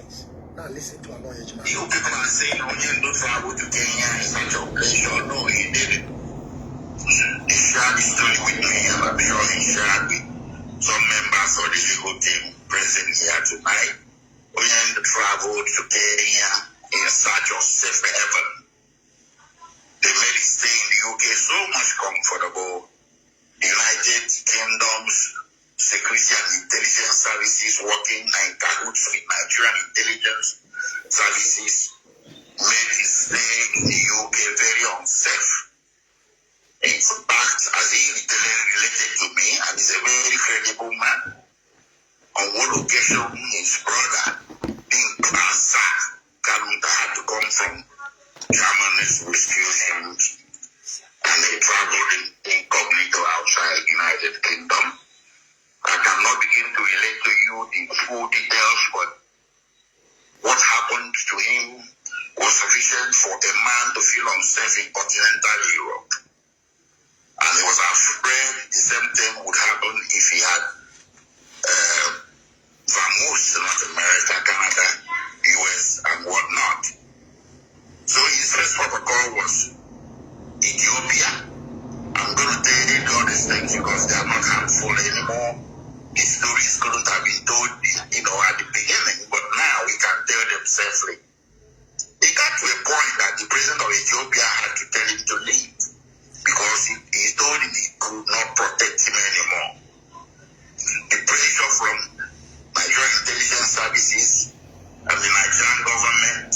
things. Now listen to our lawyer. You people are saying Onion don't travel to Kenya in such a pleasure. No, he did it. He shared the story with me, and I'm sure he shared with some members of the legal team present here tonight. Onion traveled to Kenya in search of safe heaven. They made his stay in the UK so much comfortable. The United Kingdom's security and intelligence services working in cahoots with Nigerian intelligence services made his stay in the UK very unsafe. In fact, as he related to me, and he's a very credible man, on one occasion his brother, Kanu'S, had to come from Germany to rescue him, and they traveled incognito outside the United Kingdom. I cannot begin to relate to you the full details, but what happened to him was sufficient for a man to feel unsafe in continental Europe. And he was afraid the same thing would happen if he had vamoosed North America, Canada, US, and whatnot. So his first protocol was Ethiopia. I'm going to tell you all these things because they are not harmful anymore. These stories couldn't have been told, at the beginning, but now we can tell them safely. It got to a point that the president of Ethiopia had to tell him to leave because he told him he could not protect him anymore. The pressure from Nigerian intelligence services and the Nigerian government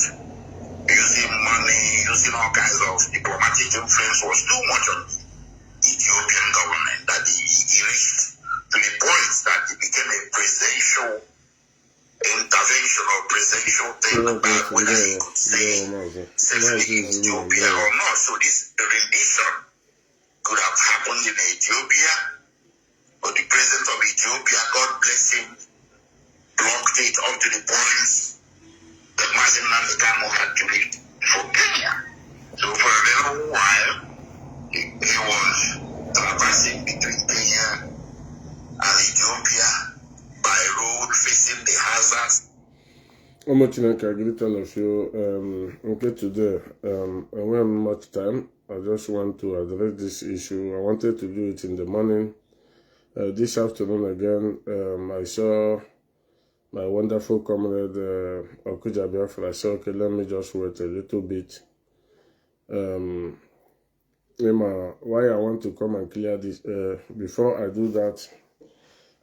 using money, using all kinds of diplomatic influence was too much on the Ethiopian government that he reached to the point that it became a presidential intervention or presidential thing about whether he could stay safely in Ethiopia or not. So this rendition could have happened in Ethiopia, but the president of Ethiopia, God bless him, blocked it up to the point that Mazi had to leave for Kenya. So for a little while, he was traversing between Kenya and Ethiopia by road facing the hazards. How much I can greet all of you. Okay, today, I don't have much time. I just want to address this issue. I wanted to do it in the morning. This afternoon again, I saw my wonderful comrade Okuja Biafra. I said, okay, let me just wait a little bit. Why I want to come and clear this, before I do that,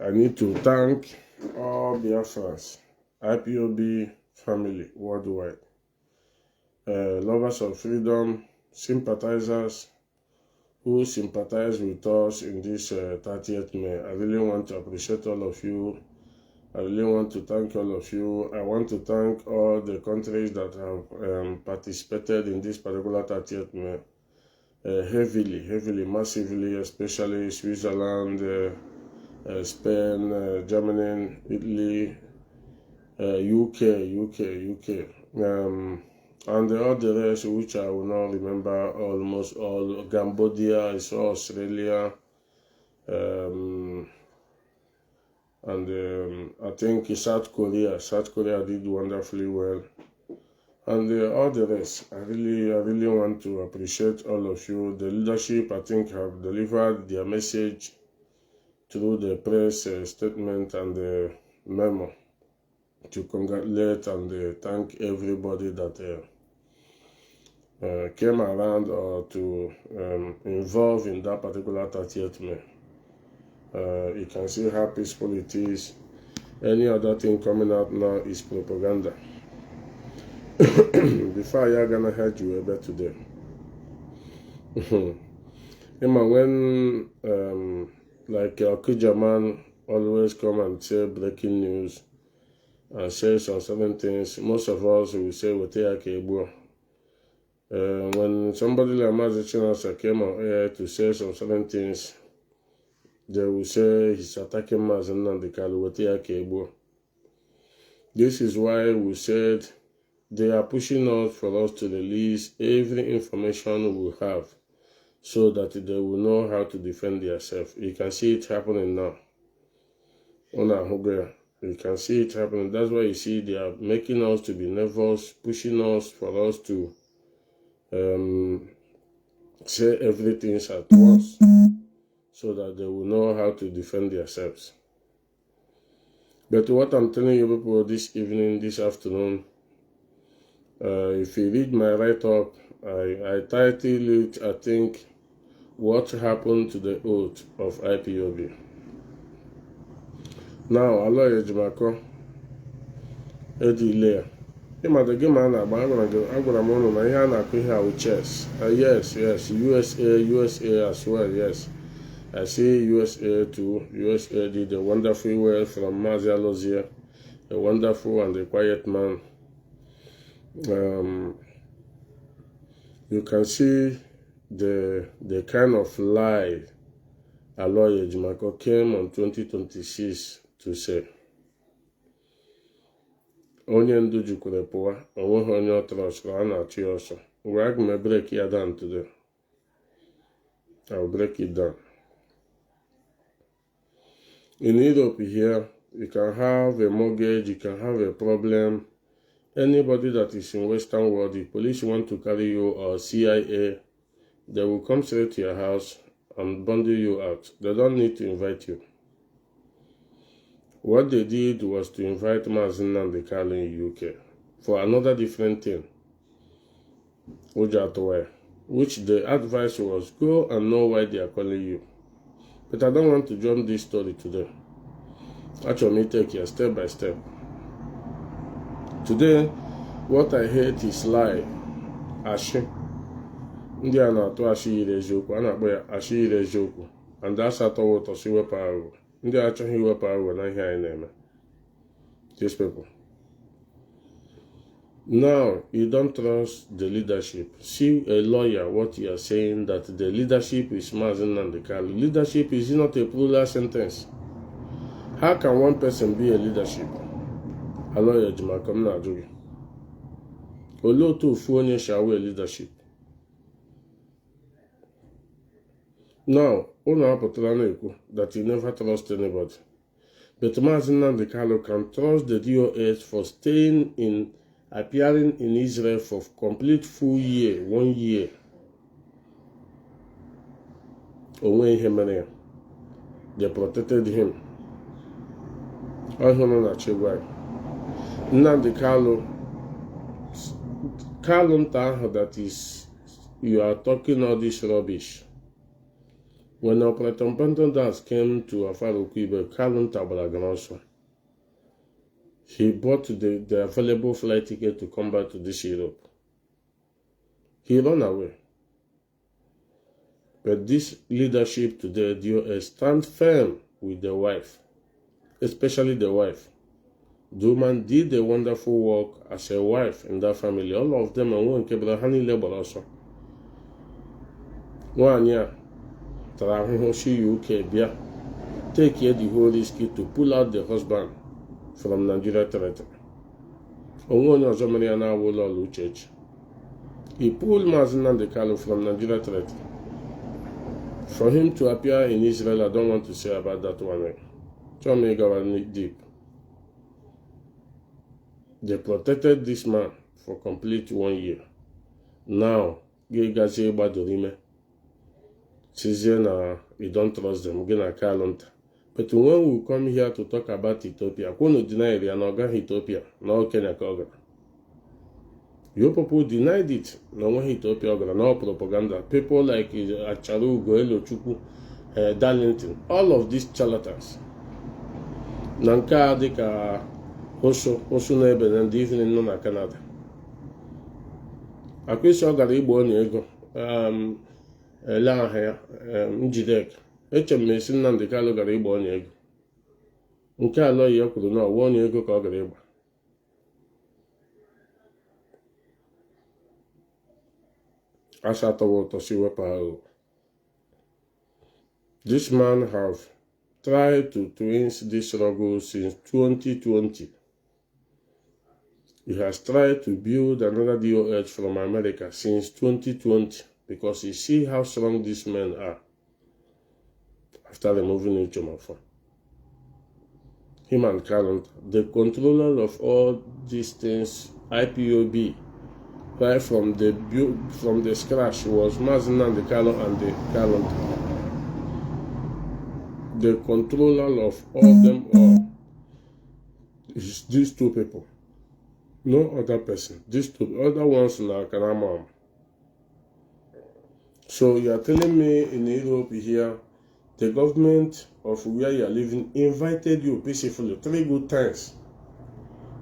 I need to thank all Biafrans, Ipob family worldwide, lovers of freedom, sympathizers who sympathize with us in this 30th May. I really want to appreciate all of you. I really want to thank all of you. I want to thank all the countries that have participated in this particular 30th May. Heavily, massively, especially Switzerland, Spain, Germany, Italy, UK, and all the rest, which I will not remember almost all. Cambodia, I saw Australia, and I think South Korea did wonderfully well, and all the rest. I really want to appreciate all of you. The leadership, I think, have delivered their message through the press statement and the memo to congratulate and thank everybody that came around or to involve in that particular 30th May. You can see how peaceful it is. Any other thing coming out now is propaganda. Before I gonna hurt you a bit today. When like Okuja man always come and say breaking news and say some certain things, most of us will say when somebody like Mazi came on air to say some certain things, they will say he's attacking Mazi Nnamdi. This is why we said they are pushing us for us to release every information we have so that they will know how to defend themselves. You can see it happening now. You can see it happening. That's why you see they are making us to be nervous, pushing us for us to say everything at once, so that they will know how to defend themselves. But what I'm telling you people this evening, this afternoon, if you read my write-up, I titled it, I think, What Happened to the Oath of Ipob. Now, Allah Ejimkor'S Edile. Ịmada gị ma a na-agba agwara m ụnụ na ihe a na-akụ ihe ahụ chess. Yes, USA as well, yes. I see USA too. USA did a wonderful well from Mazi, a wonderful and a quiet man. You can see the kind of lie Allah Ejimkor'S came on 2026 to say. Onye ndu jikwere pụwa, onweghị onye ọ trọstụrụ, a na-achụ ya ọsọ. We're going to break it down today. I'll break it down. In Europe here, you can have a mortgage, you can have a problem. Anybody that is in Western world, the police want to carry you, or CIA, they will come straight to your house and bundle you out. They don't need to invite you. What they did was to invite Mazi Nnamdi in UK for another different thing, which the advice was, go and know why they are calling you. But I don't want to jump this story today. Actually, take it step by step. Today, what I hate is lie. Ashi. Ndị a na-atụ ashi ire eziokwu, a na-akpọ ya ashi ire eziokwu. And that's atọ ụtọ si wepụ aghụghọ. Ndị achọghị iwepụ aghụghọ na ihe anyị na-eme. These people. Now, you don't trust the leadership. See a lawyer, what you are saying, that the leadership is Mazi Nnamdi. Leadership is not a plural sentence. How can one person be a leadership? A lawyer, Ejimkor'S na-ajụ gị. Olee otu ofu onye shall we leadership? Now, unu apụtara na-ekwu that you never trust anybody. But Mazi Nnamdi can trust the DOS for appearing in Israel for complete full year, 1 year. Onwe ihe mere ya. They protected him. Ọhụrụ na Chigwai. Nnamdi Kalu nta ahụ, that is, you are talking all this rubbish. When Operator Bandas came to Afarukuibe, Kalu nta gbara also. He bought the available flight ticket to come back to this Europe. He ran away. But this leadership today, DOS, stand firm with the wife, especially the wife. The woman did a wonderful work as a wife in that family. All of them are one Kebrahani labor also. One year, Tarahoshi UK Bia, take here the whole risk to pull out the husband from Nigeria territory. Onwonye ọzọ mere ya na-awụ ụlọ ọrụ Uchechi. He pulled Mazi Nnamdi from Nigeria territory. For him to appear in Israel, I don't want to say about that one. Show me going deep. They protected this man for complete 1 year. Now, Gigazi Badorime. Size you don't trust them. Gina Kalunta. But when we come here to talk about Ethiopia, we deny it and not Ethiopia, no Kenya Koga. You people denied it, no Ethiopia, no propaganda. People like Acharu, Goelo Chukwu, Darlington, all of these charlatans. Nanka dika Osu nebe na ndị evening nọ na Canada. Akwụsị ọ gara igbo onye ego. Ele aha ya, Njideka. Eche m esi Nnamdi Kalu gara igba onye ego. Nke alọ ya kwuru na ọwa onye ego ka ọ gara igba. Asatọwa ụtọ si wepụ ahụ. This man have tried to twist this struggle since 2020. He has tried to build another DOH from America since 2020 because he see how strong these men are after removing Ipob. him and Kanu'S, the controller of all these things, Ipob, right from the scratch, was Mazi Nnamdi and the Kanu'S. The controller of all them all is these two people. No other person. These two other ones now Kanamam. So you are telling me in Europe here, the government of where you are living invited you peacefully 3 good times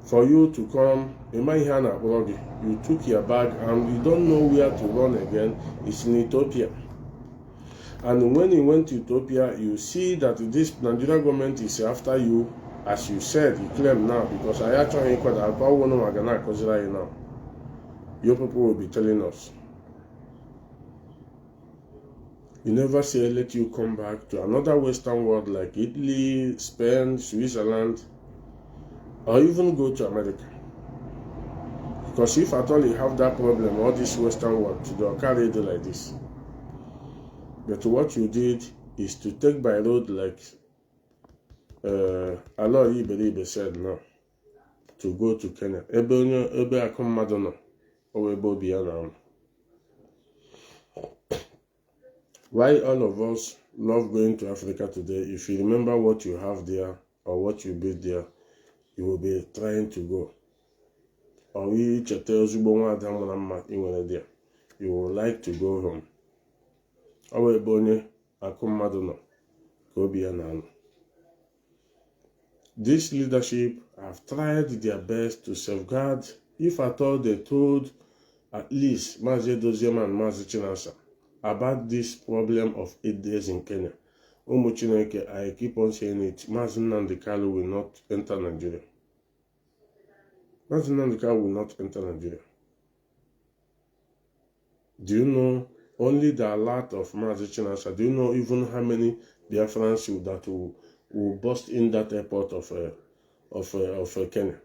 for you to come. You took your bag and you don't know where to run again. It's in Ethiopia. And when you went to Ethiopia, you see that this Nigerian government is after you, as you said, you claim now, because I actually now. Your people will be telling us. You never say let you come back to another Western world like Italy, Spain, Switzerland, or even go to America. Because if at all you have that problem, all this Western world, they'll carry it like this. But what you did is to take by road like Allah Iberibe said no, to go to Kenya. Ebe akom madono, or ebo biana. Why all of us love going to Africa today? If you remember what you have there or what you build there, you will be trying to go. Or you will like to go home. This leadership have tried their best to safeguard, if at all they told at least Mazi Doziem and Mazi Chinasa about this problem of 8 days in Kenya. I keep on saying it, Mazi Nnamdi will not enter Nigeria. Mazi Nnamdi will not enter Nigeria. Do you know only the alert of Mazi Chinasa? Do you know even how many Biafrans that will burst in that airport of Kenya?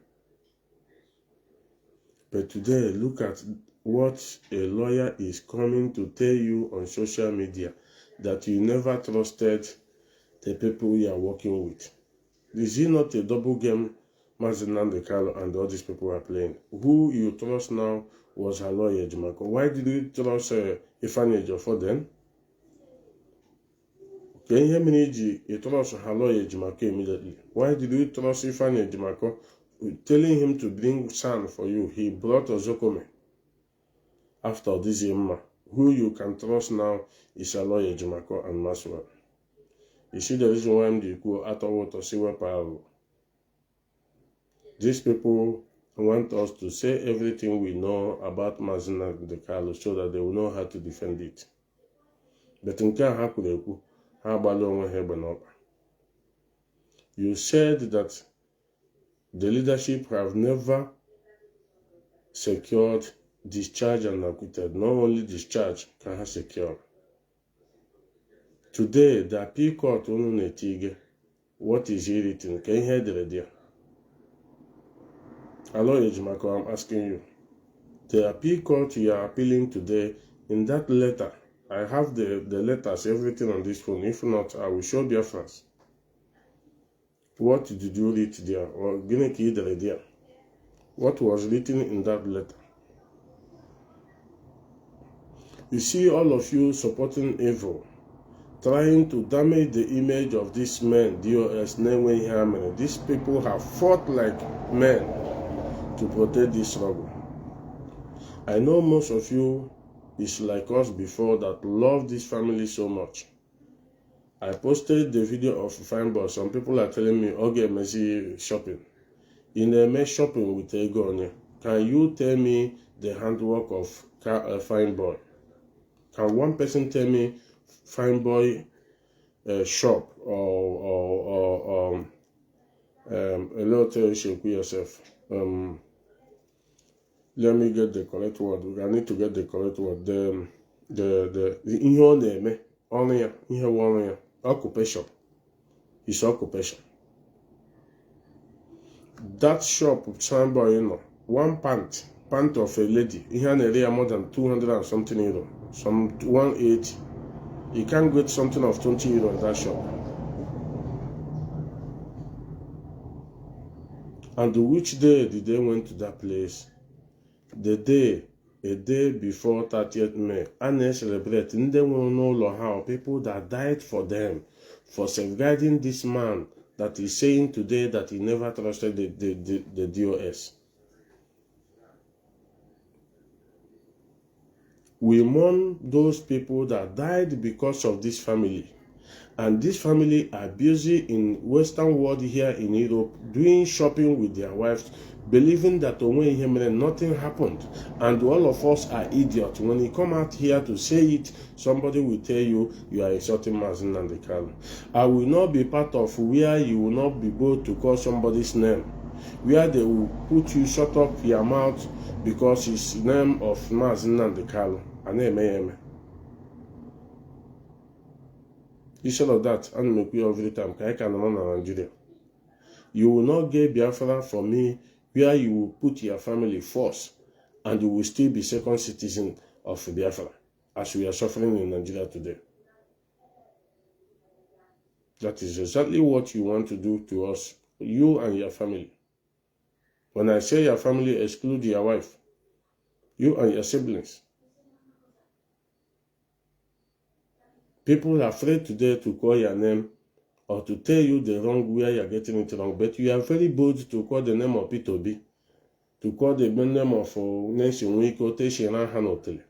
But today, look at what a lawyer is coming to tell you on social media, that you never trusted the people you are working with. Is it not a double game Mazi Nnamdi and all these people are playing? Who you trust now was her lawyer, Ejimkor'S. Why did you trust Ifeanyi Ejiofor then? Can you hear me? You trust her lawyer, Ejimkor'S, immediately. Why did you trust Ifeanyi Ejimkor'S? Telling him to bring sand for you, he brought Ozokome. After this Yemma, who you can trust now is a lawyer, Ejimkor'S and Maswell. You see the reason why I'm the equal at all to see what power. These people want us to say everything we know about Mazi Nnamdi so that they will know how to defend it. But in you said that the leadership have never secured discharge and acquitted. Not only discharge can have secured. Today, the appeal court, what is he written? Can you hear the idea? Hello, Ejimkor'S, I'm asking you. The appeal court you are appealing today, in that letter, I have the letters, everything on this phone. If not, I will show Biafrans. What did you read there? Or what was written in that letter? You see all of you supporting evil, trying to damage the image of these men, DOS, Nnamdi. These people have fought like men to protect this struggle. I know most of you is like us before that love this family so much. I posted the video of Fine Boy. Some people are telling me, okay, Mazi shopping. In a mess shopping with Ego, can you tell me the handwork of Fine Boy? Can one person tell me Fine Boy shop or a lot of shape yourself? Let me get the correct word. I need to get the correct word. The occupation. His occupation. That shop with Fine Boy, one pant of a lady, he had area more than 200 and something euro, some 180. You can't get something of 20 euro in that shop. And which day did they went to that place? A day before 30th May. And they celebrate in the how people that died for them, for safeguarding this man that is saying today that he never trusted the DOS. We mourn those people that died because of this family. And this family are busy in Western world here in Europe doing shopping with their wives, believing that nothing happened. And all of us are idiots. When you come out here to say it, somebody will tell you you are insulting Mazi Nnamdi Kanu. I will not be part of where you will not be able to call somebody's name, where they will put you shut up your mouth because it's the name of Mazi Nnamdi Kanu. Instead of that, and make you every time, I can run Nigeria. You will not get Biafra from me where you will put your family first and you will still be second citizen of Biafra, as we are suffering in Nigeria today. That is exactly what you want to do to us, you and your family. When I say your family, exclude your wife, you and your siblings. People are afraid today to call your name or to tell you the wrong where you're getting it wrong. But you are very bold to call the name of Etobi, to call the name of Nation Wiko, Teshiran Hanotel.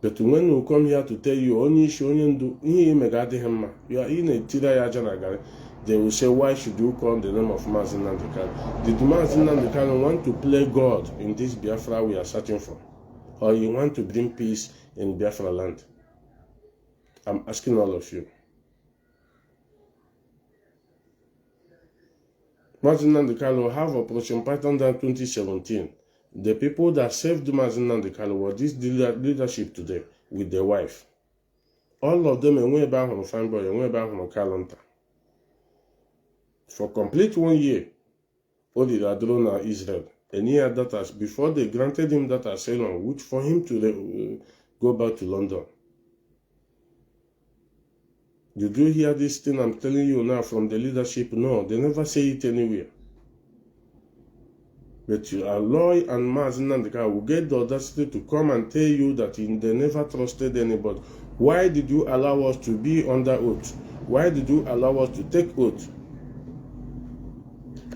But when you come here to tell you only showing do you are in a Tira, they will say, why should you call the name of Mazi Nnamdi Kanu? Did Mazi Nnamdi Kanu want to play God in this Biafra we are searching for? Or you want to bring peace in Biafra land? I'm asking all of you. Mazi Nnamdi Kanu have Operation Python than 2017. The people that saved Mazi Nnamdi Kanu were this leadership today with their wife. All of them went back on Fanboy and went back on Kalanta. For complete 1 year, only Adrona Israel. And he had that before they granted him that asylum, which for him to go back to London. Did you hear this thing I'm telling you now from the leadership? No, they never say it anywhere. But Aloy and Mazi Nnamdi Kanu will get the audacity to come and tell you that they never trusted anybody. Why did you allow us to be under oath? Why did you allow us to take oath?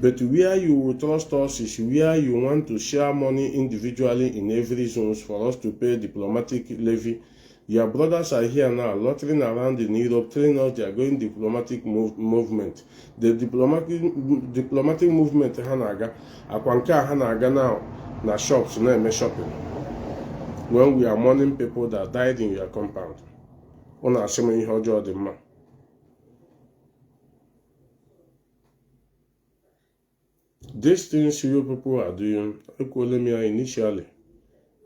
But where you will trust us is where you want to share money individually in every zone for us to pay diplomatic levy. Your brothers are here now, loitering around in Europe, telling us they are going diplomatic movement. The diplomatic movement Hanaga, Akwanka Hanaga now, na shops, na shopping. When we are mourning people that died in your compound. Ona asemi ihe ọjọọ dị mma. These things you people are doing, equally initially.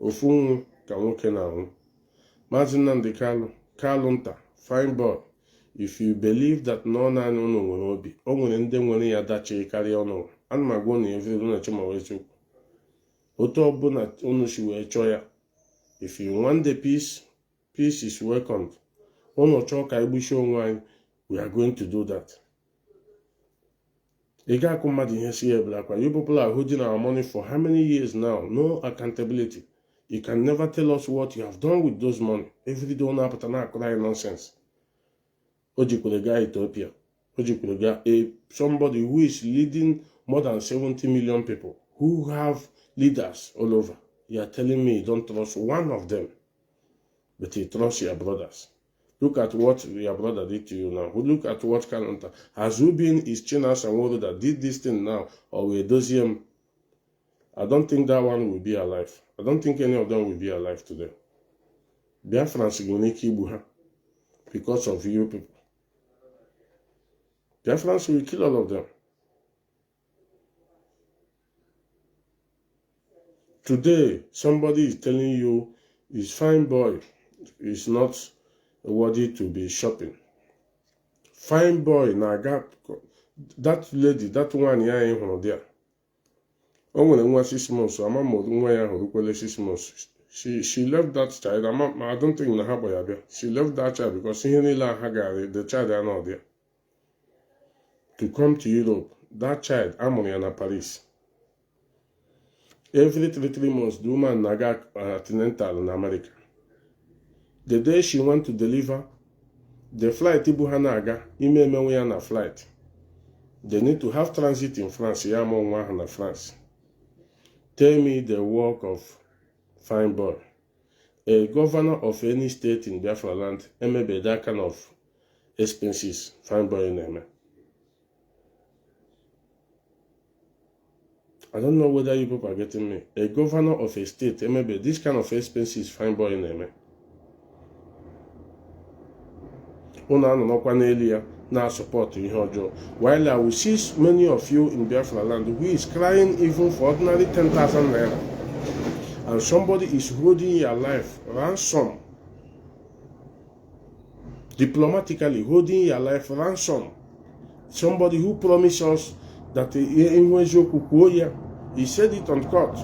Ofunwu ka nwoke na ahụ. Mazi Nnamdi Kanu, Kalunta, fine boy. If you believe that no nani unu nwere obi, o nwere ndị nwere ya dachi karịa ọnụ. Ana m agwa unu evri unu chema wee chukwu. Otu ọbụla unu si wee chọọ ya. If you want the peace, peace is welcomed. Unu chọọ ka egbuchi onwe anyị, we are going to do that. You people are holding our money for how many years now? No accountability. You can never tell us what you have done with those money. Every day on apatana cry nonsense. Ejimkor'S Ethiopia. Ejimkor'S, somebody who is leading more than 70 million people, who have leaders all over. You are telling me you don't trust one of them, but you trust your brothers. Look at what your brother did to you now. Look at what Kalanta has been is Chinas and Woro that did this thing now, or we dozie him. I don't think that one will be alive. I don't think any of them will be alive today. Biafrans will because of you people. Biafrans will kill all of them. Today, somebody is telling you his fine boy is not worthy to be shopping. Fine boy, that lady, that one here there. Only 6 months, I'm not 6 months. She left that child. I don't think she left that child because the child are not there. to come to Europe. That child, Amoriana Paris. Every 3 months, the woman naga antenatal in America. The day she went to deliver, the flight Ibuhanaga, na flight. They need to have transit in France. France. Tell me the work of fine boy. A governor of any state in Biafra land, maybe that kind of expenses, fine boy name. I don't know whether you people are getting me. A governor of a state, maybe this kind of expenses, fine boy name. Una no kwanelia na support ihe ọjọọ. While I will see many of you in Biafra land who is crying even for ordinary 10,000 naira. And somebody is holding your life ransom. Diplomatically holding your life ransom. Somebody who promised us that he said it on court.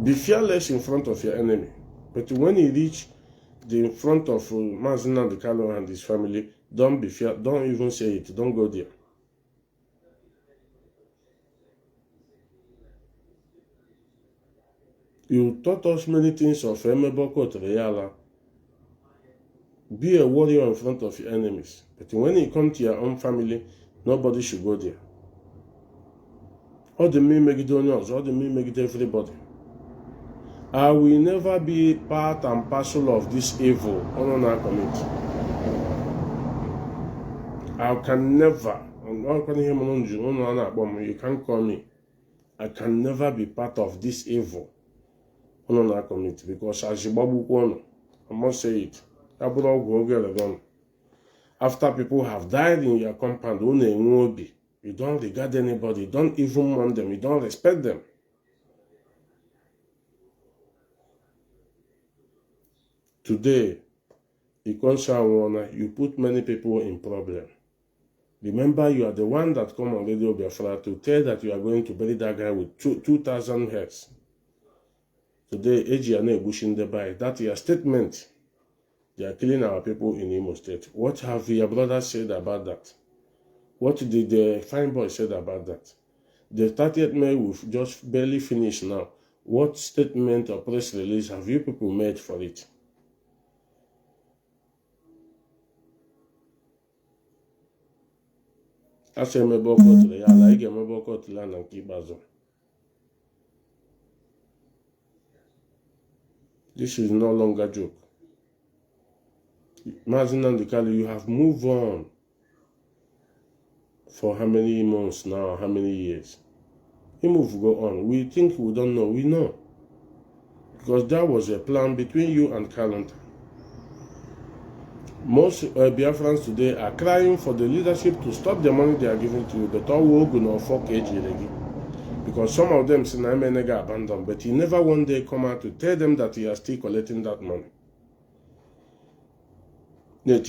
Be fearless in front of your enemy. But when he reach in front of Mazi Nnamdi and his family, don't be fear, don't even say it, don't go there. You taught us many things of Emeboko Treyala. Be a warrior in front of your enemies. But when you come to your own family, nobody should go there. All the me make it on us, all the me make it everybody. I will never be part and parcel of this evil on our community. I can never, you can't call me. I can never be part of this evil on our community because as you I must say it. After people have died in your compound, you don't regard anybody, you don't even want them, you don't respect them. Today, you put many people in problem. Remember, you are the one that come on Radio Biafra to tell that you are going to bury that guy with 2,000 heads. Today, Ejiane Bushin the by that your statement. They are killing our people in Imo State. What have your brothers said about that? What did the fine boy said about that? The 30th May we've just barely finished now. What statement or press release have you people made for it? This is no longer a joke. Mazi Nnamdi, you have moved on for how many months now, how many years? He moved, go on. We think we don't know, we know. Because there was a plan between you and Kalanta. Most Biafrans today are crying for the leadership to stop the money they are giving to you, but all will go for KG. Because some of them say, Namenega abandoned, but he never one day come out to tell them that he is still collecting that money. What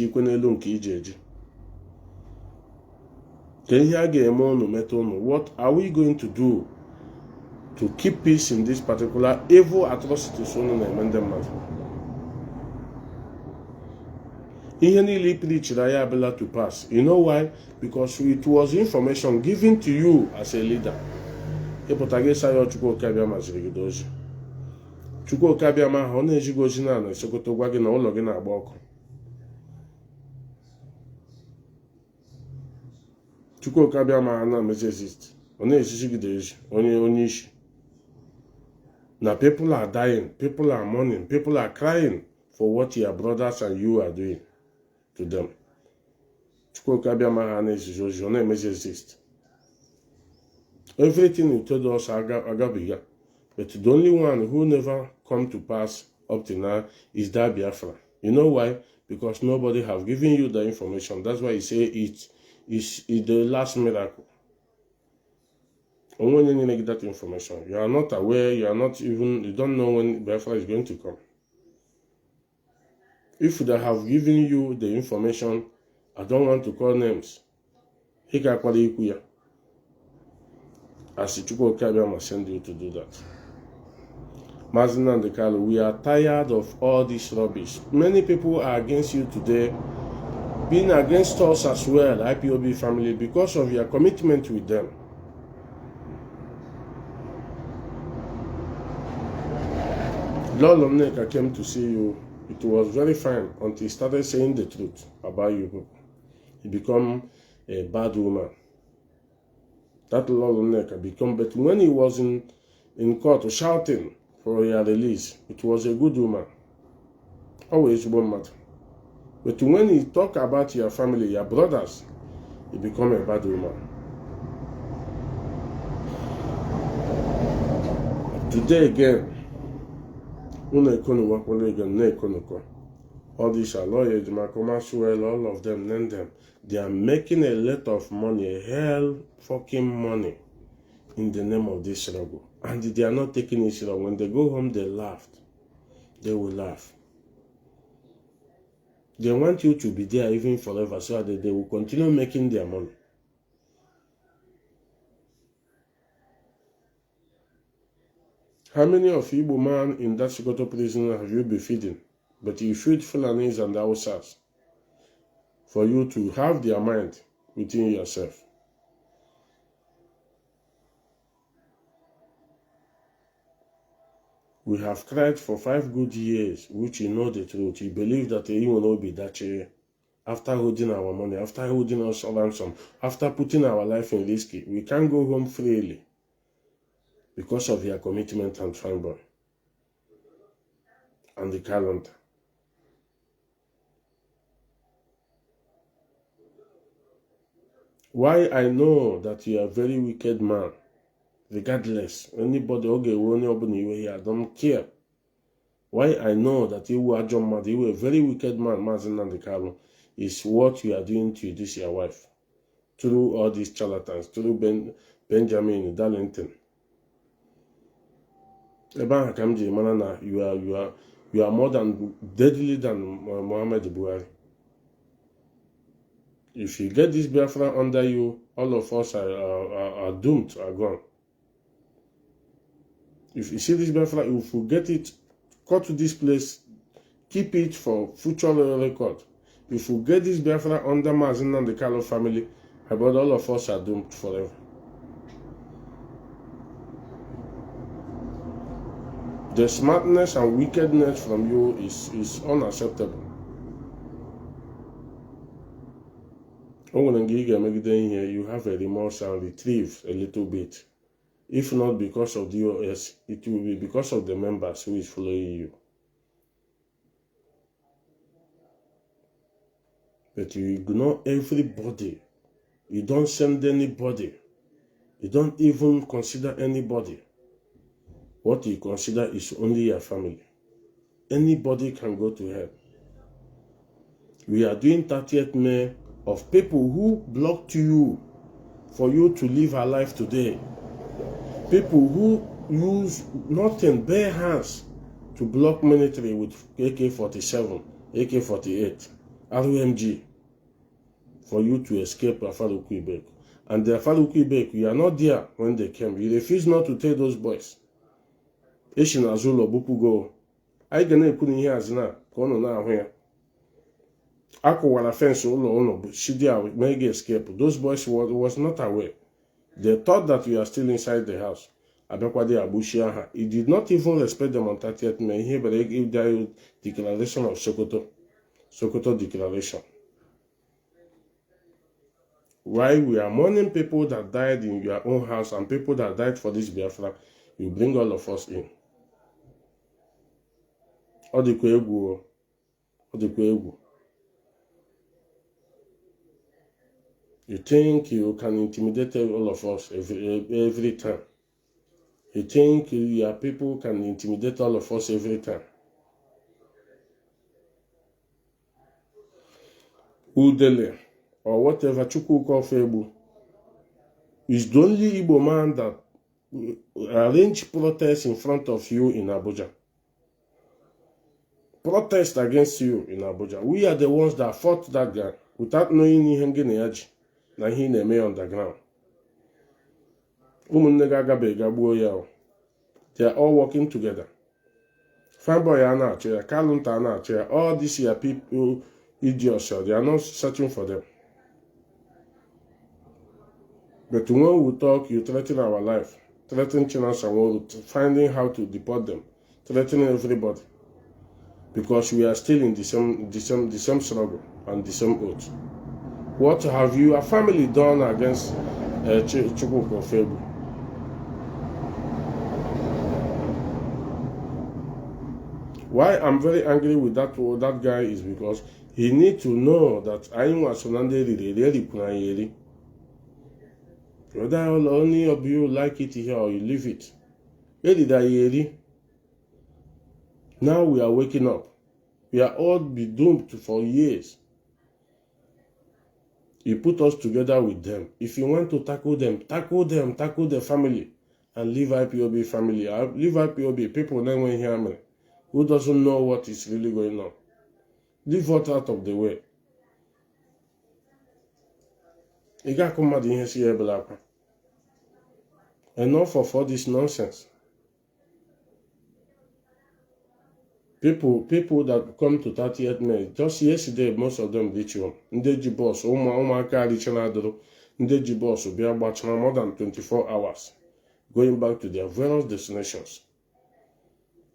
are we going to do to keep peace in this particular evil atrocities? To pass. You know why? Because it was information given to you as a leader. Now people are dying, people are mourning, people are crying for what your brothers and you are doing to them. Everything you told us agabiga, but the only one who never come to pass up to now is that Biafra. You know why? Because nobody have given you the information. That's why you say it is the last miracle. And when you get that information, you are not aware, you don't know when Biafra is going to come. If they have given you the information, I don't want to call names. As Ejimkor'S must send you to do that. Mazi Nnamdi, we are tired of all this rubbish. Many people are against you today been against us as well, IPOB family, because of your commitment with them. Lord Nnamdi came to see you. It was very fine until he started saying the truth about you people. He became a bad woman. That Lord Nnamdi became, but when he was in court shouting for your release, it was a good woman. Always one matter. But when he talk about your family, your brothers, he become a bad woman. Today again, all these are lawyers, all of them, name them. They are making a lot of money, hell fucking money, in the name of this struggle. And they are not taking it serious. When they go home, they laughed. They will laugh. They want you to be there even forever so that they will continue making their money. How many of Igbo man in that Sokoto prison have you been feeding? But you feed Fulanis and Hausas for you to have their mind within yourself. We have cried for 5 good years, which you know the truth. You believe that he will not be that chair. After holding our money, after holding us ransom, after putting our life in risk, we can't go home freely because of your commitment and fine boy and the calendar. Why I know that you are a very wicked man, regardless, anybody, okay, I don't care. Why I know that you are John Mad, you are a very wicked man, Mazi Nnamdi, is what you are doing to this your wife. Through all these charlatans, through Benjamin Darlington. You are more than deadly than Muhammad Buhari. If you get this Biafra under you, all of us are doomed, are gone. If you see this Biafra, if you get it, cut to this place, keep it for future record. If you get this Biafra under Mazi Nnamdi family, about all of us are doomed forever. The smartness and wickedness from you is unacceptable. You have a remorse and retrieve a little bit. If not because of the OS, it will be because of the members who is following you. But you ignore everybody. You don't send anybody. You don't even consider anybody. What you consider is only your family. Anybody can go to hell. We are doing 30th May of people who blocked you for you to live a life today. People who use nothing, bare hands, to block military with AK-47, AK-48, RMG, for you to escape Afaru Quebec. And the Afaru Quebec, you are not there when they came. You refuse not to take those boys. Eshin Azulo Bupugo. I can put in here as now. Kono na here. Akowala fence uno Shidia make escape. Those boys was not aware. They thought that we are still inside the house. Abekwade Abushiaha. He did not even respect them on 30th May. He but give the declaration of Sokoto. Sokoto declaration. Why we are mourning people that died in your own house and people that died for this Biafra, you bring all of us in. Odikwegu. You think you can intimidate all of us every time. You think your people can intimidate all of us every time. Udele, or whatever Chukwu call Febu, is the only Igbo man that arranged protests in front of you in Abuja. Protest against you in Abuja. We are the ones that fought that guy without knowing Ihengeneyaji na he na-eme underground. They are all working together. Fanboy Anache, Kalunta Anache, all these here people idiots, they are not searching for them. But when we talk, you threaten our life, threaten Chinas and world, finding how to deport them, threatening everybody. Because we are still in the same struggle and the same oath. What have your family done against Chukwuka Febu? Why I'm very angry with that guy is because he needs to know that I was really. Whether only of you like it here or you leave it. Now we are waking up. We are all be doomed for years. He put us together with them. If you want to tackle the family, and leave IPOB family. Leave IPOB, people then when hear me, who doesn't know what is really going on. Leave what out of the way. Enough of all this nonsense. People that come to 30th May, just yesterday, most of them reach home. Ndeji boss, Omaka Richanadro, Ndeji boss will be about more than 24 hours, going back to their various destinations.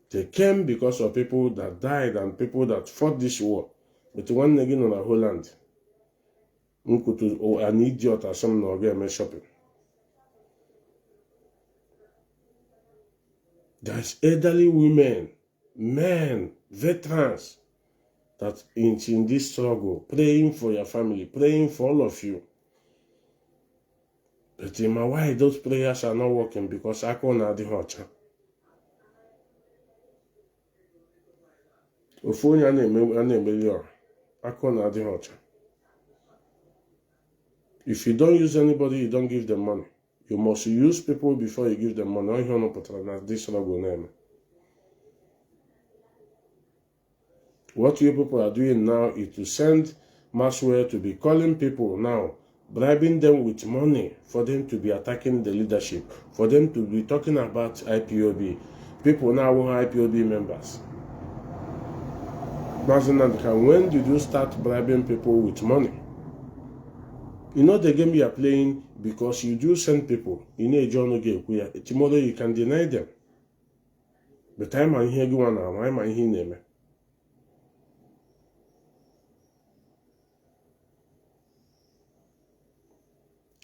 They came because of people that died and people that fought this war. But one nigga on a whole land, an idiot or some no game shopping. There's elderly women, men, veterans that in this struggle, praying for your family, praying for all of you. But in my why those prayers are not working because I can't the hot. If you don't use anybody, you don't give them money. You must use people before you give them money. This struggle name. What you people are doing now is to send Maswell to be calling people now, bribing them with money for them to be attacking the leadership, for them to be talking about IPOB. People now want IPOB members. When did you start bribing people with money? You know the game you are playing because you do send people. You know, tomorrow you can deny them. But I'm here going now. I'm here.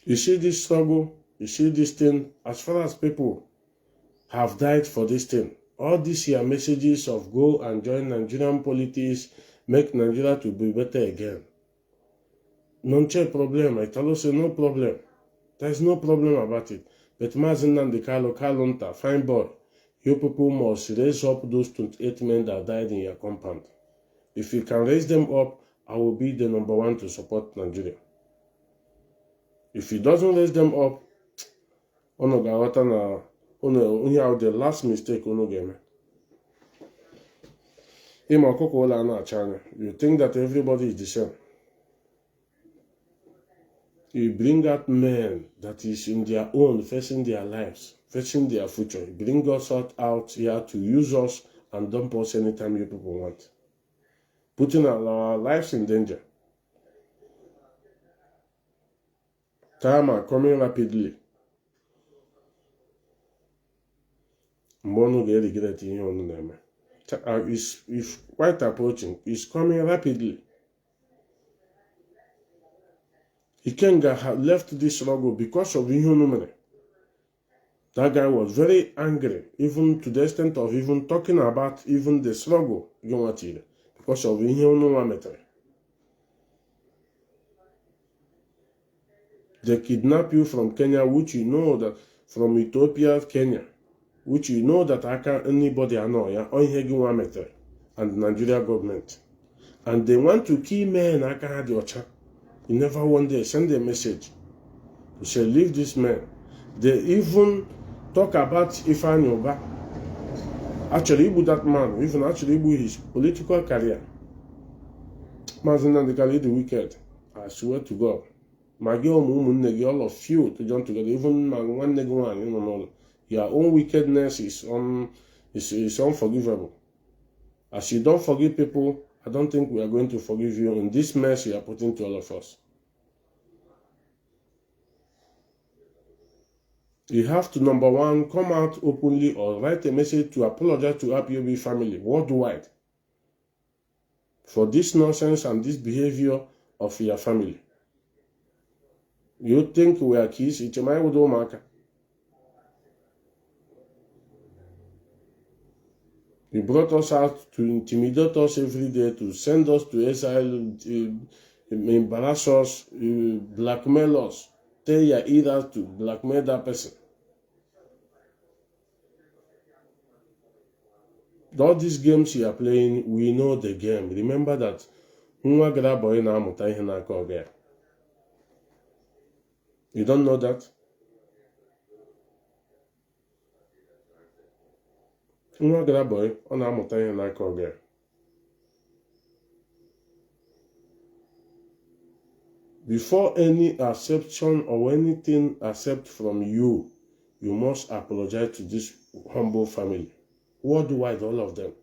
You see this struggle, you see this thing, as far as people have died for this thing, all these here messages of go and join Nigerian politics, make Nigeria to be better again. Non c'è problem, I tell you, no problem. There is no problem about it. But Mazi Nnamdi Kalunta, fine boy, you people must raise up those 28 men that died in your compound. If you can raise them up, I will be the #1 to support Nigeria. If he doesn't raise them up, the last mistake game. You think that everybody is the same. You bring out men that is in their own, facing their lives, facing their future. You bring us out here to use us and dump us anytime you people want. Putting our lives in danger. Time are coming rapidly. It's quite approaching. It's coming rapidly. Ikenga had left this struggle because of inhumanity. That guy was very angry, even to the extent of even talking about even the struggle because of inhumanity. They kidnap you from Kenya, which you know that from Ethiopia, Kenya, which you know that I can't anybody know, and the Nigeria government. And they want to kill men, I can't your child. You never one day send a message to say, leave this man. They even talk about Ifeanyi Oba. Actually, that man, even actually his political career. Mazi Nnamdi the wicked. I swear to God. All of you to join together, even one nigga, your own wickedness is unforgivable. As you don't forgive people, I don't think we are going to forgive you in this mess you are putting to all of us. You have to, number one, come out openly or write a message to apologize to Ipob family worldwide for this nonsense and this behavior of your family. You think we are kids? It's my matter. You brought us out to intimidate us every day, to send us to exile, embarrass us, blackmail us, tell your ears to blackmail that person. All these games you are playing, we know the game. Remember that you don't know that? Before any acceptance or anything accept from you, you must apologize to this humble family. Worldwide, all of them.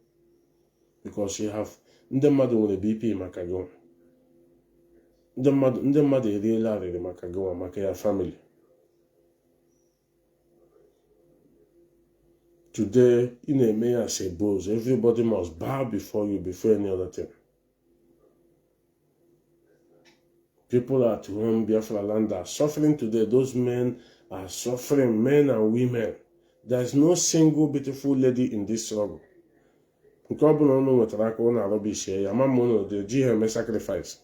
Because you have Nnamdi with a BP Makago. Nnamdi really Makago, Makaya family. Today, in a mayor say bows, everybody must bow before you, before any other thing. People at home, Biafra land are suffering today. Those men are suffering, men and women. There is no single beautiful lady in this struggle. Nke ọ bụla unu nwetara aka unu arụbishie ya, ma unu ji ha eme sacrifice.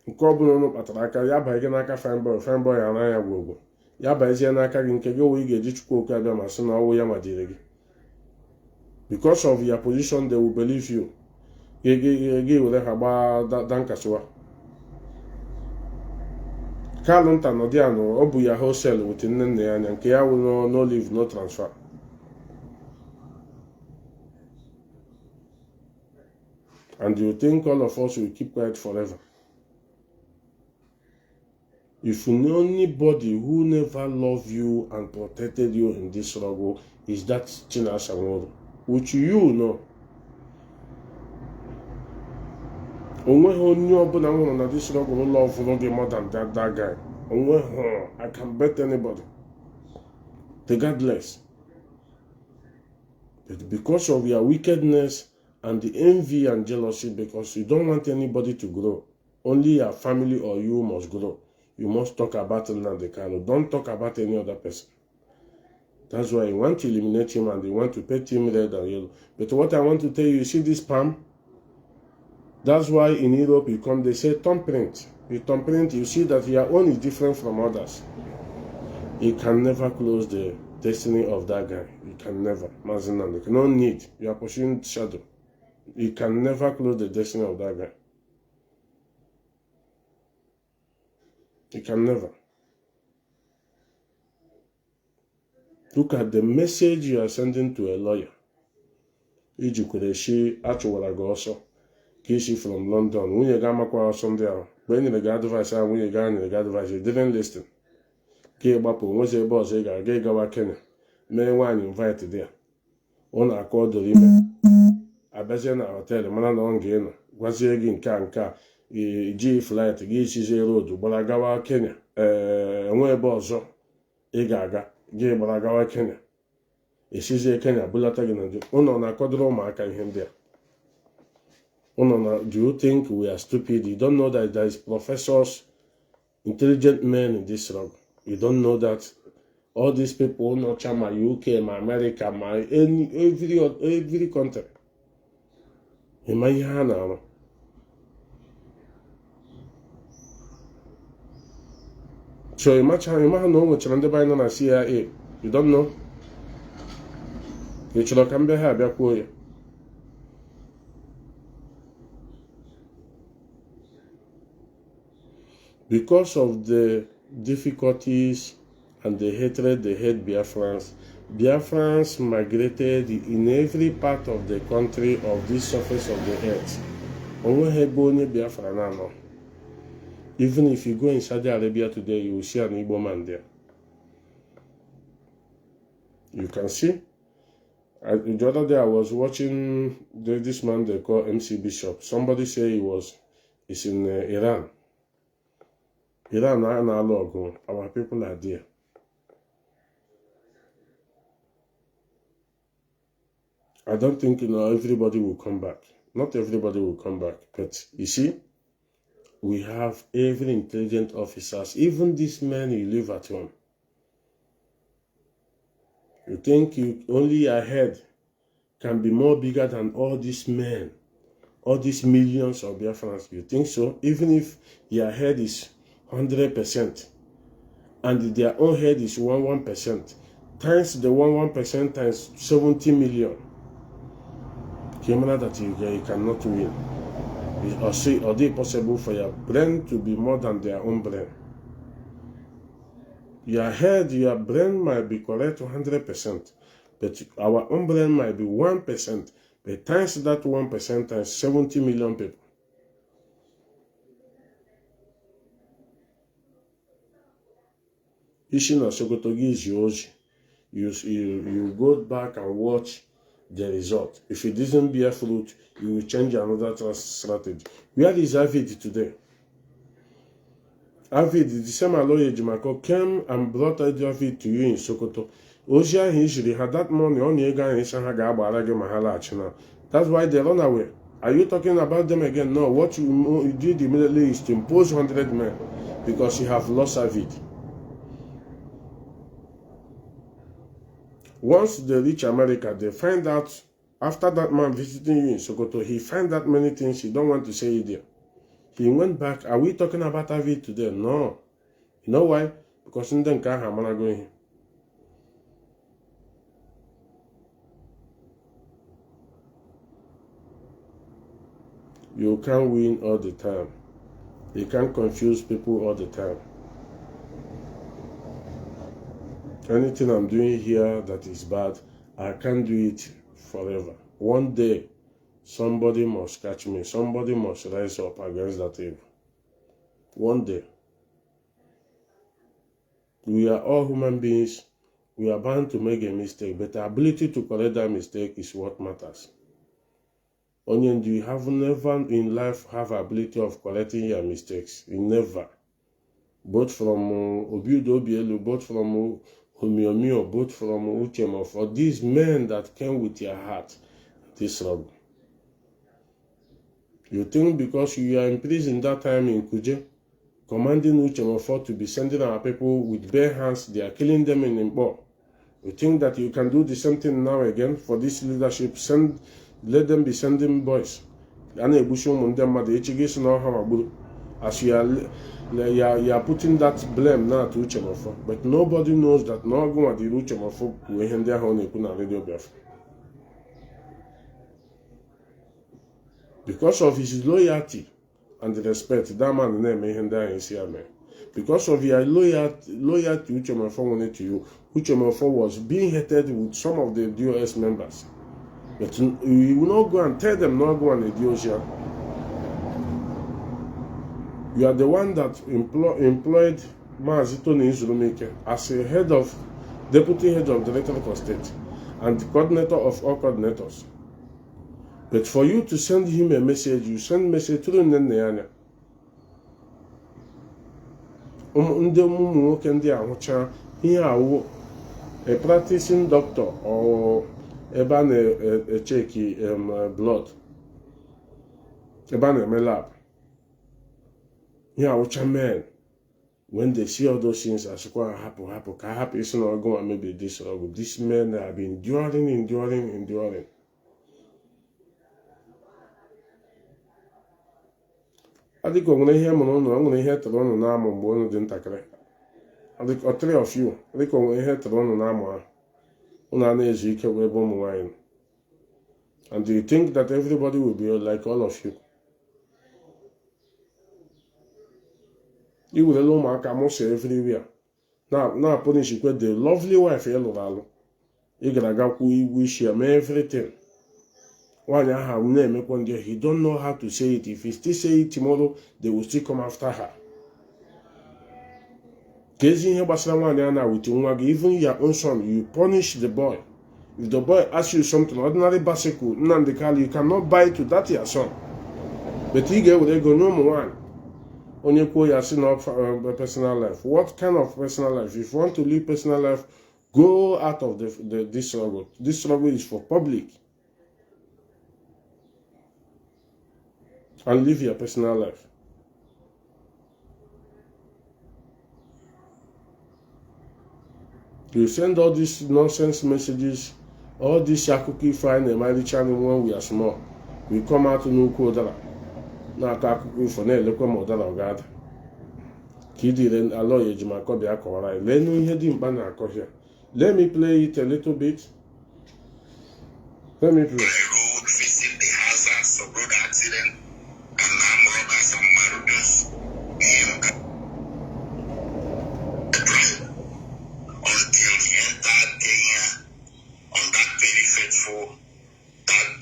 Nke ọ bụla unu kpatara aka ya banye gị n'aka fine boy ara ya gwogwo. Ya banyezie n'aka gị nke gị wee ga-eji Chukwu oke abịa ma sị na ọwụ ya madire gị. Because of your position, they will believe you. Gị were ha gbaa dankasịwa. Kalụnta nọdị anụ ọ bụ ya wholesale with nne ya anya nke ya wụ no leave no transfer. And you think all of us will keep quiet forever? If you know anybody who never loved you and protected you in this struggle, is that Chinasa Nworo, which you know. Only ọbụla this struggle love more than that guy. I can bet anybody. Regardless. But because of your wickedness and the envy and jealousy, because you don't want anybody to grow, only your family or you must grow. You must talk about Nnamdi. Don't talk about any other person. That's why you want to eliminate him and you want to paint him red and yellow. But what I want to tell you, you see this palm? That's why in Europe you come, they say thumbprint. You thumbprint, you see that your own is different from others. You can never close the destiny of that guy. You can never. Mazi Nnamdi. No need. You are pursuing shadow. You can never close the destiny of that guy. You can never. Look at the message you are sending to a lawyer. Ejimkor'S achụwara gị ọsọ. Kishi from London. Nwunye ga amakwa ọsọ ndị ahụ. Mgbe e nyere gị advice ahụ, nwunye ga nyere gị advice, you didn't listen. Ka gbapụ nwezi ebe ọzọ ị ga-aga ịgawa Kenya. Mee nwaanyị invite dị ya. Ọ na-akọ ọdụrụ ime. Abịazie na họteelụ mana na ọ ga-enọ. Gwazie gị nke a. Iji flight gị isizie road gbara gawa Kenya. Enwe ebe ọzọ ị ga-aga. Gị gbara gawa Kenya. Esizie Kenya bulata gị na ndị. Ụnọ na-akọdụrụ ụmụaka ihe ndị a. Do you think we are stupid? You don't know that there is professors, intelligent men in this struggle. You don't know that all these people, not my UK, my America, my every country. In my hand, so imagine no much on the bind on CIA. You don't know. You should come back here. Because of the difficulties and the hatred they hate Biafrans migrated in every part of the country of this surface of the earth. Even if you go in Saudi Arabia today, you will see an Igbo man there. You can see. The other day I was watching this man they call MC Bishop. Somebody say he's in Iran. Iran, our people are there. I don't think everybody will come back. Not everybody will come back. But you see, we have every intelligent officers, even these men you live at home. You think only your head can be more bigger than all these men, all these millions of Biafrans? You think so? Even if your head is 100% and their own head is 1%, times the 1% times 70 million, that you cannot win. Or is possible for your brain to be more than their own brain? Your head, your brain might be correct 100%, but our own brain might be 1%, but times that 1% times 70 million people. Ishina Sokotogi is yours. You go back and watch the result. If it doesn't bear fruit, you will change another strategy. Where is Avid today? Avid, the same lawyer Ejimkor'S came and brought Avid to you in Sokoto. Ozia usually had that money on your guy in Mahala. That's why they run away. Are you talking about them again? No. What you did immediately is to impose 100 men because you have lost Avid. Once they reach America, they find out, after that man visiting you in Sokoto, he find out many things he don't want to say there. He went back. Are we talking about Avid today? No. You know why? Because in the car, I'm not going. You can't win all the time. You can't confuse people all the time. Anything I'm doing here that is bad, I can't do it forever. One day, somebody must catch me. Somebody must rise up against that evil. One day. We are all human beings. We are bound to make a mistake, but the ability to correct that mistake is what matters. Onion, do you have never in life have ability of correcting your mistakes? You never. Both from Obiudo Obielu, both from Humiomio, both from Uchemo, for these men that came with your heart, this struggle. You think because you are in prison that time in Kuje, commanding Uchemo to be sending our people with bare hands, they are killing them in Impo. You think that you can do the same thing now again for this leadership? Let them be sending boys. As you are putting that blame now to Uchemofo, but nobody knows that no one did Uchemofo when they are on a radio Biafra. Because of his loyalty and respect, that man name Mehenda in Siame. Because of your loyalty Uchemofo wanted to you, Uchemofo was being hated with some of the DOS members. But you will not go and tell them not go and Ethiopia. You are the one that employed Mazi as a deputy head of director of state and the coordinator of all coordinators. But for you to send him a message, you send message through Nnamdi. A practicing doctor or a check blood. A lab. Yeah, which a man, when they see all those things, as quite happy, it's not going to maybe this or this men have been enduring. I think I'm going to hear Mono, I'm going to hear Toronto Nam on one of the Takre. I think or three of you, I think I'm going to hear Toronto Nama, Unane Webom wine. And do you think that everybody will be like all of you? You will allow my camels everywhere. Now, punish the lovely wife, Yellow. You gotta wish him everything. One I have name one day, he don't know how to say it. If he still say it tomorrow, they will still come after her. Even your own son, you punish the boy. If the boy asks you something, ordinary bicycle, Nnamdi Kanu, you cannot buy it to that your son. But he get with go no one. Only personal life. What kind of personal life? If you want to live personal life, go out of this struggle. This struggle is for public. And live your personal life. You send all these nonsense messages, all these shakuki fine and my channel when we are small. We come out to Nuku Dala. Now Kakuki for Nelecom or Dala God. Kidi then allow Ejimkor'S Akora. Let me hear him banner here. Let me play it a little bit. Let me play. Road facing the hazards of road accident and armed robbers and marauders until he entered Kenya on that very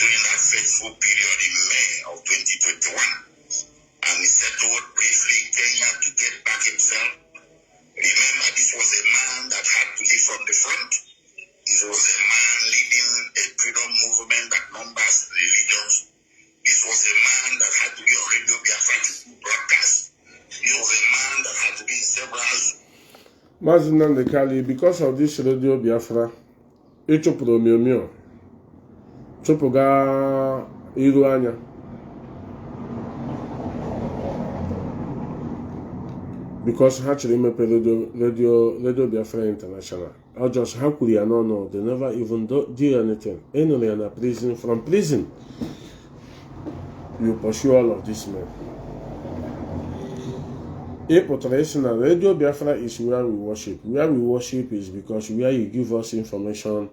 during that fateful period in May of 2021. And he settled briefly Kenya to get back himself. Remember, this was a man that had to lead from the front. This was a man leading a freedom movement that numbers religions. This was a man that had to be on Radio Biafra to broadcast. This was a man that had to be in several. Mazi Nnamdi Kanu, because of this Radio Biafra, Ichopudo Miomio, Chopoga Iruanya. Because actually Radio Biafra International. I just happily no, they never even do anything. Anyway, in a prison, from prison, you pursue all of this men. Radio Biafra is where we worship. Where we worship is because where you give us information,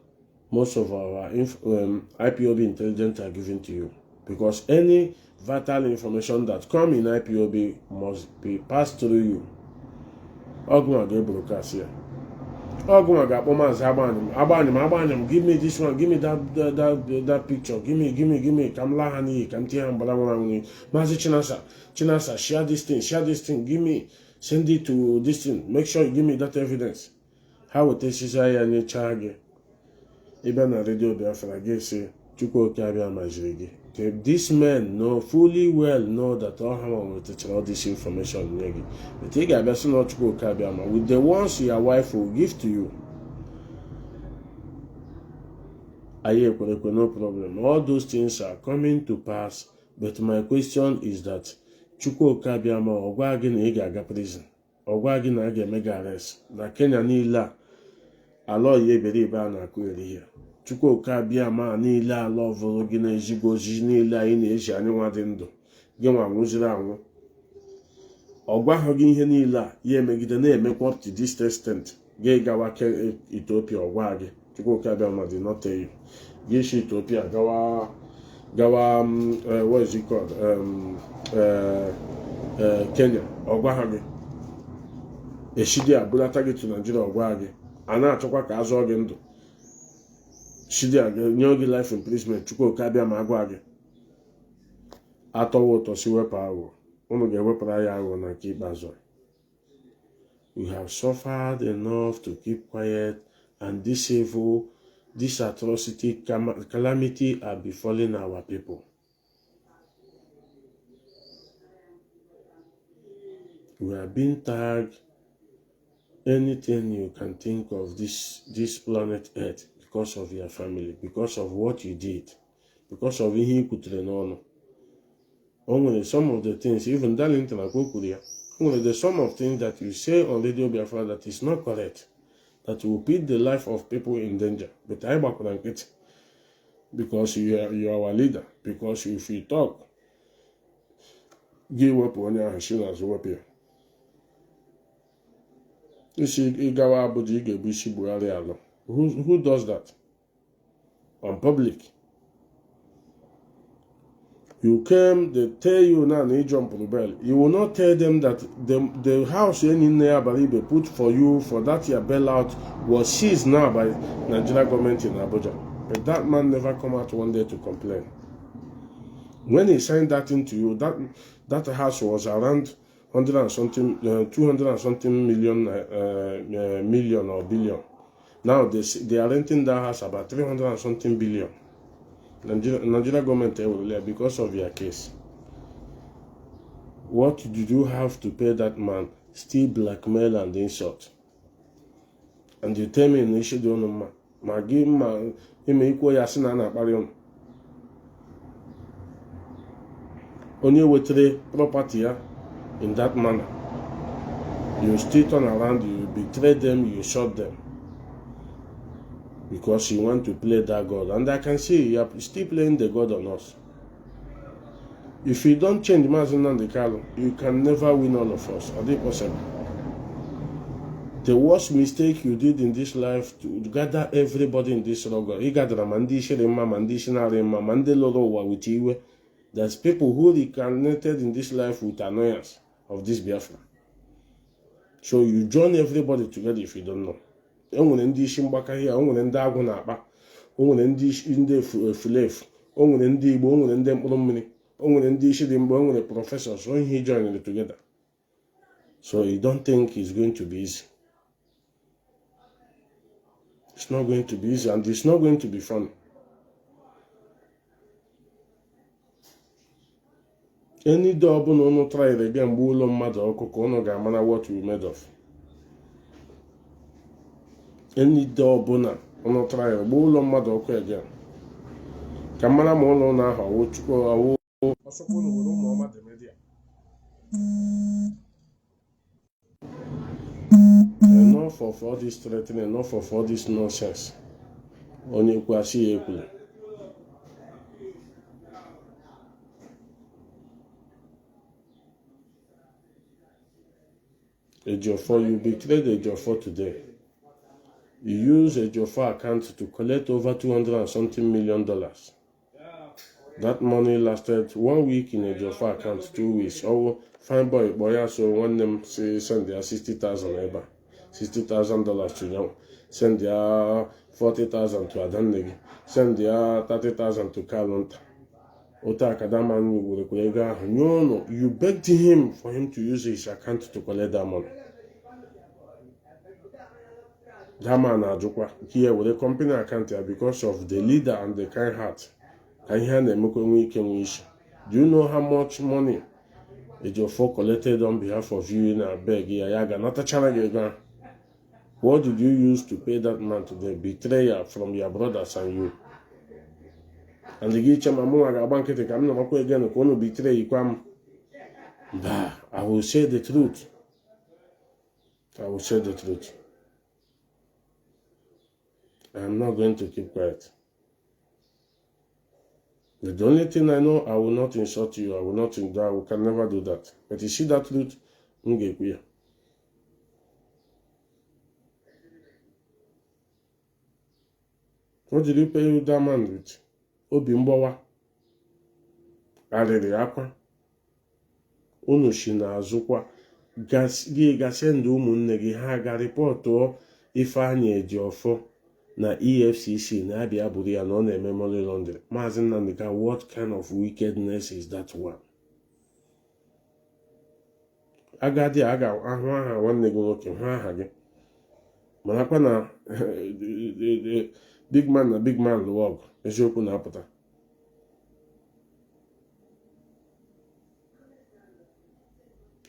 most of our IPOB intelligence are given to you. Because any vital information that come in IPOB must be passed through you. Oguma get broadcast here. Oguma got Mazi abanim. Give me this one. Give me that picture. Give me. Kamlahani. Kamtiam Balamani. Mazi Chinasa. Share this thing. Give me. Send it to this thing. Make sure you give me that evidence. How it is any charge. Even a Radio Biafra gave say Ejimkor'S Majirigi. These men fully well know that all Haman will teach all this information. But they get not Ejimkor'S with the ones your wife will give to you. No problem. All those things are coming to pass. But my question is that Ejimkor'S Ogwagi na ga prison. Ogwagi na ga mega arrest. Na Kenya niile alo ye bere ba na kwere here. Ejimkor'S niile ala ọvụrụ gị na ezigbo ozizi niile anyị na-eji anyị nwa dị ndụ gị nwa nwụziri anwụ ọ gwaghị gị ihe niile a ya emegide na-emekwa up to this extent gị gawa Ethiopia ọgwa gị Ejimkor'S did not tell you gị si Ethiopia gawa what is it called Kenya ọgwa gị eshidi abụlata gị to Nigeria ọgwa gị a na-achọkwa ka azụọ gị ndụ Shidia nye life imprisonment Ejimkor'S agwa gị atọwa ụtọ si wepụ agwụ unu ga-ewepụra ya agwụ na nke ikpeazụ. We have suffered enough to keep quiet, and this evil, this atrocity, calamity are befalling our people. We are being tagged anything you can think of this planet Earth. Because of your family, because of what you did, because of ihe ikutere n'ọnụ. Only some of the things, even Darlington Akokuria, only the some of things that you say on Radio Biafra that is not correct, that will put the life of people in danger. But I back on it because you are our leader. Because if you talk, give up on your Hashinas up here. You see, Igawa Abuji Gebishi Buhari Alo. Who does that? On public. You came, they tell you now, you will not tell them that the house in there Baribe put for you for that year bailout was seized now by Nigeria government in Abuja. But that man never come out one day to complain. When he signed that into you, that house was around 100 and something, 200 and something million or billion. Now they are renting that house about 300 and something billion. Nigeria government will because of your case. What did you have to pay that man? Still blackmail and insult. And you tell me in issue don't know ma give ma him equal yasina na parion. Only with the property in that manner. You still turn around, you betray them, you shot them. Because you want to play that God. And I can see you are still playing the God on us. If you don't change Mazi Nnamdi, you can never win all of us. Are they possible? The worst mistake you did in this life to gather everybody in this struggle. There's people who reincarnated in this life with annoyance of this Biafra. So you join everybody together if you don't know. Onwere ndị isi mgbaka here, onwere ndị agwụ na-akpa, onwere ndị efulefu, onwere ndị Igbo, onwere ndị mkpụrụ mmiri, onwere ndị isi dị mgbe, onwere professors, so he joined together. So you don't think it's going to be easy. It's not going to be easy, and it's not going to be fun. Any door no try it again, bull mother or cocono gamana what we made of. Any door bona no try a bull mother or again. Kamana mono na how would go a the media. Enough of all this threatening, enough of all this nonsense. Only quasi equal. Ejiofor, you betrayed Ejiofor today. You use Ejiofor account to collect over $200 and something million. That money lasted 1 week in Ejiofor account, 2 weeks. Oh, fine boy, so one them say send their $60,000 ever. $60,000 to them. Send their 40,000 to Adanegi. Send their 30,000 to Kalonta. No, you begged him for him to use his account to collect that money. That man here with a company account here because of the leader and the kind heart. Do you know how much money Ejiofor collected on behalf of you in a beg? What did you use to pay that man to the betrayer from your brothers and you? And the Gicha Mamma Banket, I'm not again going to betray you. I will say the truth. I will say the truth. I'm not going to keep quiet. The only thing I know, I will not insult you. I will not do that. We can never do that. But you see that truth, what did you pay that man with? Obi mgbawa arịrị akwa unu shi na-azụkwa gị gasị ndị ụmụnne gị ha ga rịpọtụ Ifeanyi Ejiofor na EFCC na-abịa buru ya na ọ na-eme money laundering. Mazi Nnamdi, what kind of wickedness is that one? Agadi aga ahụ aha nwanne gị nwoke hụ aha gị marakwa na big man na big man lụọ ọgụ eziokwu na-apụta.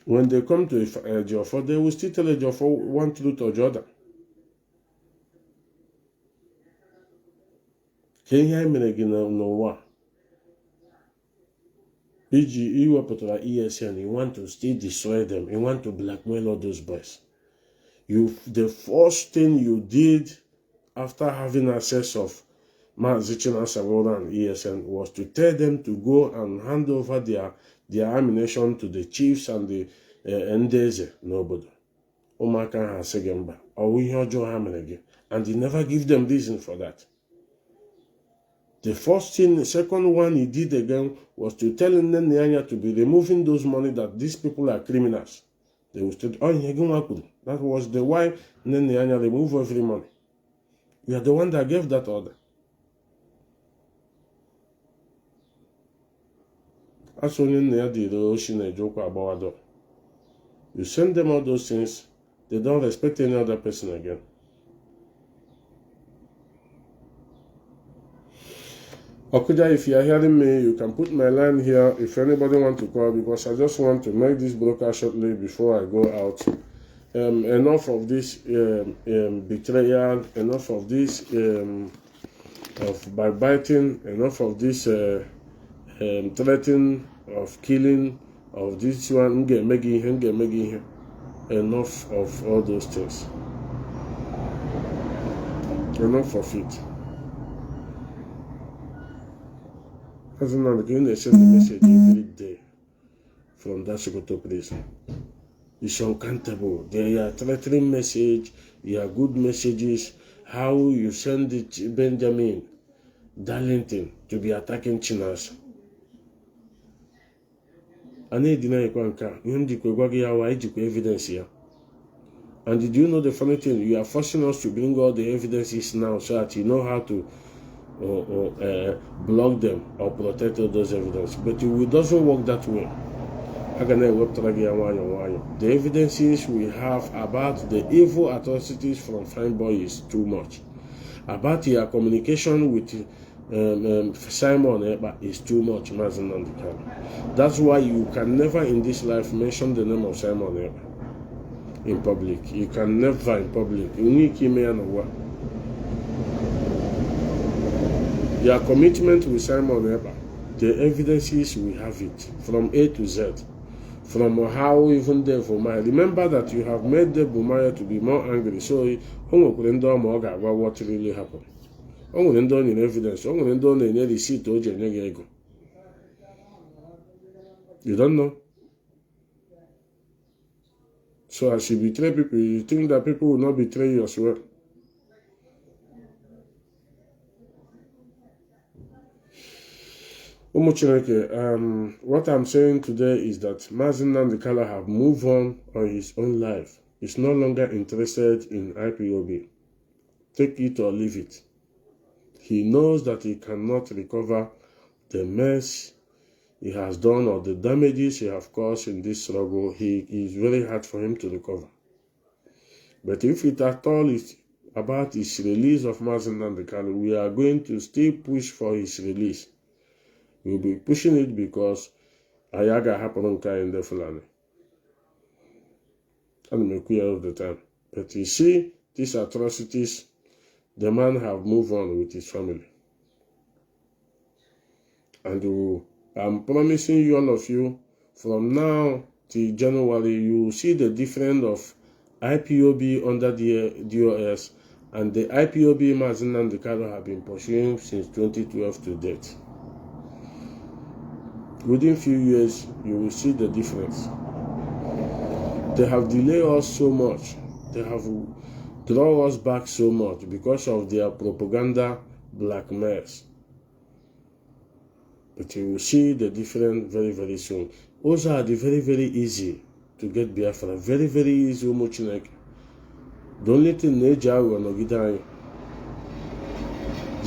When they come to Ejiofor, they will still tell Ejiofor one truth or the other. Kenya mere gị n'ụwa iji iwepụtara ESN, you want to still destroy them, you want to blackmail all those boys. The first thing you did after having access of Mazi Nnamdi and ESN was to tell them to go and hand over their ammunition to the chiefs and the Ndeze n'obodo. Ụmụaka ha sị gị mba, ọ ihe ọjọọ ha mere gị, and you never give them reason for that. The first thing, the second one he did again was to tell Nnamdi to be removing those money that these people are criminals. They will say, oh, that was the why Nnamdi remove every money. You are the one that gave that order. As you send them all those things, they don't respect any other person again. Okuja, if you are hearing me, you can put my line here if anybody want to call, because I just want to make this broadcast shortly before I go out. Enough of this betrayal, enough of this of backbiting, enough of this threatening of killing, of this one, enough of all those things. Enough of it. As an they send a message every day from that Sokoto prison. It's uncountable. There are threatening messages, there are good messages. How you send it, Benjamin Darlington, to be attacking Chinas. I need deny Kwanka. You evidence here. And did you know the funny thing? You are forcing us to bring all the evidences now so that you know how to block them or protect all those evidences. But it doesn't work that way. The evidences we have about the evil atrocities from Fine Boy is too much. About your communication with Simon Eba is too much, Mazi Nnamdi. That's why you can never in this life mention the name of Simon Eba in public. You can never in public. Your commitment with Simon Eba, the evidences we have it from A to Z. From how even there for my remember that you have made the Bumaya to be more angry. So what really happened. In evidence, in receipt. You don't know. So as you betray people, you think that people will not betray you as well. What I'm saying today is that Mazi Nnamdi have moved on his own life. He's no longer interested in IPOB. Take it or leave it. He knows that he cannot recover the mess he has done or the damages he has caused in this struggle. It is very hard for him to recover. But if it at all is about his release of Mazi Nnamdi, we are going to still push for his release. We'll be pushing it because Ayaga happened in the Fulani. And make clear all the time. But you see, these atrocities, the man have moved on with his family. And I'm promising you, all of you, from now till January, you will see the difference of IPOB under the DOS and the IPOB Mazi Nnamdi have been pursuing since 2012 to date. Within few years, you will see the difference. They have delayed us so much. They have drawn us back so much because of their propaganda blackmails. But you will see the difference very, very soon. Also, are very, very easy to get Biafra. Very, very easy. The only thing they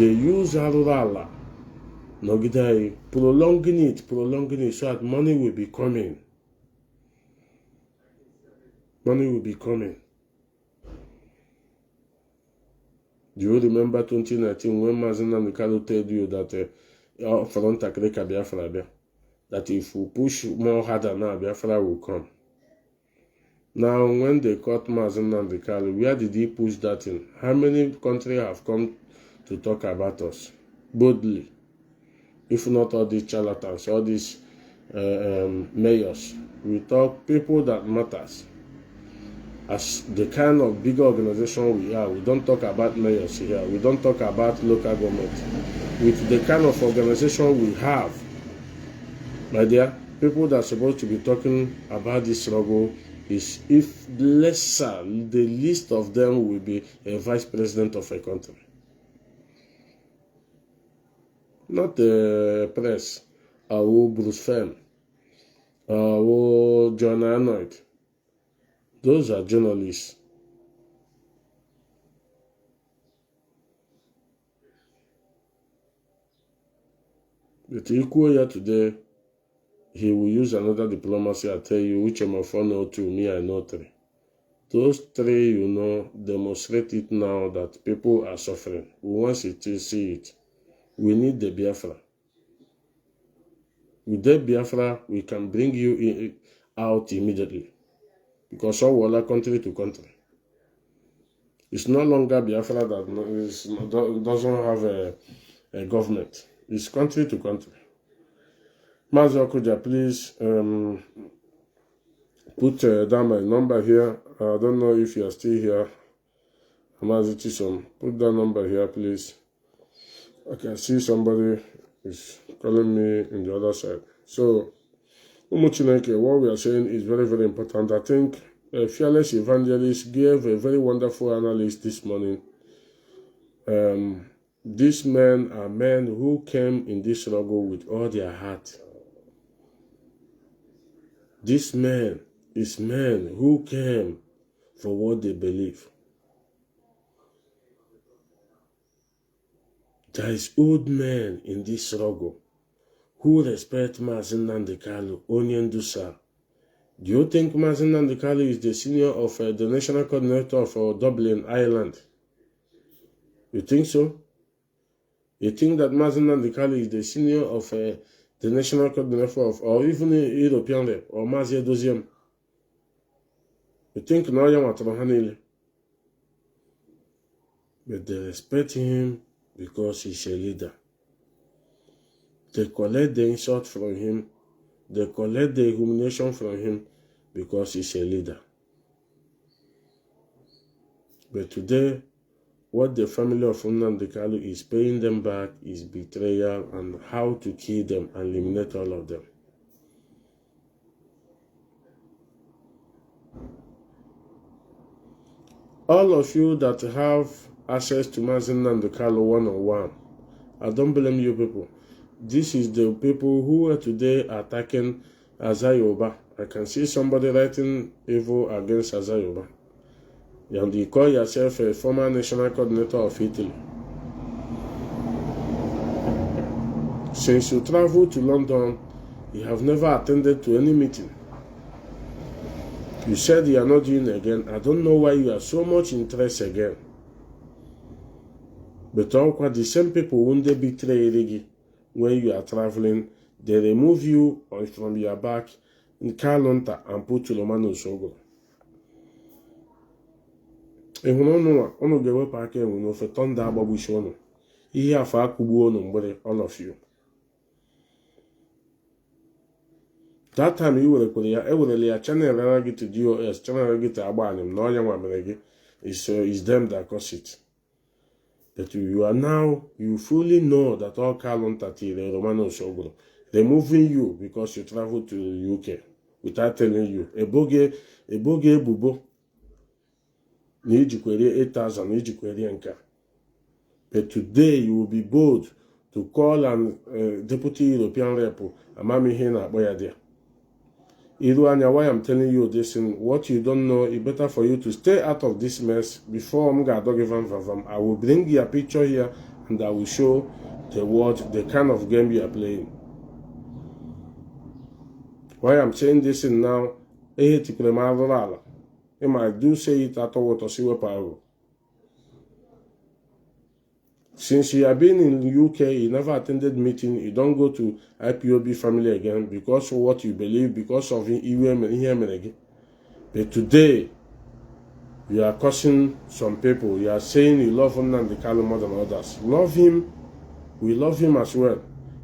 use Arurala. Prolonging it so that money will be coming. Money will be coming. Do you remember 2019 when Mazi Nnamdi told you that that if we push more harder now, Biafra will come? Now, when they caught Mazi Nnamdi, where did he push that in? How many countries have come to talk about us boldly? If not all these charlatans, all these mayors. We talk people that matters. As the kind of bigger organization we are, we don't talk about mayors here. We don't talk about local government. With the kind of organization we have, my dear, people that are supposed to be talking about this struggle is, if lesser, the least of them will be a vice president of a country. Not the press, or Bruce Fem, or John Arnold. Those are journalists. But equal here today, he will use another diplomacy. I tell you, which I'm of know two, me I know three. Those three, demonstrate it now that people are suffering. We want to see it. We need the Biafra. With the Biafra, we can bring you out immediately. Because all were country to country. It's no longer Biafra that doesn't have a government. It's country to country. Mazi Okuja, please put down my number here. I don't know if you are still here. Mazi Chisom, put that number here, please. I can see somebody is calling me in the other side. So, Umuchineke, what we are saying is very, very important. I think Fearless Evangelist gave a very wonderful analysis this morning. These men are men who came in this struggle with all their heart. This man is men who came for what they believe. There is old men in this struggle who respect Mazi Nnamdi Kanu, Onyendusa. Do you think Mazi Nnamdi Kanu is the senior of the national coordinator of Dublin, Ireland? You think so? You think that Mazi Nnamdi Kanu is the senior of the national coordinator of, or even a European rep, or Mazi Edoziem? You think now you want to, but they respect him because he's a leader. They collect the insult from him. They collect the humiliation from him because he's a leader. But today, what the family of Nnamdi Kanu is paying them back is betrayal and how to kill them and eliminate all of them. All of you that have access to Mazi Nnamdi Kanu one-on-one, I don't blame you people. This is the people who are today attacking Azayoba. I can see somebody writing evil against Azayoba. And you call yourself a former national coordinator of Italy. Since you traveled to London, you have never attended to any meeting. You said you are not doing it again. I don't know why you have so much interest again. But all the same people when they betray you when you are traveling, they remove you from your back in Kalonta and put to Romano Sogo. If you don't know, ono gewe pake we no fe tonda ababushono. Ihe afa akubu ono mbere all of you. That time you were Korea, I would channel get to DOS, channel get to Abanim, no young woman is them that cause it. But you are now, you fully know that all Kalonta the Romano Sogo, removing you because you travel to the UK without telling you. Eboge bubo. Nijikweri 8,000, Nijikweri Enka. But today you will be bold to call an deputy European rep, Amami Hena Boyadia. Iruanya, why I'm telling you this, and what you don't know, it's better for you to stay out of this mess before I will bring you a picture here and I will show the world the kind of game you are playing. Why I'm saying this in now, I do say it at all to see what power. Since you have been in the UK, you never attended meeting, you don't go to Ipob family again because of what you believe, because of him again. But today, you are cursing some people. You are saying you love Nnamdi Kanu more than others. Love him, we love him as well.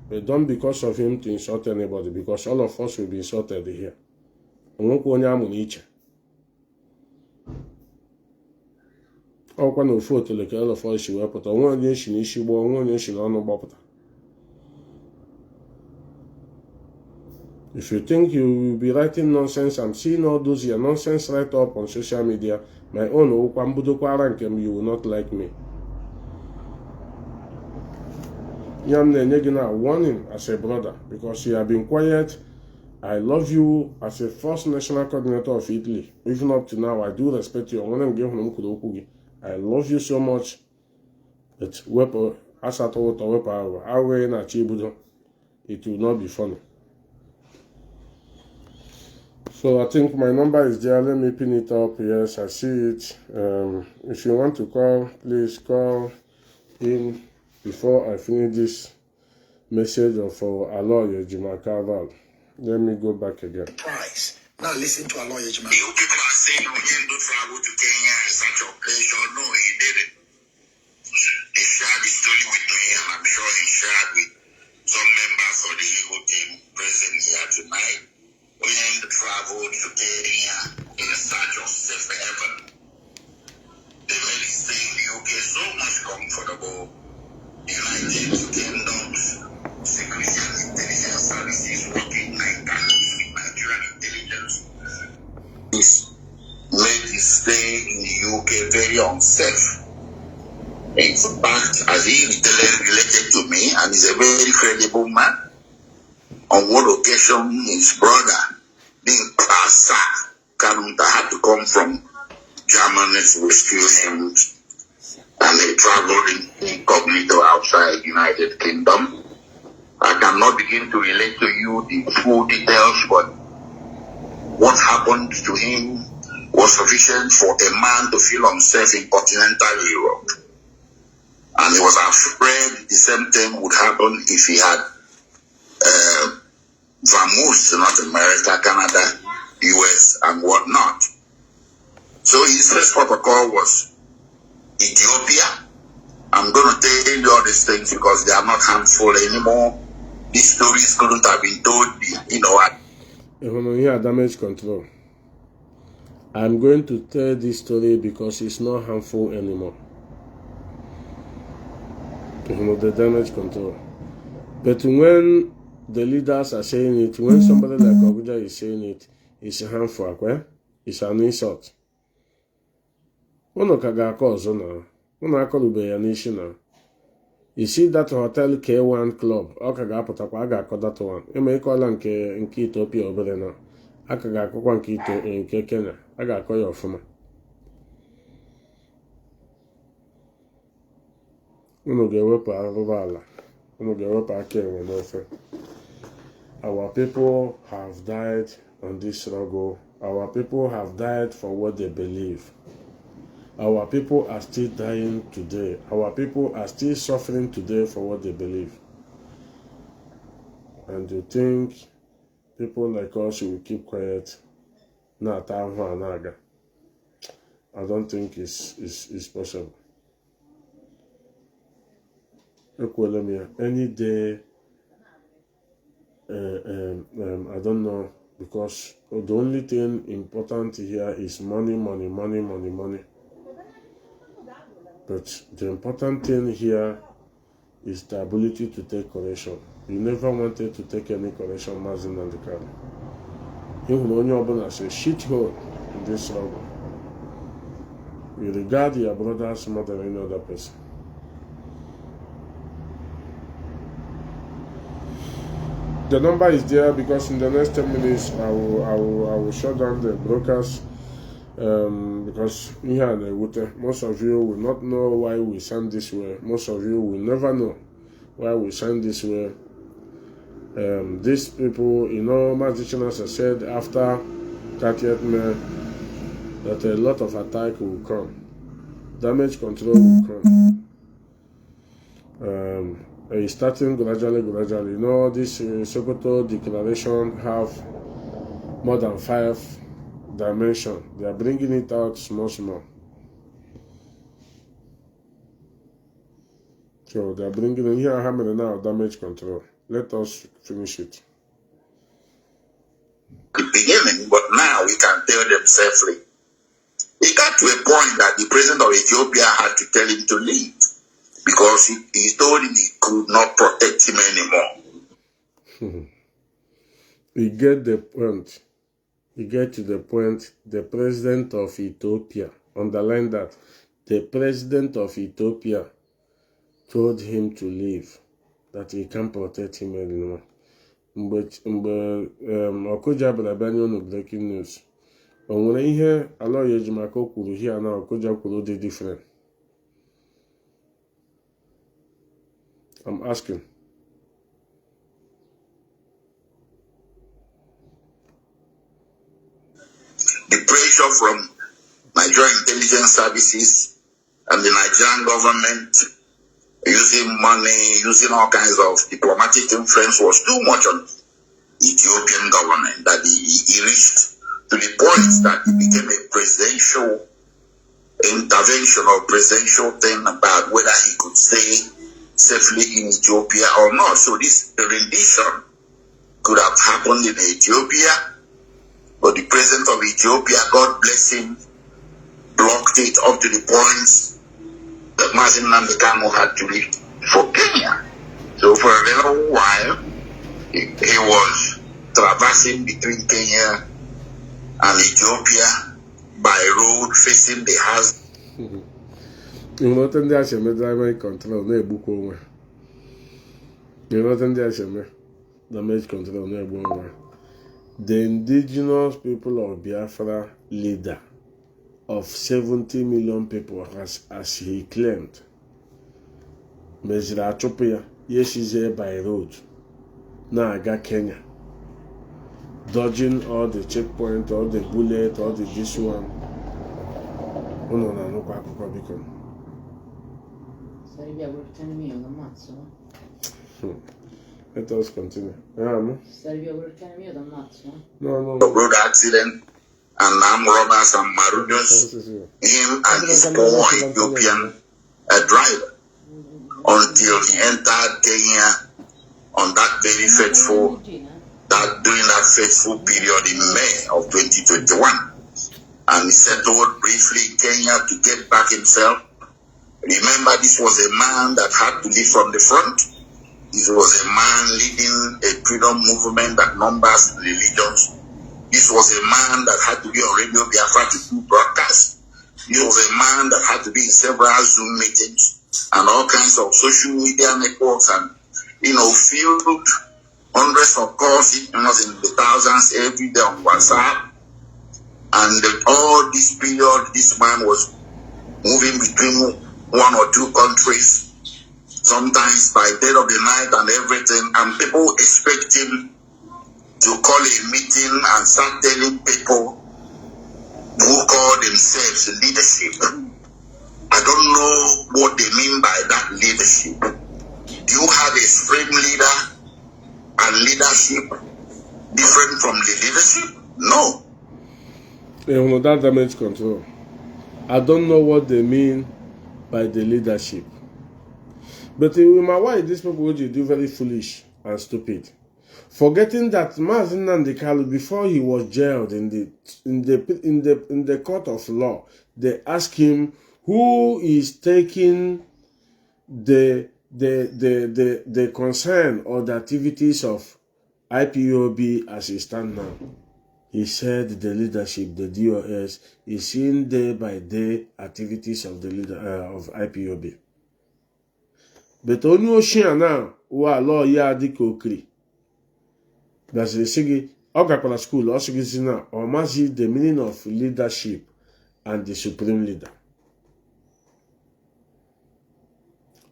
But don't because of him to insult anybody, because all of us will be insulted here. Ọkwa na ofu oteleke all of us wepụta onwe onye si n'isi gbaa onwe onye si n'ọnụ gbapụta. If you think you will be writing nonsense, I'm seeing all those your nonsense right up on social media, my own ụkwa mbudokwara nke m, you will not like me. Ya m na-enye gị na warning as a brother because you have been quiet. I love you as a first national coordinator of Italy. Even up to now, I do respect you. I love you so much. But it will not be funny. So I think my number is there. Let me pin it up. Yes, I see it. If you want to call, please call in before I finish this message of Aloy Ejimkor'S, let me go back again. Price. Now listen to Aloy Ejimkor'S. You people are saying we didn't travel to Kenya in such a pleasure. No, he didn't. He shared the story with me, and I'm sure he shared with some members of the Eagle team present here tonight. We didn't travel to Kenya in search of safe haven. They made it stay in the UK so much comfortable. United Kingdom's security and intelligence services working night times with Nigerian intelligence. This made his stay in the UK very unsafe. In fact, as he related to me, and he's a very credible man, on one occasion his brother, being Kanu'S, had to come from Germany to rescue him, and they traveled incognito outside United Kingdom. I cannot begin to relate to you the full details, but what happened to him was sufficient for a man to feel unsafe in continental Europe. And he was afraid the same thing would happen if he had vamoosed North America, Canada, US, and whatnot. So his first protocol was Ethiopia. I'm going to tell you all these things because they are not harmful anymore. These stories couldn't have been told, Here, damage control. I'm going to tell this story because it's not harmful anymore. The damage control. But when the leaders are saying it, when somebody like Oguja is saying it, it's harmful, okay? It's an insult. You see that hotel K1 club, that one. You may call in Ethiopia over there now. I can go in Kenya. I got call your phone. Our people have died on this struggle. Our people have died for what they believe. Our people are still dying today. Our people are still suffering today for what they believe. And you think people like us will keep quiet? I don't think it's possible. Any day, I don't know, because the only thing important here is money. But the important thing here is the ability to take correction. You never wanted to take any correction, Mazi and the crowd. Even when you're as a shithole in this struggle, you regard your brothers more than any other person. The number is there because in the next 10 minutes I will shut down the broadcast. Because most of you will not know why we sound this way. Most of you will never know why we sound this way. These people, Mazi has said after 30th May that a lot of attack will come. Damage control will come. It's starting gradually. This Sokoto declaration have more than 5 dimension. They are bringing it out small. So they are bringing in here how many now damage control. Let us finish it. The beginning, but now we can tell them safely. It got to a point that the president of Ethiopia had to tell him to leave because he told him he could not protect him anymore. We get the point. We get to the point, the president of Ethiopia, underline that, the president of Ethiopia told him to leave, that he can't protect him anymore. But Okoja Brabani on breaking news. And when I hear Aloy Ejimkor'S kwuru here now, Okoja kwuru dị different. I'm asking. The pressure from Nigerian intelligence services and the Nigerian government using money, using all kinds of diplomatic influence was too much on Ethiopian government that he reached to the point that it became a presidential intervention or presidential thing about whether he could stay safely in Ethiopia or not. So this rendition could have happened in Ethiopia, but the president of Ethiopia, God bless him, blocked it up to the point that Mazi Nnamdi had to leave for Kenya. So for a little while, he was traversing between Kenya and Ethiopia by road facing the house. You know what they are damage control, no book over. You know what they are damage control, no book over. The indigenous people of Biafra leader of 70 million people, as he claimed, Mezra Ethiopia, yes, he's here by road. Now I got Kenya, dodging all the checkpoint, all the bullet, all the this one. Oh no, no, become. Let us continue. No. Road accident and armed robbers and marauders, him and his poor Ethiopian driver, until he entered Kenya on that very during that fateful period in May of 2021. And he settled briefly in Kenya to get back himself. Remember, this was a man that had to lead from the front. This was a man leading a freedom movement that numbers religions. This was a man that had to be on Radio Biafra to do broadcasts. This was a man that had to be in several Zoom meetings and all kinds of social media networks and, filled hundreds of calls, in the thousands every day on WhatsApp. And all this period, this man was moving between one or two countries, sometimes by dead of the night and everything, and people expect him to call a meeting and start telling people who call themselves leadership. I don't know what they mean by that leadership. Do you have a supreme leader and leadership different from the leadership? No. That damage control. I don't know what they mean by the leadership. But in my way, these people would do very foolish and stupid. Forgetting that Mazi Nnamdi, before he was jailed in the court of law, they asked him who is taking the concern or the activities of Ipob as it stands now. He said the leadership, the DOS, is seeing day by day activities of the leader of Ipob. But only Ocean now, who are law Yadikokri. That's the Sigi Ogapala school, also gives now, or Mazi, the meaning of leadership and the supreme leader.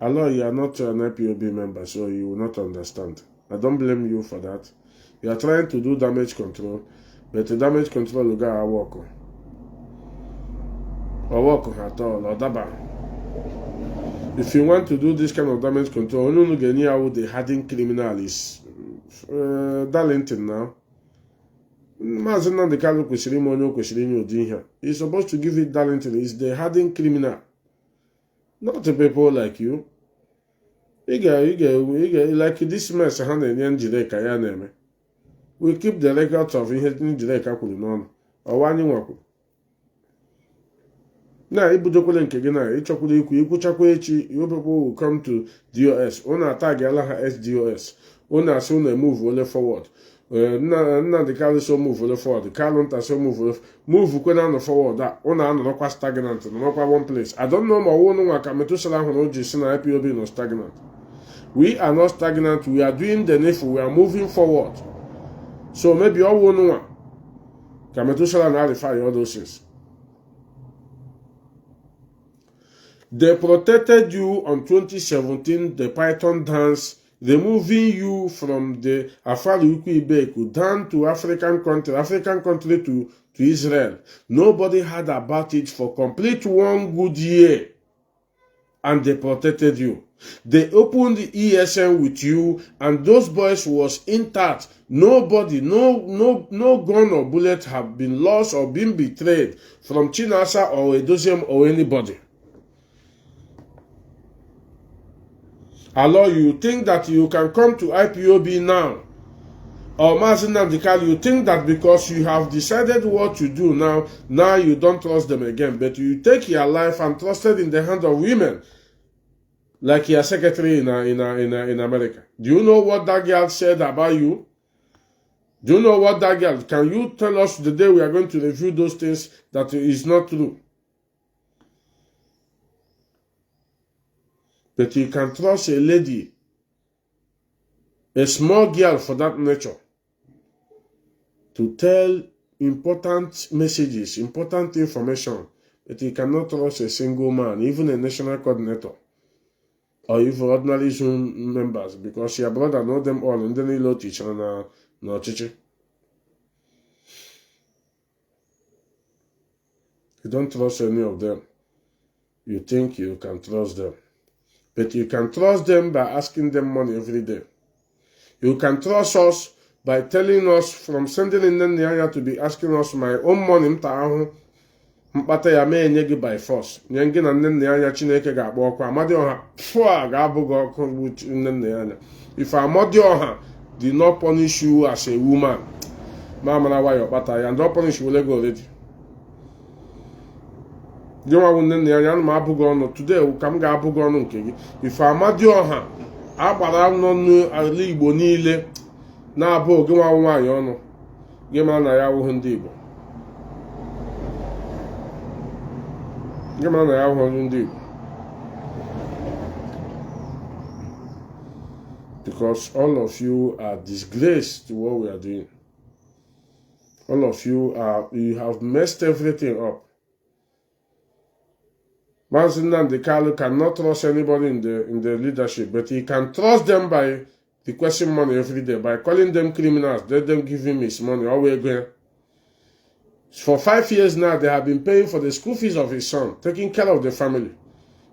Allah, you are not an Ipob member, so you will not understand. I don't blame you for that. You are trying to do damage control, but the damage control will go work. Or work at all, or daba. If you want to do this kind of damage control, only get near how the hardened criminal is Darlington now. Mazi Nnamdi kwesịrị ime onye o kwesịrị inye ụdị ihe. He's supposed to give it Darlington. He's the hardened criminal. Not the people like you. Like this mess ha na-enye Njideka ya na-eme. We keep the records of ihe Njideka kwuru n'ọnụ. Ọwa anyị nwakwuru. Na ibudokwele nke gị na ịchọkwuru ikwuchakwa echi, you people will come to DOS. Unu atagiala ha SDOS. Unu asị unu move ole forward. Nnamdi so move ole forward. Kalunta so move kwena anọ forward. Unu anọrọkwa stagnant, nọrọkwa one place. I don't know ma unu nwa ka Methuselah hụrụ o ji si na Ipob no stagnant. We are not stagnant. We are doing the needful. We are moving forward. So maybe all unu nwa ka Methuselah na refer all those things. They protected you on 2017, the Python dance, removing you from the Afari Ibeku down to African country to Israel. Nobody heard about it for complete 1 good year. And they protected you. They opened the ESN with you, and those boys was intact. Nobody, no gun or bullet have been lost or been betrayed from Chinasa or Edoziem or anybody. Hello, you think that you can come to IPOB now? Or Mazi Nnamdi, you think that because you have decided what to do now you don't trust them again, but you take your life and trust it in the hands of women, like your secretary in America. Do you know what that girl said about you? Do you know what that girl? Can you tell us the day we are going to review those things that is not true? But you can trust a lady, a small girl for that nature, to tell important messages, important information, but you cannot trust a single man, even a national coordinator, or even ordinary Zoom members, because your brother know them all, and then he know teacher no teacher. You don't trust any of them. You think you can trust them. But you can trust them by asking them money every day. You can trust us by telling us, from sending in Nnamdi to be asking us my own money, mpata ya mee nye gị by force. Nye gị na Nnamdi Chineke ga-agba ọkụ. Amadioha pụa ga-abụ gị ọkụ with Nnamdi. If Amadioha did not punish you as a woman, Mamara why your pata ya, and don't punish you already. Today ka m ga-abụ gị ọnụ nke gị. If Amadioha agbara n'ọnụ ala Igbo niile na-abụ oge nwa nwaanyị ọnụ, gị mara na ya awụghị ndị Igbo. Gị mara na ya awụghị ndị Igbo. Because all of you are disgrace to what we are doing. All of you have messed everything up. Mazi Nnamdi cannot trust anybody in the leadership, but he can trust them by requesting money every day, by calling them criminals, let them give him his money, always going. For 5 years now, they have been paying for the school fees of his son, taking care of the family.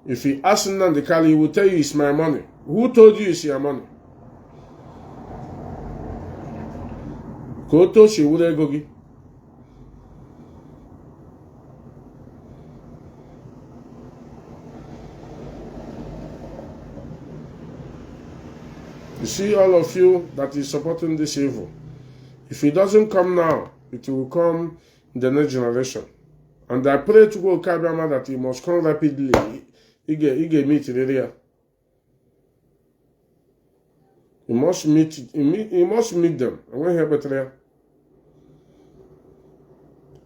If he asks Nnamdi, he will tell you it's my money. Who told you it's your money? Koto Shiwure Gogi. You see all of you that is supporting this evil. If it doesn't come now, it will come in the next generation. And I pray to God, Kabiyama, that he must come rapidly. He meet the area. He must meet them. And when he better,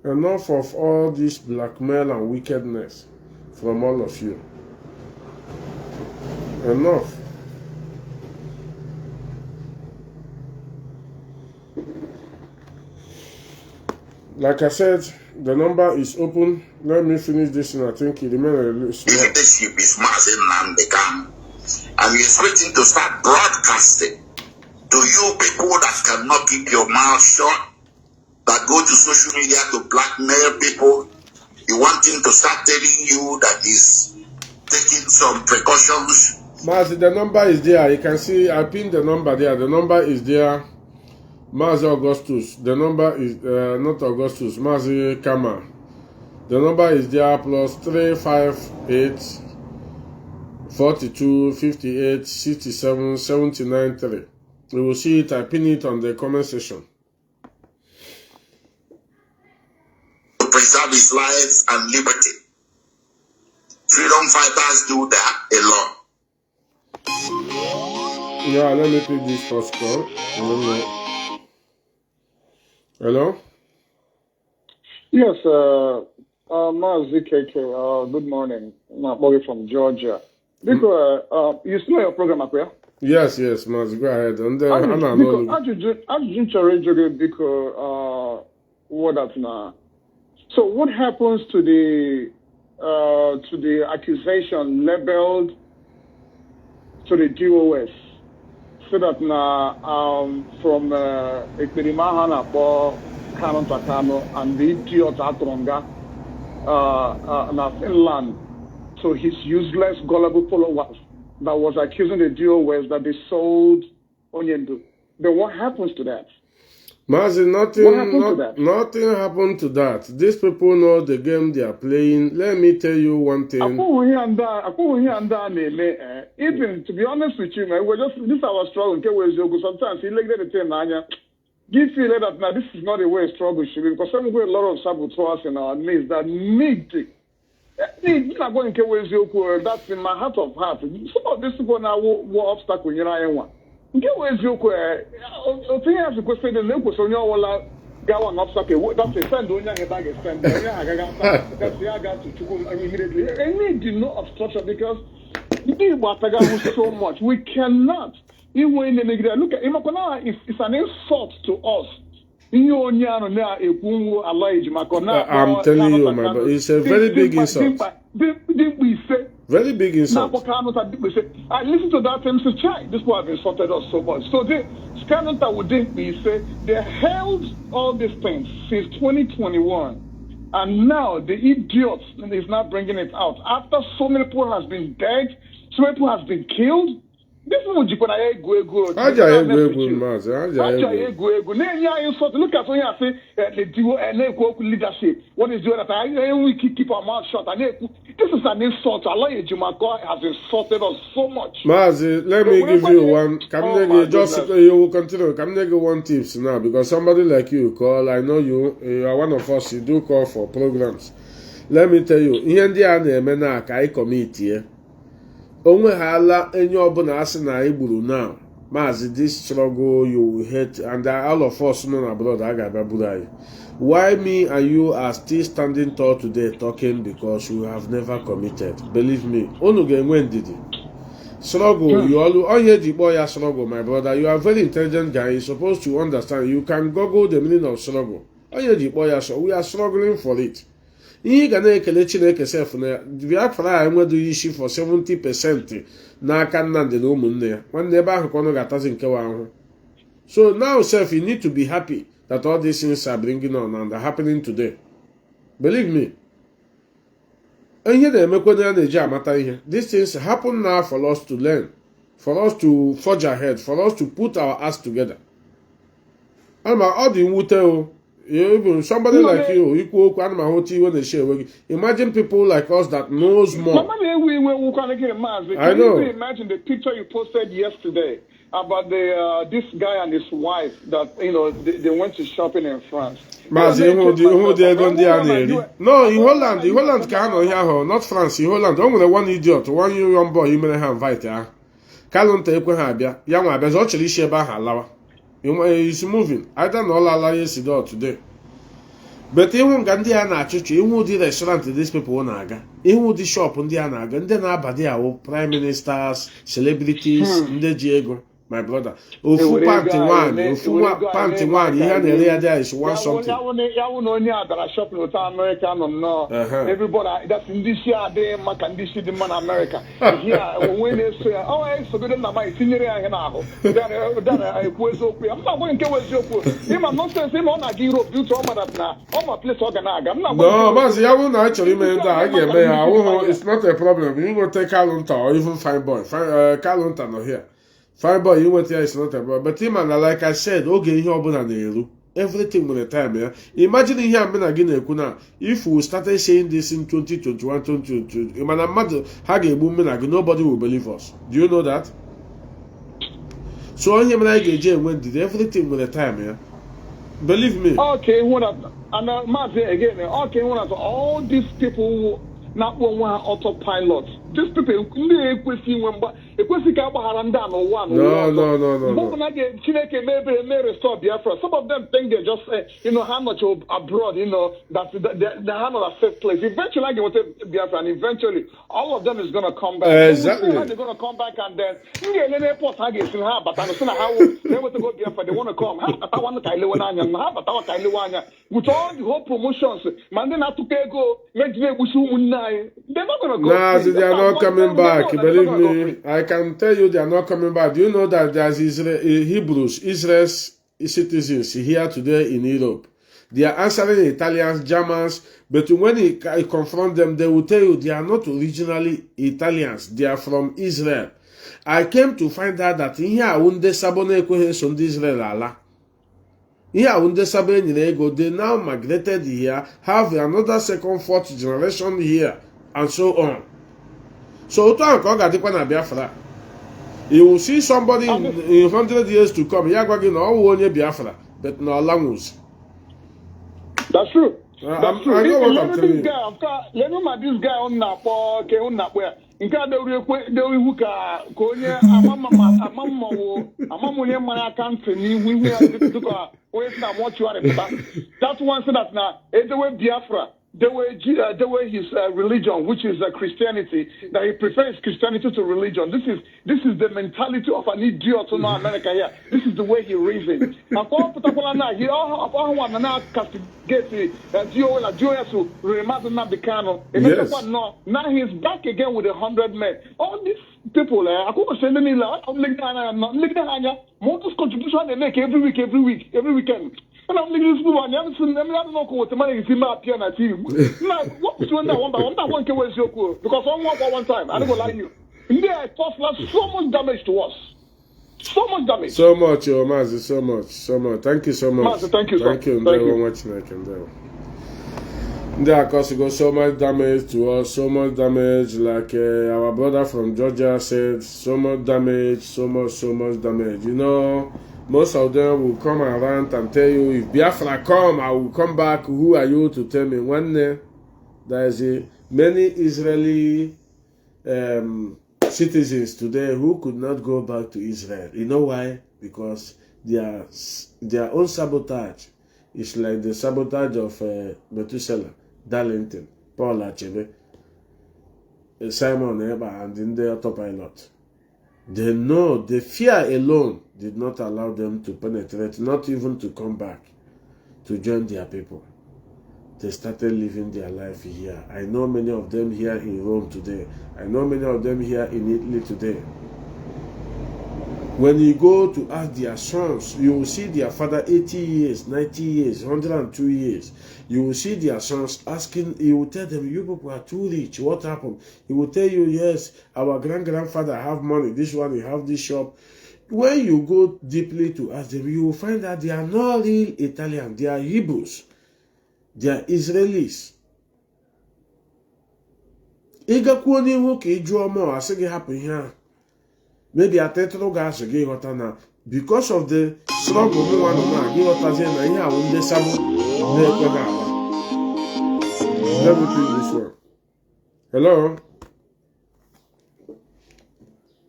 enough of all this blackmail and wickedness from all of you. Enough. Like I said, the number is open. Let me finish this, and I think it remains a little small. Leadership is Mazi Nnamdi, and we're expecting to start broadcasting to you people that cannot keep your mouth shut, that go to social media to blackmail people. You want him to start telling you that he's taking some precautions. Mazi, the number is there. You can see I pinned the number there. The number is there. Mazi Augustus. The number is not Augustus. Mazi Kama. The number is there, plus 358 42 58 67 79 3. You will see it. I pin it on the comment section. To preserve his life and liberty. Freedom fighters do that a lot. Yeah, let me pick this first call. Hello? Yes, Mazi KK, good morning. I'm Mazi from Georgia. Because, you still have your program up here? Yes, Mazi, go ahead. And so what happens to the accusation labeled to the DOS? So that from Ekperimahana for Kanu and the idiot Atronga na Finland, so his useless, gullible followers that was accusing the DOS that they sold Onyendu. Then what happens to that? Mazi, nothing happened to that. These people know the game they are playing. Let me tell you one thing. Even to be honest with you, man, this our struggle. Sometimes he look at the thing, give you that now this is not a way of struggle should be, because some a lot of saboteurs in our midst that need to. That's in my heart of hearts. Some of these people now were obstacle in your one. Get where you go. Thing has to question the local so you all go on obstacle. That's a send on your bag send. That's the I got to immediately. I need no obstruction because you need what I got so much. We cannot. Even in the look at it's an insult to us. I'm telling you, my brother, it's a very big insult. Very big insult. I listen to that and say, "Chai, this one has insulted us so much." So they Scanata would be say they held all these things since 2021, and now the idiots is not bringing it out after so many people has been dead, so many people has been killed. This is what you put a go. Look at what you say, the duo and leadership. What is doing that? We keep our mouth shut. This is an insult. Allah Ejimkor'S has insulted us so much. Mazi, let me give you one. You will continue. Come give one tips now, because somebody like you call. I know you are one of us. You do call for programs. Let me tell you. Here na kai committee. Onwe hala enye ọbụla asị na igburu now. Mazi, this struggle you hate, and all of us know abroad aga buru. Why me and you are still standing tall today talking? Because you have never committed. Believe me. Unu ga-enwe ndidi. Struggle, you always onye jikpo ya struggle, my brother. You are a very intelligent guy. You're supposed to understand. You can Google the meaning of struggle. Onye jikpo ya so we are struggling for it. Ihe ga na-ekele Chineke sef na Biafra enweghị isi for 70% n'aka Nnamdi na ụmụnne ya. Nwanne ebe ahụ ka ọnụ ga-atazi nkewa ahụ. So now self, you need to be happy that all these things are bringing on and are happening today. Believe me. Ihe na-emekwa na na-eji amata ihe. These things happen now for us to learn, for us to forge ahead, for us to put our ass together. And all the mwute o. Even somebody like you, imagine people like us that knows more. I know. Imagine the picture you posted yesterday about this guy and his wife that they went to shopping in France. Mazi, no, in Holland can not France, in Holland. Only one idiot, one young boy, you may have invited. Kalunta Equahabia, young Abbas, actually Sheba Halawa. It's moving. I don't know all yesterday today. But even Gandia na church, even the restaurant these people naga, even the shop on the anaga, and then Abadia, prime ministers, celebrities, Diego, my brother. Ufu panty one, he had area there is one something. Everybody that's in this year, they can this the man America. Here, when they say, oh, I forgot my senior and now. Then I was okay. I'm not going to go with you. I'm not saying him on a Europe, you told me that now. Oh, my place organaga. I'm not no, Mazi, I won't actually mean that. It's not a problem. You will take Kalunta or even Fine Boy. Kalunta not here. Fine boy, you went here, it's not a problem. But him and like I said, okay, everything with the time, yeah. Imagine here, I'm again, if we started saying this in 2021, 2022, nobody will believe us. Do you know that? So him and I did everything with the time, yeah. Believe me. Okay, and Mazi again, okay, all these people not one autopilot. These people, may restore Biafra. Some of them think they just how much abroad, that they have a safe place. Eventually, they will take Biafra, and eventually, all of them is going to come back. Exactly. They're going to come back, and then they want to go Biafra. They want to come. With all the whole promotions, they're not going to go. Nah, they are not coming back. Believe me, I can tell you they are not coming back. Do you know that there's Israel's citizens here today in Europe? They are answering Italians, Germans, but when you confront them, they will tell you they are not originally Italians. They are from Israel. I came to find out that ihe a ndị sabo na-ekweghị so ndị Israel ala. Ihe a ndị sabo enyere ego, they now migrated here, have another second, fourth generation here, and so on. So otu ahụ ka ọ ga-adịkwa na Biafra. You will see somebody in 100 years to come. Ya gwa gị na ọ wụ onye Biafra, but na Ọlanwụzi. That's true. That's true. I know what I'm telling you. This guy on Napo, Keunapwe. In case they will ka onye amamunye mana country ni we to waste na what you are about. That's one thing that now the way Biafra, the way his religion, which is Christianity, that he prefers Christianity to religion. This is the mentality of an idiot in America here. This is the way he reasons. Now he's back again with 100 men. All these people, Motor's contribution they make every weekend. And I'm thinking this people, I don't know what the money is in my appear on TV. What's doing that one by one? That one can your cool. Because one time, I don't go lie to you. Yeah, it caused so much damage to us. So much damage. So much, Mazi, so much. Thank you so much. Mazi, thank you, sir. Thank you very much, There caused so much damage to us, so much damage, like our brother from Georgia said, so much damage, so much damage. You know, most of them will come around and tell you, if Biafra come, I will come back. Who are you to tell me? One day, there is many Israeli citizens today who could not go back to Israel. You know why? Because their own sabotage is like the sabotage of Methuselah, Darlington, Paul Achebe, Simon Eber, and in the autopilot. They know the fear alone did not allow them to penetrate, not even to come back to join their people. They started living their life here. I know many of them here in Rome today. I know many of them here in Italy today. When you go to ask their sons, you will see their father 80 years, 90 years, 102 years. You will see their sons asking, you will tell them, you people are too rich. What happened? He will tell you, yes, our grandfather have money. This one, he have this shop. When you go deeply to ask them, you will find that they are not real Italian. They are Hebrews. They are Israelis. Ịgakwuo n'ihu ka ị jụọ mụ asị gị hapụ ihe a. Maybe atetro ga-asị gị ghọta na because of the struggle mụnwa nọ na gị ghọtazie na ihe ahụ ndị sabo na-ekwe n'ala. Let me pick this one. Hello?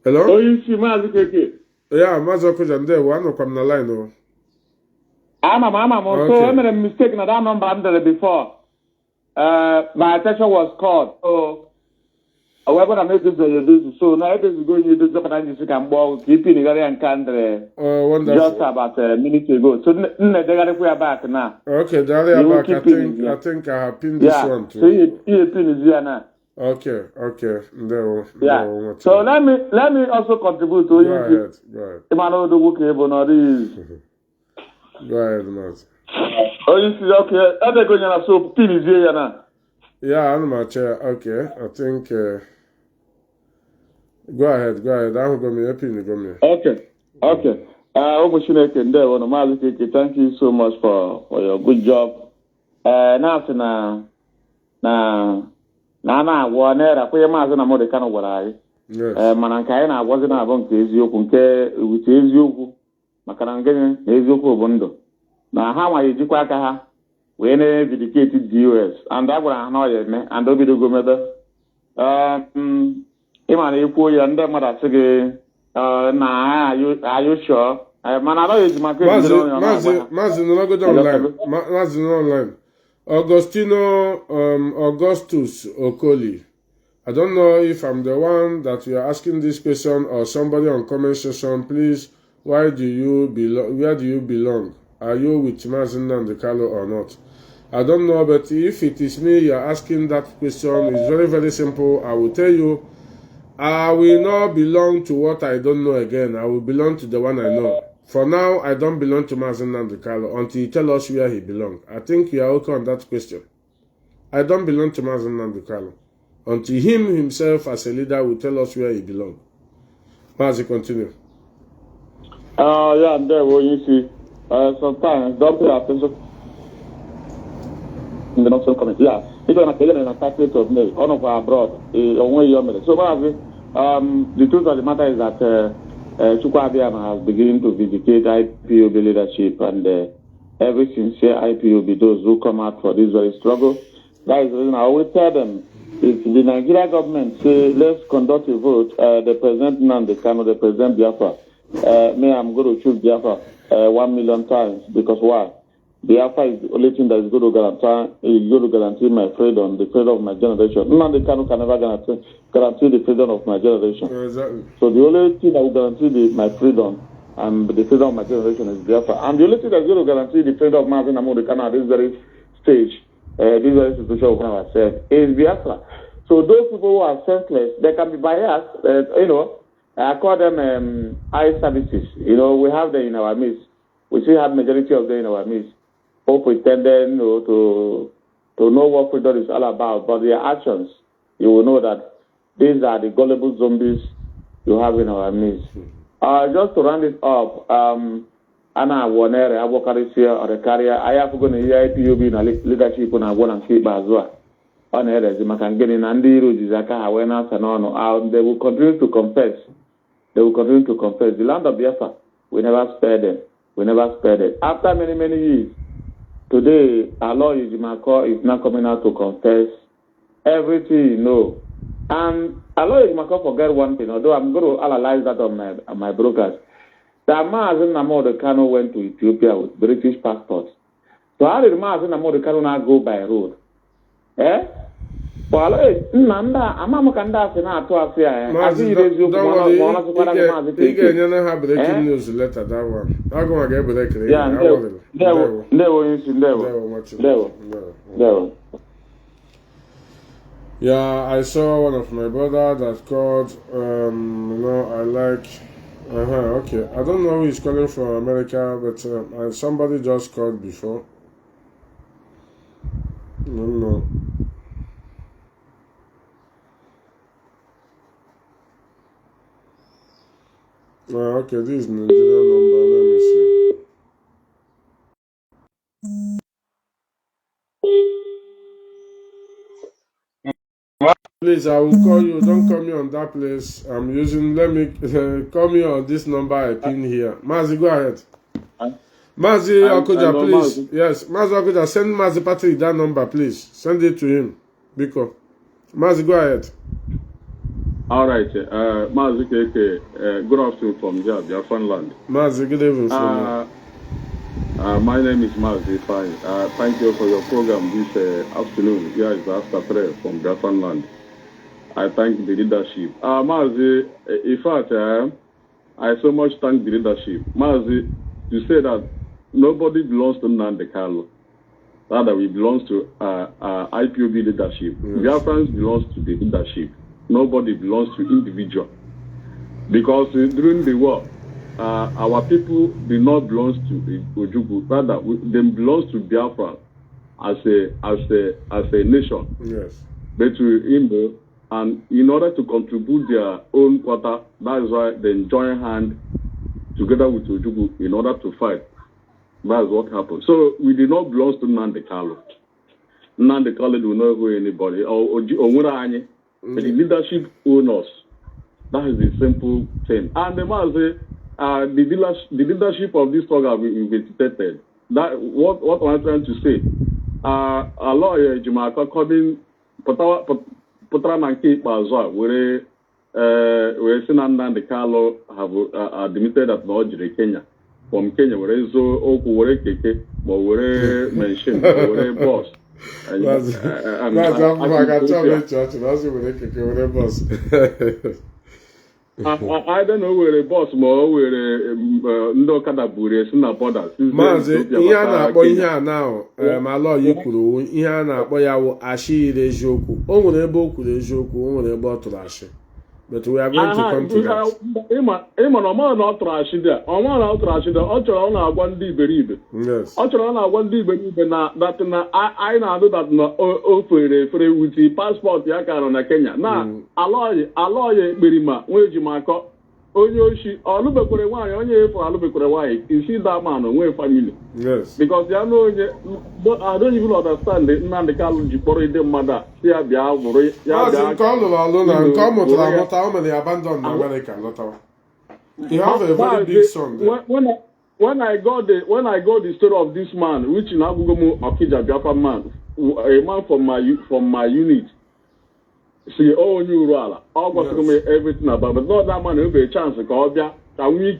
Hello? Onye isi Mazi Keke. Yeah, Mazi Okuja, ndewo, anọkwa m na line o. Ama m. So I made a mistake na that number under before. My attention was called. So however, I made this so now it is going to do something and you can walk keeping the and country just about a minute ago. So they got back now. Okay, Dalia back. I think I have pinned this one too. So you pin is here now. Okay. There. So let me also contribute to you. Go ahead. Go ahead, Mazi. Oh, you see, okay. I'm going to so pin is here now. Yeah, I'm my chair. Okay, I think. Go ahead. I'm going to pin. Okay. Thank you so much for your good job. Now, Warner, I Mazi na more kind of what I. Manankaina wasn't about Eziokwu with Eziokwu. Makarangene Eziokwu Bondo. Now, how are you Jikwaka? We dedicated the US, and that one annoy me, and don't be the good mother. Iman, you put your under mother sige. Nah, are you sure? Man, I know it's my Mazi, no go down online. Mazi, no online. Augustus Okoli. I don't know if I'm the one that you are asking this question or somebody on comment section. Please, where do you belong? Are you with Mazi Nnamdi or not? I don't know, but if it is me you are asking that question, it's very, very simple. I will tell you, I will not belong to what I don't know again. I will belong to the one I know. For now, I don't belong to Mazi Nnamdi until you tell us where he belongs. I think you are okay on that question. I don't belong to Mazi Nnamdi until him himself as a leader will tell us where he belongs. Mazi, continue. Yeah, and there you see, sometimes don't pay attention. The not so coming. Yeah, even on the 30th of May, one of our abroad, on way minute. So, the truth of the matter is that Chukwu Abiyama has begun to vindicate IPOB leadership, and every sincere IPOB, those who come out for this very struggle. That is the reason I always tell them, if the Nigeria government say, let's conduct a vote, the President Nnamdi, the President Biafra, I'm going to choose Biafra 1 million times, because why? Biafra is the only thing that is going to guarantee my freedom, the freedom of my generation. Nnamdi can never guarantee the freedom of my generation. Exactly. So the only thing that will guarantee my freedom and the freedom of my generation is Biafra. And the only thing that's going to guarantee the freedom of Mazi Nnamdi at this very stage, this very situation of ourselves, is Biafra. So those people who are senseless, they can be biased. I call them eye services. We have them in our midst. We still have majority of them in our midst, all pretending to know what freedom is all about. But their actions, you will know that these are the gullible zombies you have in our midst. Just to round it up, Anna Wanere, Abokarisia, or the carrier, I have to go to the IPOB leadership and I want to keep as well. On the other, Nandi, Rujizaka, awareness, and on. They will continue to confess. They will continue to confess. The land of Biafra, we never spared them. We never spared it. After many, many years, today, our Lord Ejimkor'S is now coming out to confess everything you know. And our Lord Ejimkor'S forget one thing, although I'm going to analyze that on my broadcast. That Mazi Nnamdi Kanu'S went to Ethiopia with British passports. So how did Mazi Nnamdi Kanu'S not go by road? For Nnamdi, I'm Kanda Sena to Afia. Mazi, don't worry. You can have breaking news letter, that one. I'm going to get breaking. Yeah, Yeah, I saw one of my brother that called, I like, okay. I don't know who is calling from America, but somebody just called before. No. Okay, this is Nigeria number, let me see. Please, I will call you. Don't call me on that place. I'm using, let me call me on this number I pin here. Mazi, go ahead. Mazi Okuja, please. Mazi. Yes, Mazi Okuja, send Mazi Patrick that number, please. Send it to him. Biko. Mazi, go ahead. All right, Mazi Keke, good afternoon from Biafra land. Mazi, good evening from you. My name is Mazi. Thank you for your program this afternoon. Here is After Prayer from Biafra land. I thank the leadership. Mazi, in fact, I so much thank the leadership. Mazi, you say that nobody belongs to Nnamdi Kanu. Rather, we belong to IPOB leadership. Yes. Biafrans belongs to the leadership. Nobody belongs to individual. Because during the war, our people did not belong to Ojukwu. Rather, they belong to Biafra as a nation. Yes. But to and in order to contribute their own quota, that is why they join hand together with Ojukwu in order to fight. That is what happened. So we did not belong to Nnamdi Kanu. Nnamdi Kanu will not go anybody. The leadership owners. That is the simple thing. And the Mazi, the leadership of this struggle will be investigated. That what I'm trying to say. A lawyer Ejimkor'S calling Potramanki Bazwa, where Nnamdi Kanu have admitted that Nigeria, Kenya. From Kenya, where is where Keke, but where mentioned, where boss. I don't know where a boss more where no Kadaburi is not borders. Mazi, Iana Boya now, my lord, you could Iana Boya Ashi Rejoku, only a book with Rejoku, only about Rashi. But we are going to come to that. Not trash there. I want to trash there. I want to believe it. Yes. I want to believe that I know that no free with the passport. Ya can on Kenya. Now, alloy Berima, Ejimkor'S. Onyoshi, or Lubekwere why, only for Lubekwere why, you see that man away family. Yes. Because they are no, I don't even understand the Nnamdi Kanu Jipori the mother. See, I be out for it. Mazi, come alone and come with how many abandoned America. You have a very big son there. When I got the story of this man, which in Abugomu Okija Biafra man, a man from my unit, see all new Rala, all got to me everything about, but not that man will be a chance to call Bia, can we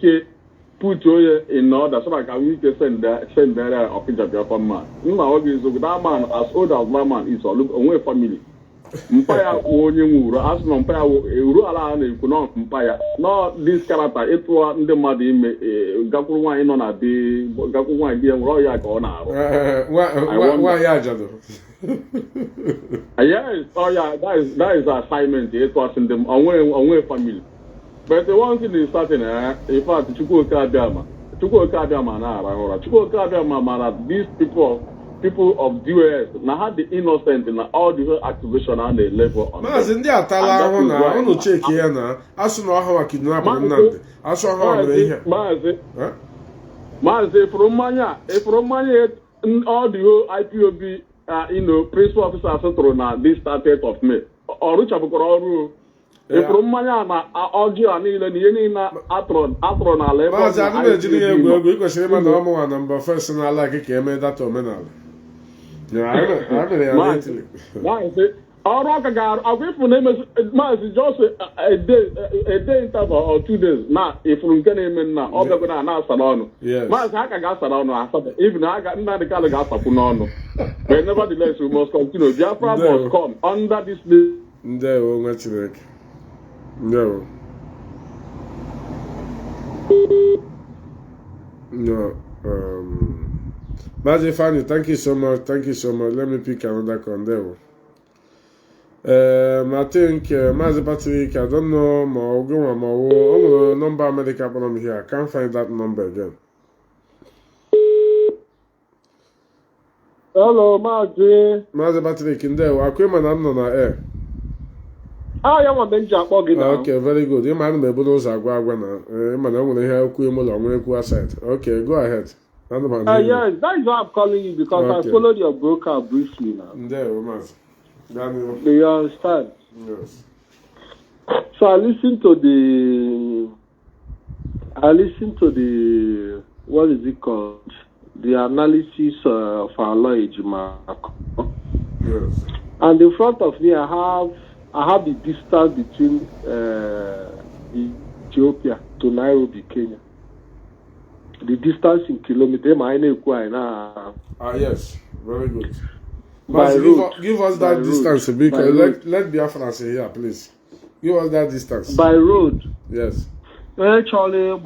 put you in order so that we can send there Okija Biafra man. That man as old as my man is only family. Mpaya onye nwuru asụ na mpaya uru ala na-ekwu na mpaya no this character ịtụwa ndị mmadụ ime gakwuru nwaanyị nọ na be gakwuru nwaanyị dị nwere ọya ka ọ na-arụ nwaanyị ajadu yes ọya that is assignment ịtụ asị ndị onwe family but the one thing is certain in fact Chukwuoke Abiama na-arahụ ụra Chukwuoke Abiama mara these people of DOS now had the innocent in all the activation on the level on Mazi ndị atala ahụ na unu cheki ya na asụ na ọha kidnap Nnamdi asụ ọha mere ihe Mazi from mmanya all the whole IPOB principal officers tụrụ na this 30th of May ọrụ chapụkwara ọrụ from mmanya na ọjị niile na ihe niile atụrụ n'ala ebe Mazi adị na-ejiri ya egwu egwu ikwesịrị ịma na ọmụnwa na mba first n'ala gị ka eme data omenala ọrụ aka ga-arụ agwa ịfụ na-emezi Mazi just a day interval or 2 days na ịfụrụ nke na-eme nna ọ bịagona na-asara ọnụ Mazi aka ga-asara ọnụ asaba even Nnamdi Kanu ga-asapụ n'ọnụ but nevertheless we must continue Biafra must come under this ndewo nwa Chineke ndewo no Mazi Fani, thank you so much. Let me pick another con there. I think Mazi Patrick, I don't know my number America from here. I can't find that number again. Hello, Mazi. Mazi Patrick, in there. I came and I'm on air. I want them to okay, very good. You might be able to say, okay, go ahead. Yes, that is why I'm calling you because I followed your broker briefly now. Do you understand? Yes. So I listened to the what is it called? The analysis of our lawyer Ejimkor'S. Yes. And in front of me, I have the distance between Ethiopia to Nairobi, Kenya. The distance in kilometers, yes, very good. By road, give us that distance because let Biafra say here, please. Give us that distance. By road. Yes. Actually,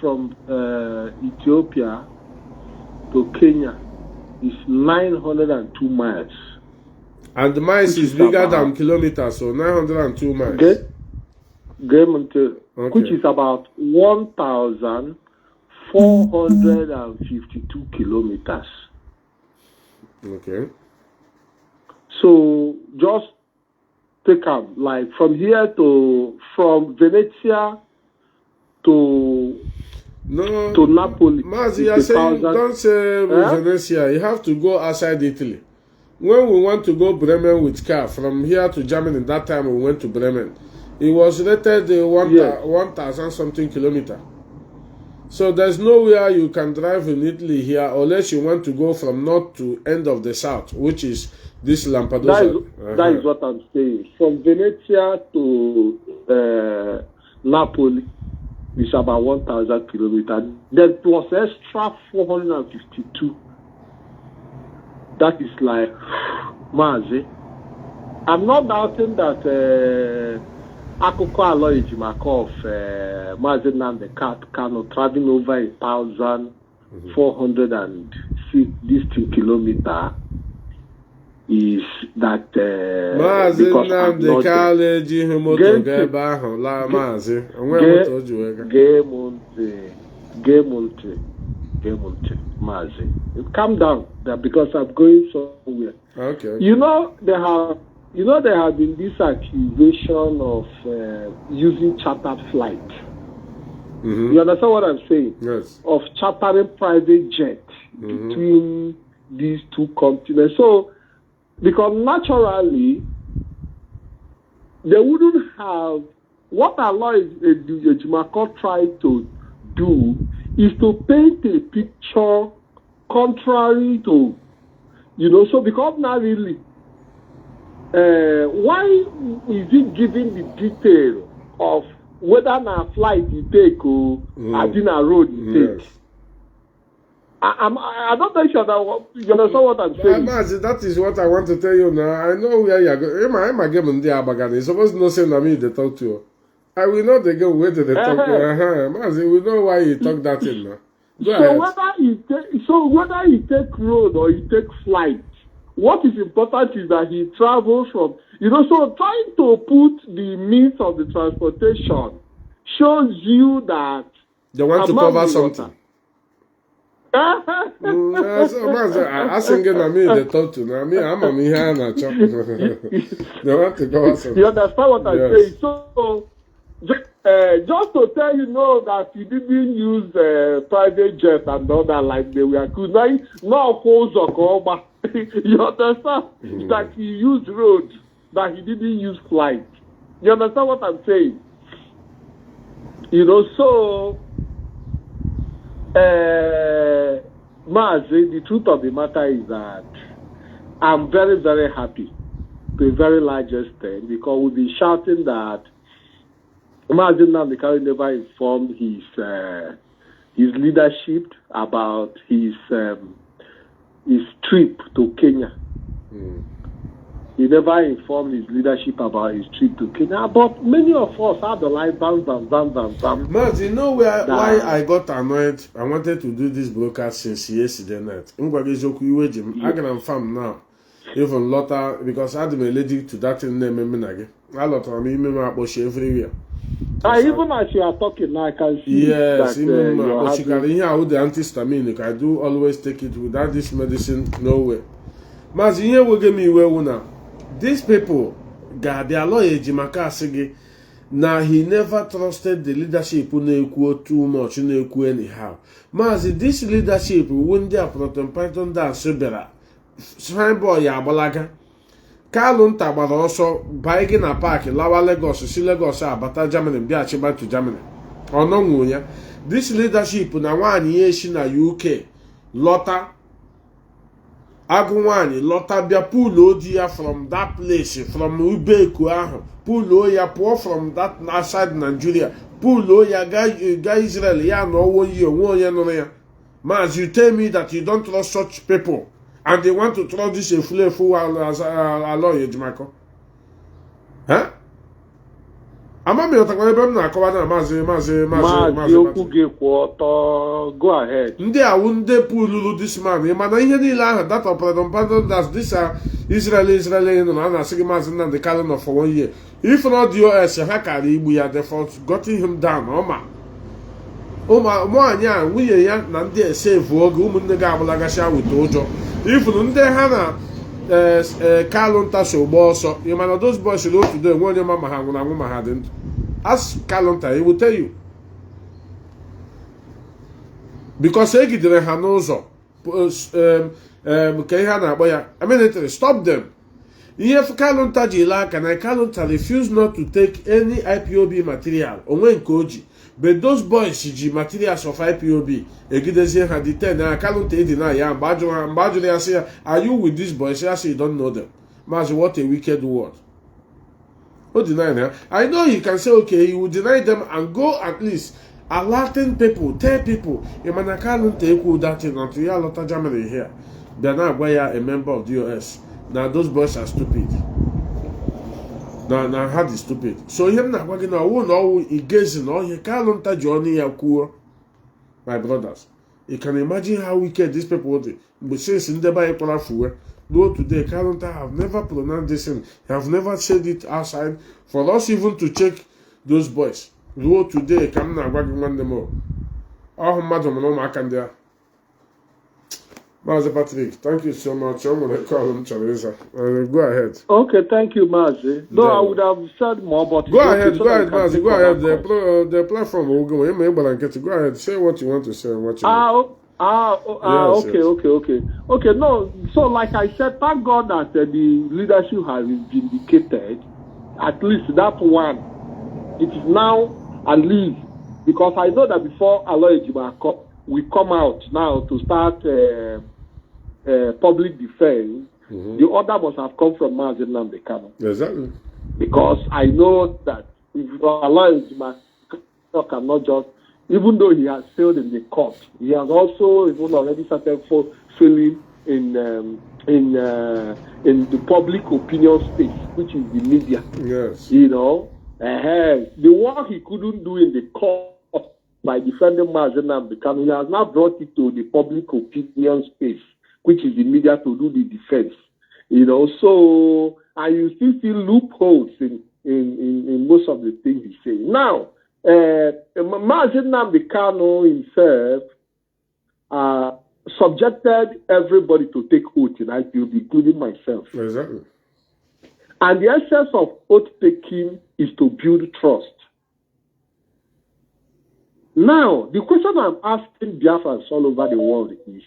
from Ethiopia to Kenya is 902 miles. And the miles is bigger than kilometers, so 902 miles. Which is about 1,452 kilometers. Okay. So just take up like from Venezia to Napoli. Mazi, you're saying don't say Venezia. You have to go outside Italy. When we want to go Bremen with car from here to Germany, that time we went to Bremen. It was rated 1,000 something kilometer. So there's nowhere you can drive in Italy here unless you want to go from north to end of the south, which is this Lampedusa. That is what I'm saying. From Venezia to Napoli is about 1,000 kilometers. There was extra 452. That is like Mazi. I'm not doubting that Akụkọ Alọ Ejimkor'S Mazi Nnamdi Kanu traveling over 1,460 kilometers is that Mazi Nnamdi Kanu ejighị moto ga ebe ahụ laa Mazi onwe moto o ji wega Mazi, calm down because I'm going somewhere. Okay. You know they have you know, there had been this accusation of using chartered flight. You understand what I'm saying? Yes. Of chartering private jet between these two continents. So, because naturally, they wouldn't have, what Allah Ejimkor'S tried to do is to paint a picture contrary to, you know, so because now really, why is he giving the detail of whether na flight you take or Adina road you take? I don't think that you understand what I'm saying. Mazi, that is what I want to tell you now. I know where you are going. I'm a game in the Abagani. You're supposed to know say na me they talk to you. I will not again wait to the talk to you. Mazi, we know why you talk that in now. So whether you take road or you take flight, what is important is that he travels from, you know, so trying to put the means of the transportation shows you that they want to cover something. I sing na me they talk to now. Me, I'm a me here na chop. They want to cover something. You understand what I'm saying? So just to tell you know that he didn't use private jet and all that like they were good. Now holds a you understand that he used road, that he didn't use flight. You understand what I'm saying? You know, so Mazi, the truth of the matter is that I'm very, very happy to a very large extent because we'll be shouting that Mazi Nnamdi never informed his leadership about his trip to Kenya. He never informed his leadership about his trip to Kenya. But many of us had the light bam. Mazi, you know why I got annoyed? I wanted to do this broadcast since yesterday night. I can farm now. Even Lotta, because I had been allergic to that name. I lot of me everywhere. Even as you are talking now, I can see yes, that even but you can hear with the antihistaminic. I do always take it without this medicine, no way. Mazi, here will give me well now. These people, God, their lawyer Ejimkor'S, now he never trusted the leadership who too much, anyhow. Mazi, this leadership when they are Proton Python da Subera, Swine boy Yabalaga. Kalun tagbara ọsọ baa na park lawa Lagos si Lagos abata Germany bịa chiba to Germany ọnọnwụ ya. This leadership na nwaanyị ya eshi na UK lọta agụ nwaanyị lọta bịa pull odi ya from that place from Ubeku ahụ pull ya pụọ from that outside Nigeria pull ya ga Israel ya na ọwụ yi onwe onye nụrụ ya. Mazi, you tell me that you don't trust such people and they want to throw this a full as a lawyer Ejimkor'S. Huh? Ama me otakwa ebe m na-akọwa na Mazi okwu gị kwụ ọtọ, go ahead. Ndị awụ ndị pululu this man, mana ihe niile ahụ that operation pardon that this Israeli nọ na na-asị gị Mazi Nnamdi Kanu for 1 year. If not the US ha kara igbu ya, they gotten him down ọma. Ụmụanyị a nwunye ya na ndị esevu oge ụmụnne gị agbalagasịa wute ụjọ. Ifuru ndị ha na Kalu ntaso gba ọsọ, you man those boys should know today nwe onye ma ha nwụrụ anwụ ma ha dị ndụ. Ask Kalu nta, he will tell you. Because egidere ha n'ụzọ ka ihe a na-akpọ ya military, stop them. Ihe Kalu nta ji ile aka na Kalu nta refuse not to take any IPOB material onwe nke oji. But those boys ji materials of IPOB egidezie ha detain na Kalu nta edina ya mgbe ajụrụ ya sị ya, are you with these boys? Ya say you don't know them. Mazi, what a wicked word. O deny them. I know he can say okay, he will deny them and go at least alerting people, tell people, Emana Kalu nta ekwu that thing until ya lọta Germany here. They're not a member of the US. Now those boys are stupid. Now how is stupid. So him na agwa gị na ọwụ na ọwụ igezi na ọhịa Kalu nta ji ọnụ ya kwuo. My brothers, you can imagine how wicked these people will be. But since in the Bible, no today, Kalu nta have never pronounced this thing. Have never said it outside. For us even to check those boys. No today, come na agwa gị nwanne m. Ọhụ mmadụ mụrụ ụmụaka ndị a. Mazi Patrick, thank you so much. I'm going to call him Teresa. Go ahead. Okay, thank you, Mazi. Though I would have said more, but go ahead, Mazi. Go ahead. The platform will go. Go ahead. Say what you want to say. What you Okay. No, so like I said, thank God that the leadership has been vindicated. At least that one. It is now at least, because I know that before Ejimkor'S we come out now to start public defense, the order must have come from Mazi Nnamdi Kanu. Exactly. Because I know that if Ejimkor'S cannot just, even though he has failed in the court, he has also even already started failing in the public opinion space, which is the media. Yes. You know, the work he couldn't do in the court by defending Mazi Nnamdi Kanu, he has now brought it to the public opinion space, which is the media, to do the defense. You know, so, and you still see loopholes in most of the things he's saying. Now, Mazi Nnamdi Kanu himself subjected everybody to take oath in IPOB, including myself. Exactly. And the essence of oath taking is to build trust. Now, the question I'm asking Biafrans all over the world is,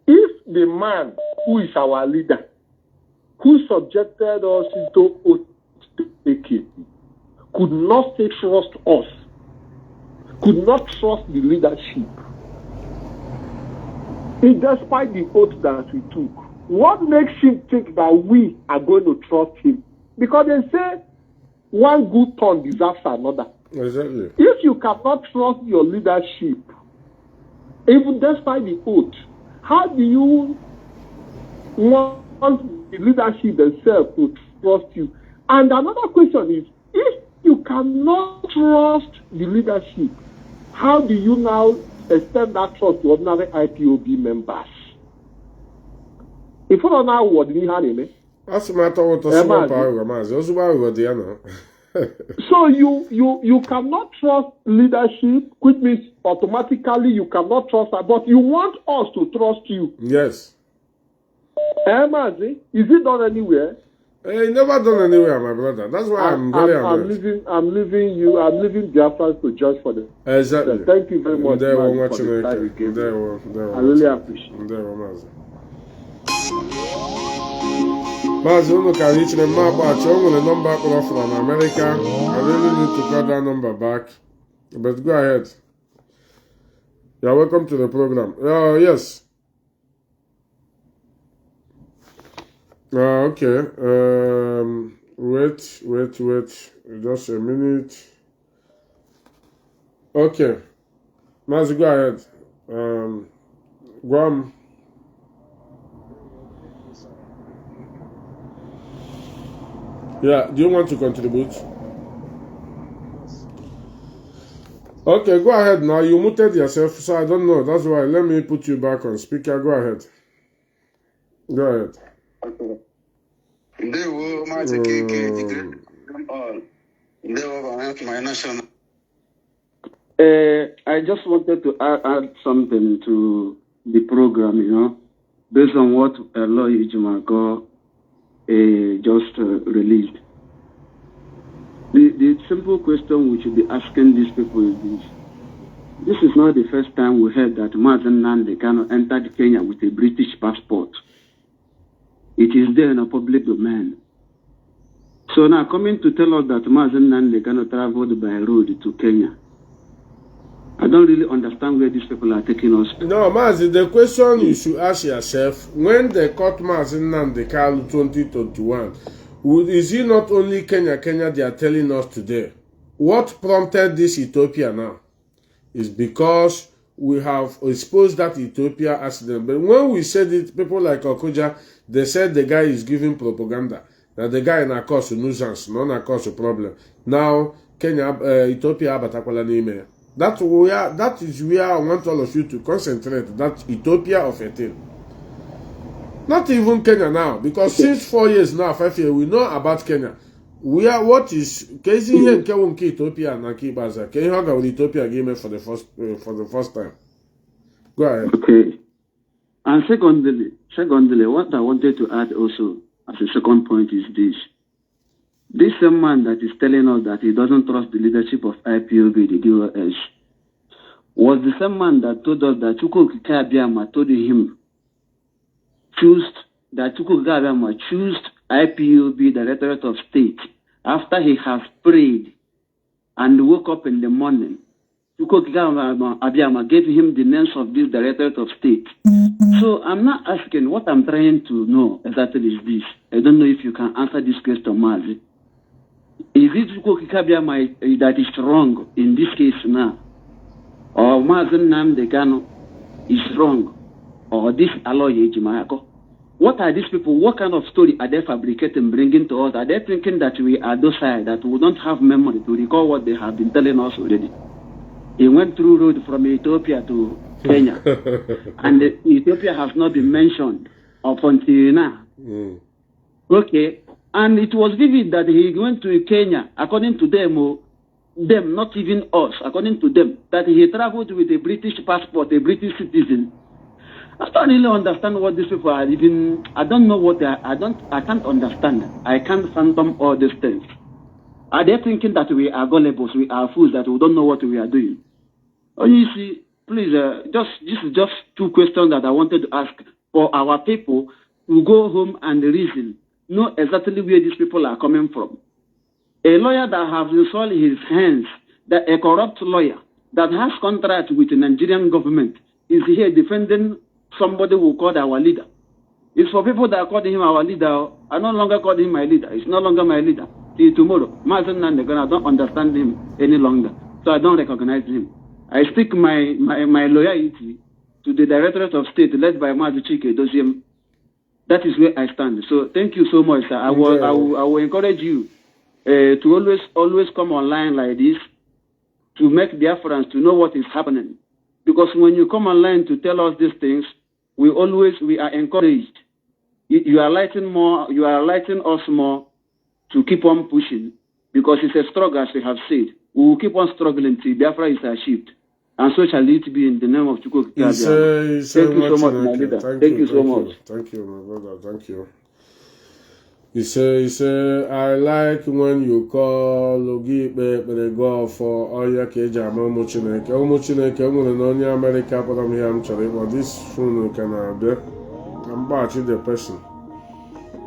if the man who is our leader, who subjected us into oath taking, could not say trust us, could not trust the leadership, despite the oath that we took, what makes him think that we are going to trust him? Because they say one good turn deserves another. Exactly. If you cannot trust your leadership, even despite the oath, how do you want the leadership themselves to trust you? And another question is, if you cannot trust the leadership, how do you now extend that trust to ordinary IPOB members? If you don't know what you have, that's a matter of small power, so you cannot trust leadership, which means automatically you cannot trust her, but you want us to trust you. Yes. Mazi, is it done anywhere? Never done anywhere, my brother. That's why I'm very annoyed. I'm leaving Biafra to judge for them. Exactly. So thank you very much. I really appreciate it. Mazi, unu can reach the map at the number from America. I really need to call that number back. But go ahead. You're welcome to the program. Yes. Okay. Wait. Just a minute. Okay. Mazi, go ahead. Guam. Yeah, do you want to contribute? Okay, go ahead now. You muted yourself, so I don't know. That's why. Let me put you back on speaker. Go ahead. Go ahead. I just wanted to add something to the program, you know, based on what Ejimkor'S just released. The simple question we should be asking these people is this. This is not the first time we heard that Mazi Nnamdi Kanu entered Kenya with a British passport. It is there in a public domain. So now coming to tell us that Mazi Nnamdi Kanu traveled by road to Kenya, I don't really understand where these people are taking us to. No, Mazi, the question you should ask yourself, when they caught Mazi Nnamdi Kanu 2021, is it not only Kenya they are telling us today? What prompted this Ethiopia now is because we have exposed that Ethiopia accident. But when we said it, people like Okoja, they said the guy is giving propaganda. That the guy na cause a nuisance, not na cause a problem. Now, Ethiopia batakwala n'ime. That is where I want all of you to concentrate. That Ethiopia of a thing. Not even Kenya now, because since 4 years now, 5 years, we know about Kenya. We are what is Ethiopia and Kibaza. Can you hang out with Ethiopia game for the first time? Go ahead. Okay. And secondly, what I wanted to add also as a second point is this. This same man that is telling us that he doesn't trust the leadership of IPOB, the DOS, was the same man that told us that Chukwuka Abiyama told him choose IPOB, Directorate of State, after he has prayed and woke up in the morning. Chukwuka Abiyama gave him the names of this Directorate of State. So I'm not asking, what I'm trying to know exactly is this. I don't know if you can answer this question, Mazi. Is it Chukwuka Abiyama that is wrong in this case now? Or Mazi Nnamdi Kanu is wrong? Or this Aloy Ejimkor'S? What are these people? What kind of story are they fabricating, bringing to us? Are they thinking that we are docile, that we don't have memory to recall what they have been telling us already? He went through road from Ethiopia to Kenya, and Ethiopia has not been mentioned up until now. Okay, and it was vivid that he went to Kenya, according to them, not even us, according to them, that he traveled with a British passport, a British citizen. I don't really understand what these people are even. I don't know what they are. I can't understand. I can't fathom all these things. Are they thinking that we are gullible, we are fools, that we don't know what we are doing? Oh, you see, please, this is just two questions that I wanted to ask for our people to go home and reason, know exactly where these people are coming from. A lawyer that has soiled his hands, that a corrupt lawyer that has contract with the Nigerian government is here defending somebody who called our leader. It's for people that called him our leader. I no longer call him my leader. He's no longer my leader. Till tomorrow, Mazi Nnamdi, I don't understand him any longer, so I don't recognize him. I stick my loyalty to the Directorate of State led by Mazi Chike Doziem. That is where I stand. So thank you so much, sir. I will encourage you to always come online like this to make Biafrans to know what is happening. Because when you come online to tell us these things, we are encouraged. You are lighting us more to keep on pushing, because it's a struggle, as we have said. We will keep on struggling till Biafra is achieved. And so shall it be in the name of Chukwuka Abiyama. Thank you so much, my leader. Thank you so much. Thank you, my brother. Thank you. He say, I like when you call Ogibe go for Oya Keja Momo Chineke. Omo Chineke, only America, but I'm here, I'm sorry, but this phone can be. I'm batching the person.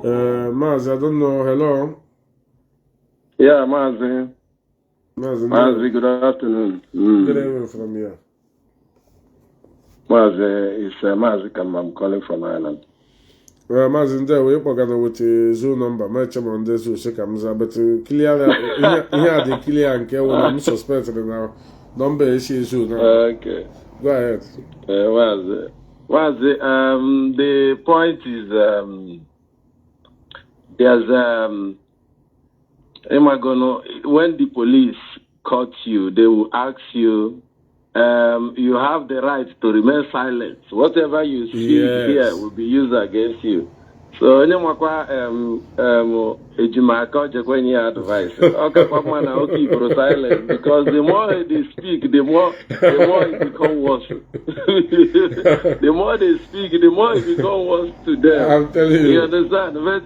Mazi, I don't know. Hello? Yeah, Mazi. Mazi, good afternoon. Good evening from here. Mazi, it's Mazi Kam. I'm calling from Ireland. Well, Mazi, we are with the Zoom number. My chairman, this will shake him, but clear here the clear and care when I'm suspected now. Number is Zoom now. Okay. Go ahead. Mazi, the point is, there's when the police caught you, they will ask you, you have the right to remain silent. Whatever you speak here will be used against you. So Ejimkor'S when you advise, okay, for silent, because the more they speak, the more it becomes worse. The more they speak, the more it becomes worse to them. I'm telling you. You understand? But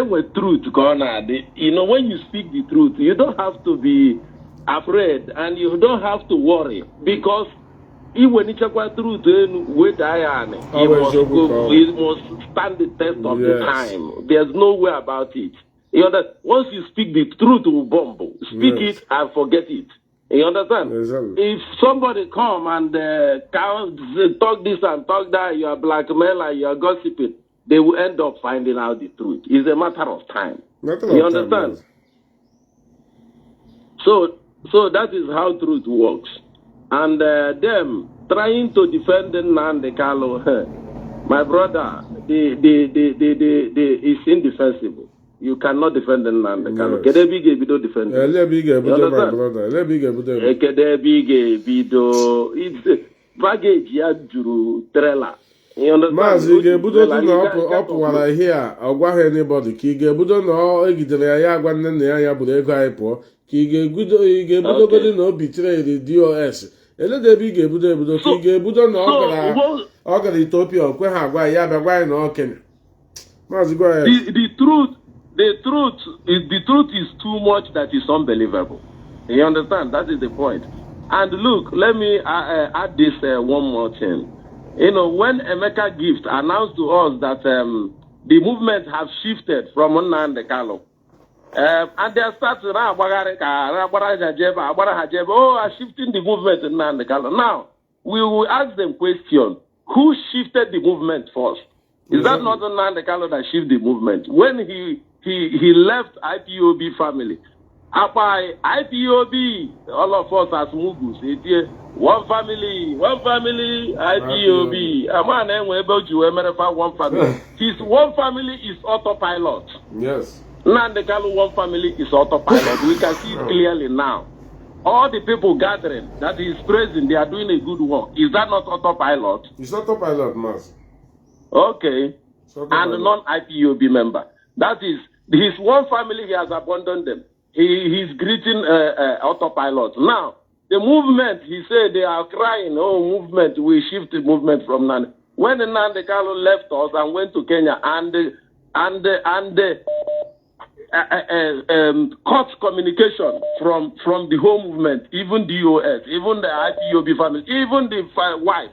with truth, when you speak the truth, you don't have to be afraid and you don't have to worry, because even if you truth, with iron, it must stand the test of the time. There's no way about it. You understand? Once you speak the truth, will bomb. Speak it and forget it. You understand? Exactly. If somebody come and talk this and talk that, you are blackmailer, you are gossiping, they will end up finding out the truth. It's a matter of time. You understand? So that is how truth works. And them trying to defend Nnamdi Kanu, my brother, it's indefensible. You cannot defend Nnamdi Kanu. Kedebige bido defend. It's baggage ya juru trailer. Mazi ga-ebudo na ọ pụwara ihe a ọ gwaghị anybody ka ị ga-ebudo na ọ egidere ya agwa nne nna ya bụrụ ego anyị pụọ ka ị ga-ebudogodi na o bitere DOS. Eledebe ị ga-ebudo ka ị ga-ebudo na ọ gara ọ gara Ethiopia okwe ha agwa ya bịa gwa anyị na ọ Kenya. Mazi, go ahead. The truth is too much that is unbelievable. You understand? That is the point. And look, let me add this one more thing. You know, when Emeka Gift announced to us that the movement has shifted from Nnamdi Kanu, and they are starting shifting the movement to Nnamdi Kanu. Now, we will ask them question, who shifted the movement first? Is that not Nnamdi Kanu that shifted the movement? When he left IPOB family, by IPOB, all of us as Mugus, one family, IPOB. A man one family. His one family is autopilot. Yes. Nnamdi Kanu one family is autopilot. We can see it clearly now. All the people gathering that he is praising, they are doing a good work. Is that not autopilot? It's autopilot, Mazi. Okay. And non-IPOB member. That is, his one family, he has abandoned them. He's greeting autopilot. Now, the movement, he said they are crying, oh, movement, we shift the movement from Nnamdi. When Nnamdi Kanu left us and went to Kenya cut communication from the whole movement, even DOS, even the IPOB family, even the wife,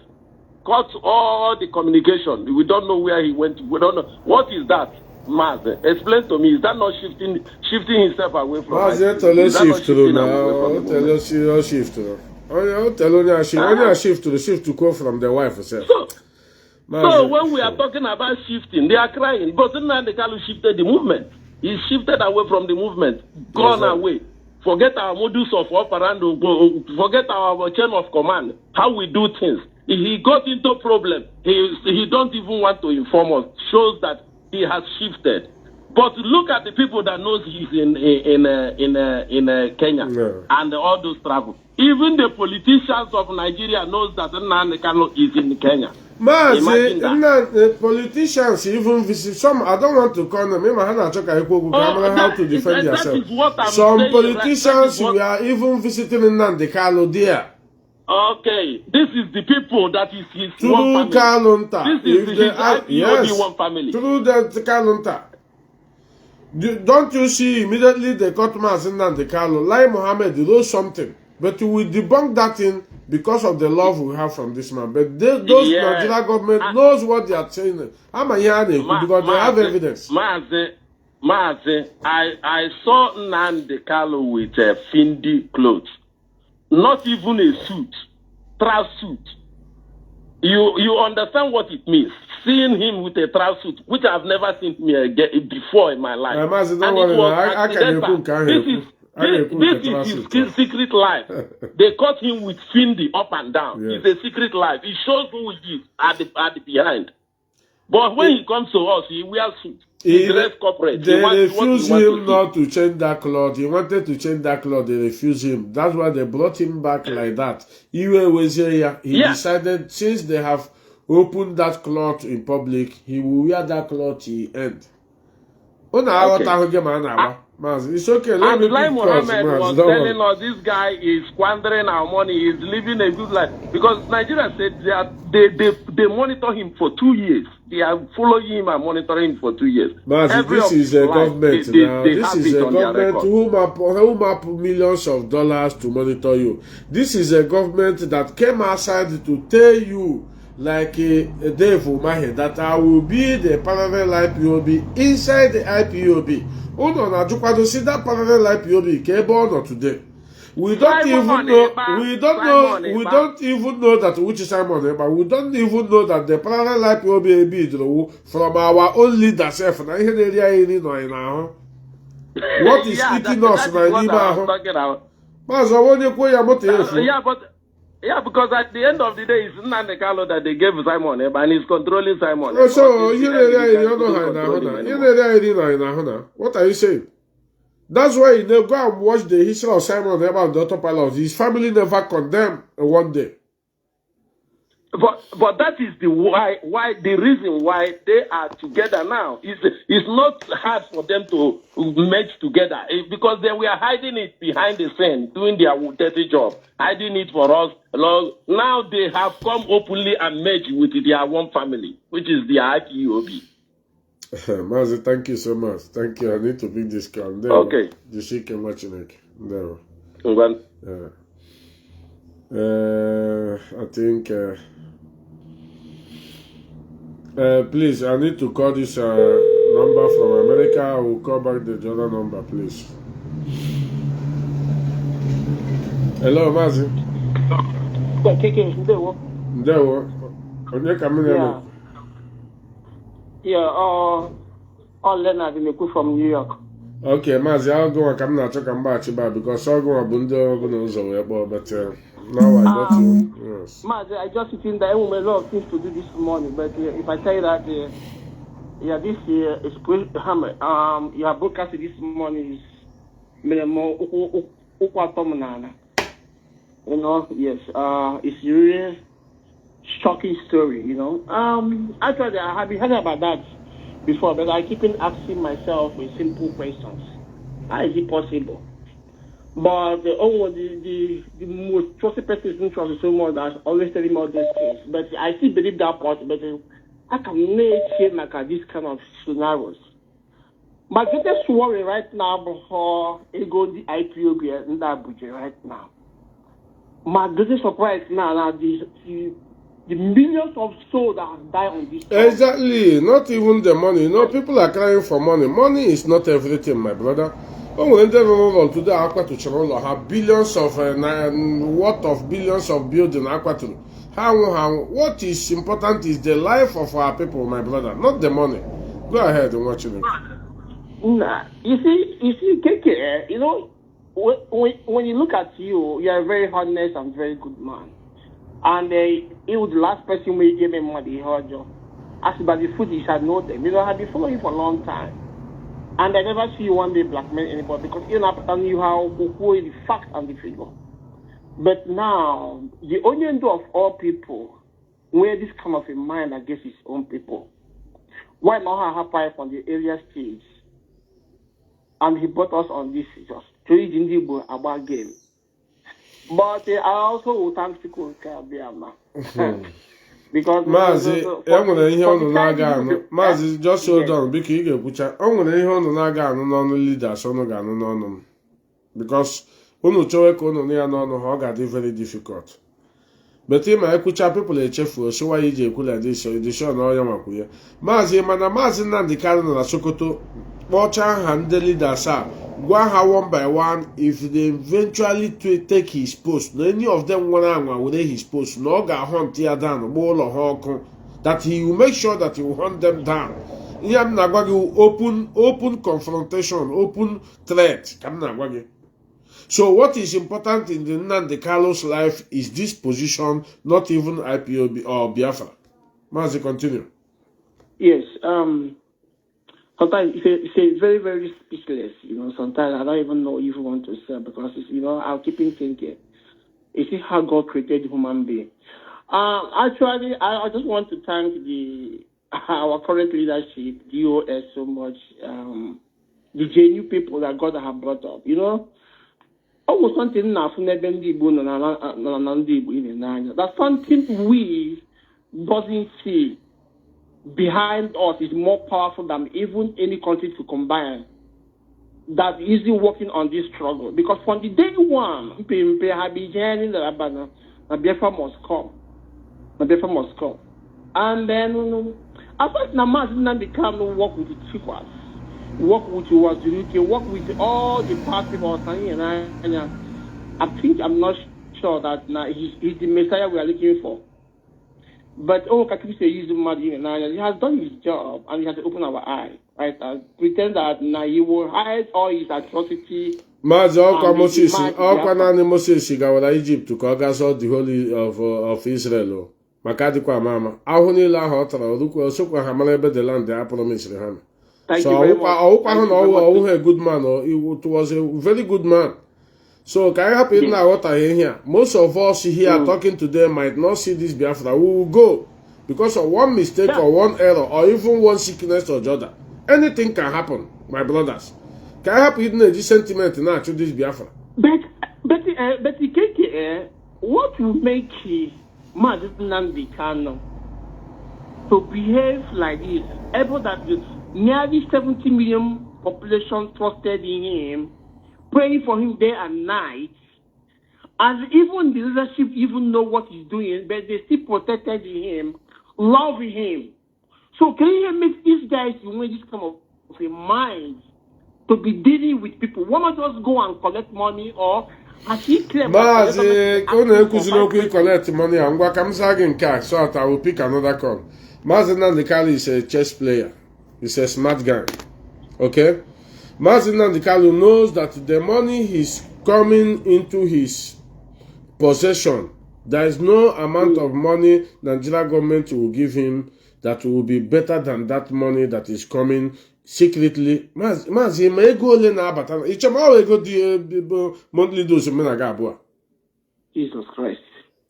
cut all the communication. We don't know where he went. We don't know. What is that? Mazi, explain to me. Is that not shifting himself away from Mazi, tell us shift to now. Tell us shift to. Oh, tell us shift to go from the wife herself. So when we are talking about shifting, they are crying. But Nnamdi Kanu shifted the movement. He shifted away from the movement, gone away. Forget our modus of operandi, forget our chain of command, how we do things. He got into problem. He don't even want to inform us. Shows that he has shifted. But look at the people that knows he's in Kenya and all those travel. Even the politicians of Nigeria knows that Nnamdi Kanu is in Kenya. Mazi, the politicians even visit some. I don't want to call them. How to defend yourself. Some politicians were even visiting Nnamdi Kanu there. Okay, this is the people that is his one family. This is his IPOB one family. Through the Kalunta. Don't you see immediately they cut Mazi Nnamdi Kanu? Lai Mohammed wrote something. But we debunk that thing because of the love we have from this man. But those Nigeria government knows what they are saying. I'm a Yana because they have evidence. Mazi, I saw Nnamdi Kanu with Findi clothes. Not even a suit, trouser suit. You understand what it means? Seeing him with a trouser suit, which I've never seen before in my life. Mazi, don't worry. This is his secret life. They caught him with Findi up and down. Yes. It's a secret life. It shows who he is at the behind. But when he comes to us, he wears suit. He dress corporate. They refuse him not to change that cloth. He wanted to change that cloth. They refused him. That's why they brought him back like that. He decided, since they have opened that cloth in public, he will wear that cloth till the end. It's okay. And Lai Mohammed was telling us this guy is squandering our money, he's living a good life. Because Nigeria said they monitor him for 2 years. They are following him and monitoring him for 2 years. This is a government now. This is a government who map millions of dollars to monitor you. This is a government that came outside to tell you, like a devil, that I will be the parallel IPOB inside the IPOB. Oh no, now you see that parallel IPOB came today. We don't even know that which is Simon, but we don't even know that the parallel IPOB from our own leader self. What is eating us? Yeah, because at the end of the day, it's Nnamdi Kanu that they gave Simon, and he's controlling Simon. So, what are you saying? That's why you go and watch the history of Simon about the autopilot. His family never condemned one day. But that is the the reason why they are together now. It's not hard for them to merge together because they were hiding it behind the scene, doing their dirty job, hiding it for us. Now they have come openly and merged with their one family, which is the IPOB. Mazi, thank you so much. Thank you. I need to pick this call. Okay. The she came watching it. There. I think. Please, I need to call this number from America. I will call back the other number, please. Hello, Mazi. Nnamdi from New York. Okay, Mazi, I'll go and come now to come back because I'll go and but now I got you. Yes. Mazi, I just think that I have a lot of things to do this morning, but if I tell you that this is hammer, your broadcast this morning is minimal. You know, yes, it's really shocking story, you know. Actually, I have been heard about that before, but I keep asking myself with simple questions. How is it possible? But the most trusted person is trusted so much that's always telling me all these things. But I still believe that part, but I can make shit like this kind of scenarios. My greatest worry right now before I go the Ethiopia in that budget right now. My greatest surprise now the millions of souls that have died on this planet. Exactly. Not even the money. You know, people are crying for money. Money is not everything, my brother. When they run today, Aqua have billions of worth of billions of building Aqua. How what is important is the life of our people, my brother, not the money. Go ahead and watch it. Nah, you see, KK, you know, when you look at you, you're a very honest and very good man. And he was the last person who gave me money, he heard you. As about the food, he had no them. You know, I've been following you for a long time. And I never see you one day blackmail anybody because you know how the fact and the figure. But now, the onion of all people, where this kind of a mind against his own people, why not have five on the area stage? And he brought us on this just to about game. But I also will thank people because Mazi, Mazi, just hold on, because you get butcher. I'm going to hear on the leaders, on because unu chowe ko unu ya no ho ga dey very difficult. But him I kucha people e chefu so why je ku like this so the show no ya makuye. Mazi mana Mazi Nnamdi Kanu na Sokoto kpocha hand leaders are gwa ha one by one if they eventually take his post. No any of them wanna with his post no ga hunt ya down ball or that he will make sure that he will hunt them down. Yam na gwa open confrontation, open threat. Kam na gwa. So what is important in the Nnamdi Kanu's life is this position, not even IPOB or Biafra. Mazi, continue. Yes. Sometimes it's very, very speechless. You know, sometimes I don't even know if you want to say because it's, you know, I'll keep thinking. You see how God created human being. Actually, I just want to thank our current leadership, DOS, so much. The genuine people that God have brought up. You know. Almost something that's something we doesn't see behind us is more powerful than even any country to combine that is working on this struggle. Because from the day one, Biafra must come. Biafra must come. And then after Nnamdi Kanu work with the Chikwas. Work with you, work with all the parties or something, and I think I'm not sure that he's the Messiah we are looking for. But he has done his job and he has opened our eyes, right? Pretend that he will hide all his atrocity. Mazi, Moses gawara Egypt to all the holy of Israel. Makadikwa mama. Ahuni la hotara, Ruko Sokwa Hamalebe the land they are promised him. So a good man, or he was a very good man. So can I help you now? What I hear here? Most of us here talking today might not see this Biafra. We will go because of one mistake or one error or even one sickness or the other. Anything can happen, my brothers. Can I help you in the sentiment now to this Biafra? But what will make Mazi Nnamdi Kanu to behave like this? Able that nearly 70 million population trusted in him, praying for him day and night, and even the leadership even know what he's doing, but they still protected him, love him. So can you make these guys when this come of a mind to be dealing with people? Why not just go and collect money, or has he claimed Mazi, collect money and work? I'm saying so I will pick another call. Mazi Nnamdi Kanu is a chess player. He's a smart guy. Okay? Mazi Nnamdi Kanu knows that the money is coming into his possession. There is no amount of money the Nigeria government will give him that will be better than that money that is coming secretly. Mazi, may go na abata. Ichama go the monthly dose me na ga abua. Jesus Christ.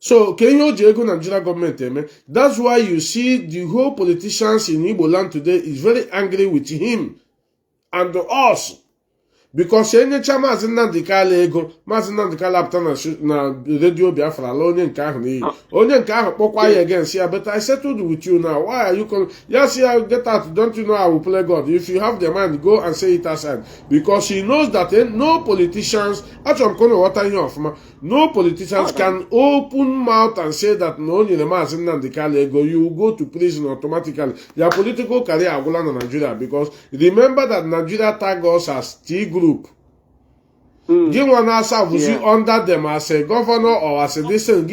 So, can you go Nigeria government? That's why you see the whole politicians in Igbo land today is very angry with him and us. Because any chama Mazi Nnamdi Kanu ego, Mazi Nnamdi Kanu apụta na radio Biafra ala onye nke ahụ n'iyi. Onye nke ahụ kpọkwa ya again, say, but I settled with you now. Why are you coming? Yes, get out. Don't you know I will play God? If you have the mind, go and say it aside. Because he knows that no politicians, actually I'm going to water him off, no politicians can open mouth and say that no only the Mazi Nnamdi Kanu ego, you will go to prison automatically. Your political career agula na Nigeria, because remember that Nigeria tag us as T group. Give one answer under them as a governor or as a listen,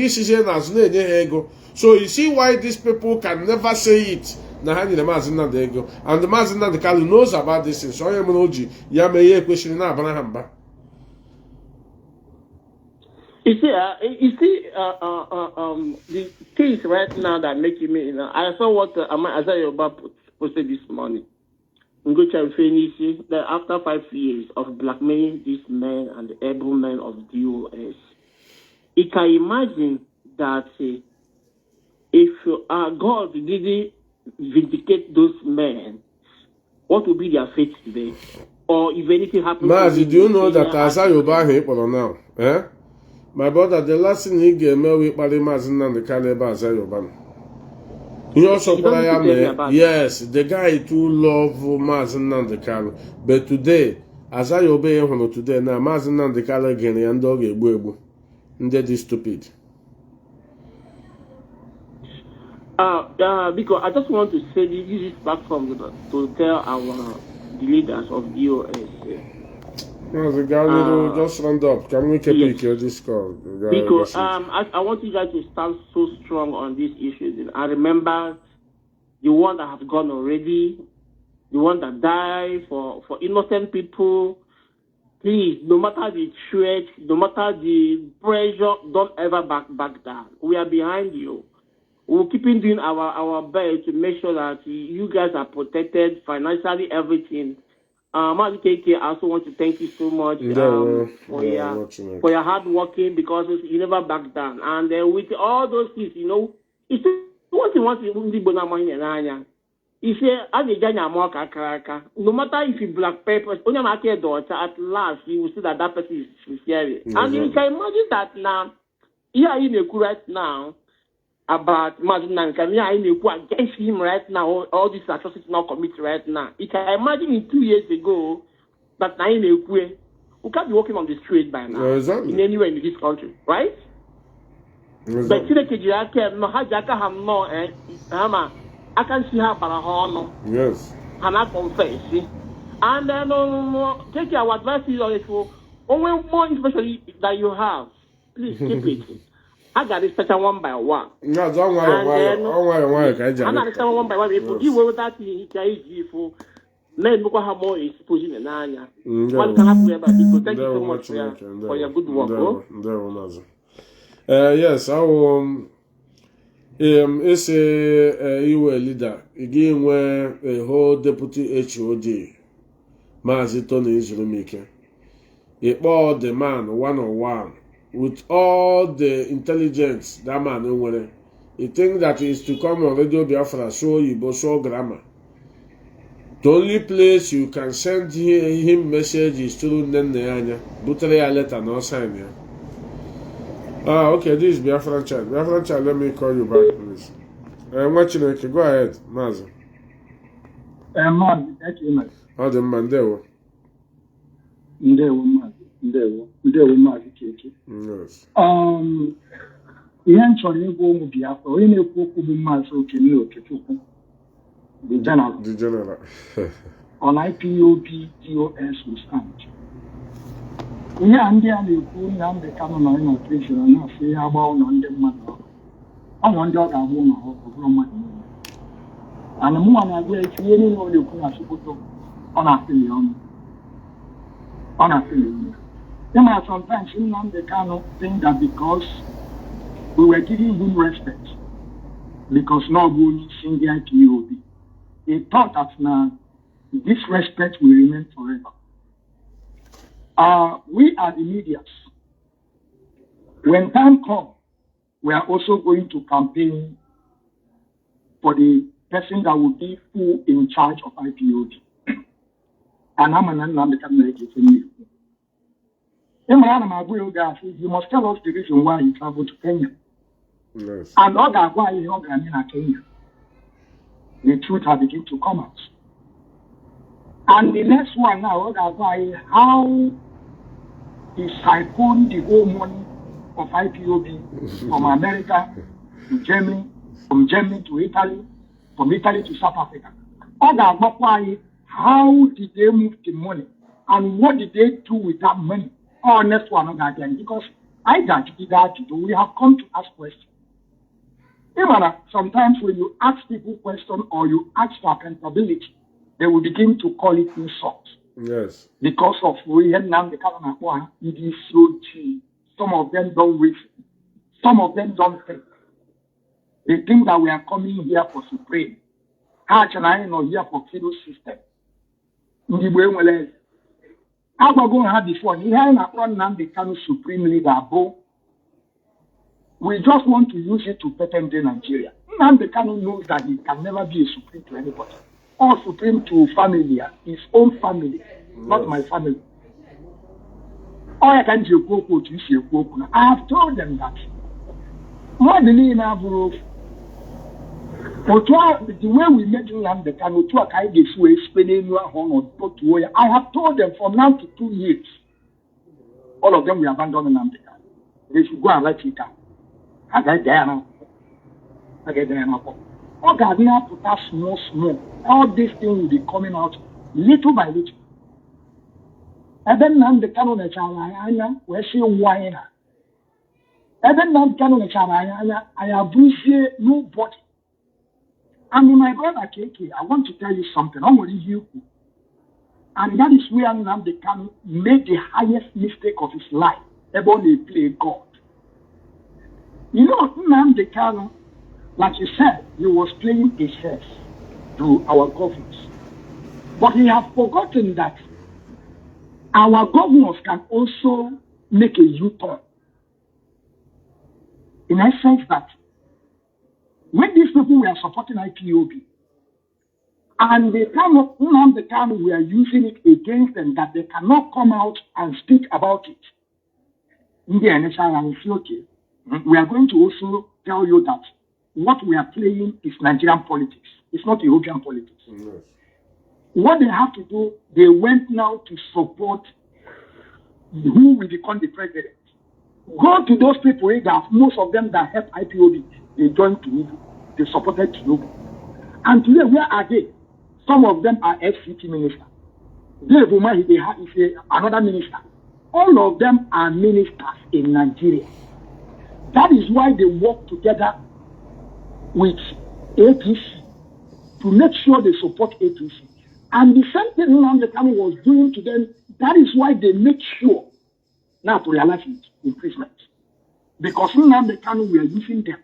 so you see why these people can never say it. And the Mazi Nnamdi Kanu knows about this thing. So you see, the case right now that making me, I saw what Isaiah posted this morning. That after 5 years of blackmailing these men and the able men of DOS, you can imagine that if God didn't vindicate those men, what would be their fate today? Or if anything happens... Mazi, do you know that Isaiah Yoba now? Eh? My brother, the last thing he gave me with Mazi Nnamdi Kanu about Isaiah Yoba. He also yes, the guy too love Mazi Nnamdi Kanu. But today, as I obey him today, now Mazi Nnamdi Kanu again and dog ebu. And that is stupid. Because I just want to say this platform to tell the leaders of DOS. Just round up. Can we keep this call? Because I want you guys to stand so strong on these issues. And I remember the one that have gone already, the one that died for innocent people. Please, no matter the threat, no matter the pressure, don't ever back down. We are behind you. We'll keep doing our best to make sure that you guys are protected financially, everything. Mazi KK, I also want to thank you so much for your hard working, because you never back down. And with all those things, it's one thing you say, no matter if you black papers, at last you will see that person is sincere. And you can imagine that now, here in the right now, about Mazi Nnamdi Kanu against him right now, all these atrocities now committed right now. You can imagine in 2 years ago that now we can't be walking on the street by now in anywhere in this country, right? But I can see her para her. Yes. And I confess. And then take your advice is only more information that you have. Please keep it. I got this special one by one. No, don't worry. I'm not one by one. If you will that he for men who have more exposure than Anya. What can happen about people? Thank you so much for your good work. Yes, I will. It's a leader. Again, where a whole deputy HOD, Mazi Tony is making. Ipob the man one-on-one with all the intelligence that man nwere. He think that he is to come on Radio Biafra, show Igbo, show grammar. The only place you can send him message is through Nnamdi. Butere ya letter, no sign here. Okay, this is Biafra child. Biafra child, let me call you back, please. Watching it, go ahead, Mazi. Mazi, thank you, Mazi. How the man there? Ndewo, Mazi, Keke. Yes. Ihe nchọrọ ịgwa ụmụ Biafra, onye na-ekwu okwu bụ Maazị Okechukwu, the general. On IPOB, DOS will stand. Ihe a ndị a na-ekwu Nnamdi Kanu nọ na prison na-asị ihe agba ụlọ ndị mmadụ ọnwụ ndị ọ ga-agba ụlọ ọ bụrụ mmadụ niile. Ana mụnwa na-agwa echi ihe niile ọ na-ekwu na Sokoto ọ na-afịli ọnụ. Sometimes Nnamdi Kanu think that because we were giving him respect, because now we only sing the IPOB, he thought that now this respect will remain forever. We are the media. When time comes, we are also going to campaign for the person that will be full in charge of IPOB. And I'm an Nnamdi Kanu. You must tell us the reason why he traveled to Kenya. Yes. And other why he's not in Kenya. The truth has begun to come out. And the next one now, why how he siphoned the whole money of IPOB from America to Germany, from Germany to Italy, from Italy to South Africa. Other why how did they move the money and what did they do with that money? Or next one again, because I got to we have come to ask questions. Even sometimes when you ask people questions or you ask for accountability, they will begin to call it insults. Yes. Because of it is so cheap. Some of them don't read. Some of them don't think. They think that we are coming here for supreme. How can I know here for feudal system? I'm going to have before. Nnamdi Kanu supreme leader. We just want to use it to pretend in Nigeria. Nnamdi Kanu knows that he can never be a supreme to anybody. Or supreme to family, his own family, not my family. I have told them that. The way we made Nnamdi Kanu, I have told them from now to 2 years, all of them will abandon Nnamdi Kanu. They should go and write it down. I get there now. All God, now put us small. All these things will be coming out little by little. And then Nnamdi Kanu we see wine. And then Nnamdi Kanu I have reached nobody. And my brother KK, I want to tell you something. I'm going to hear you. And that is where Nnamdi Kanu made the highest mistake of his life. About they play God. You know, Nnamdi Kanu, like you said, he was playing a chess to our governors. But he has forgotten that our governors can also make a U-turn. In essence that when these people were supporting IPOB, and the Nnamdi Kanu were using it against them, that they cannot come out and speak about it. In the NSR, okay, we are going to also tell you that what we are playing is Nigerian politics. It's not European politics. Yes. What they have to do, they went now to support who will become the president. Go to those people that most of them that help IPOB, they joined Tinubu. They supported Tinubu. And today, where are they? Some of them are FCT ministers. Is another minister. All of them are ministers in Nigeria. That is why they work together with APC to make sure they support APC. And the same thing Nnamdi Kanu was doing to them, that is why they make sure now to realize it, imprisonment. Because Nnamdi Kanu were using them.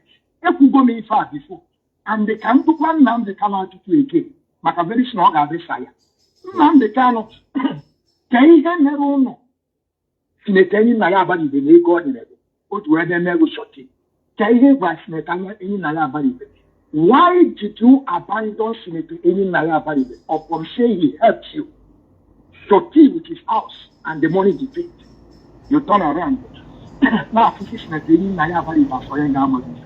If we go far before, and they can do one Nnamdi Kanu to again, but a very small guy fire. Nnamdi Kanu, Senator any Naya Badi the Lego in it. What were the Nego shorty? Kay by Senator any Naya Badi. Why did you abandon Senator any Naya Badi? Upon saying he helped you, shorty with his house and the money he paid. You turn around. Now, this is Senator any Naya Badi for your Amazon.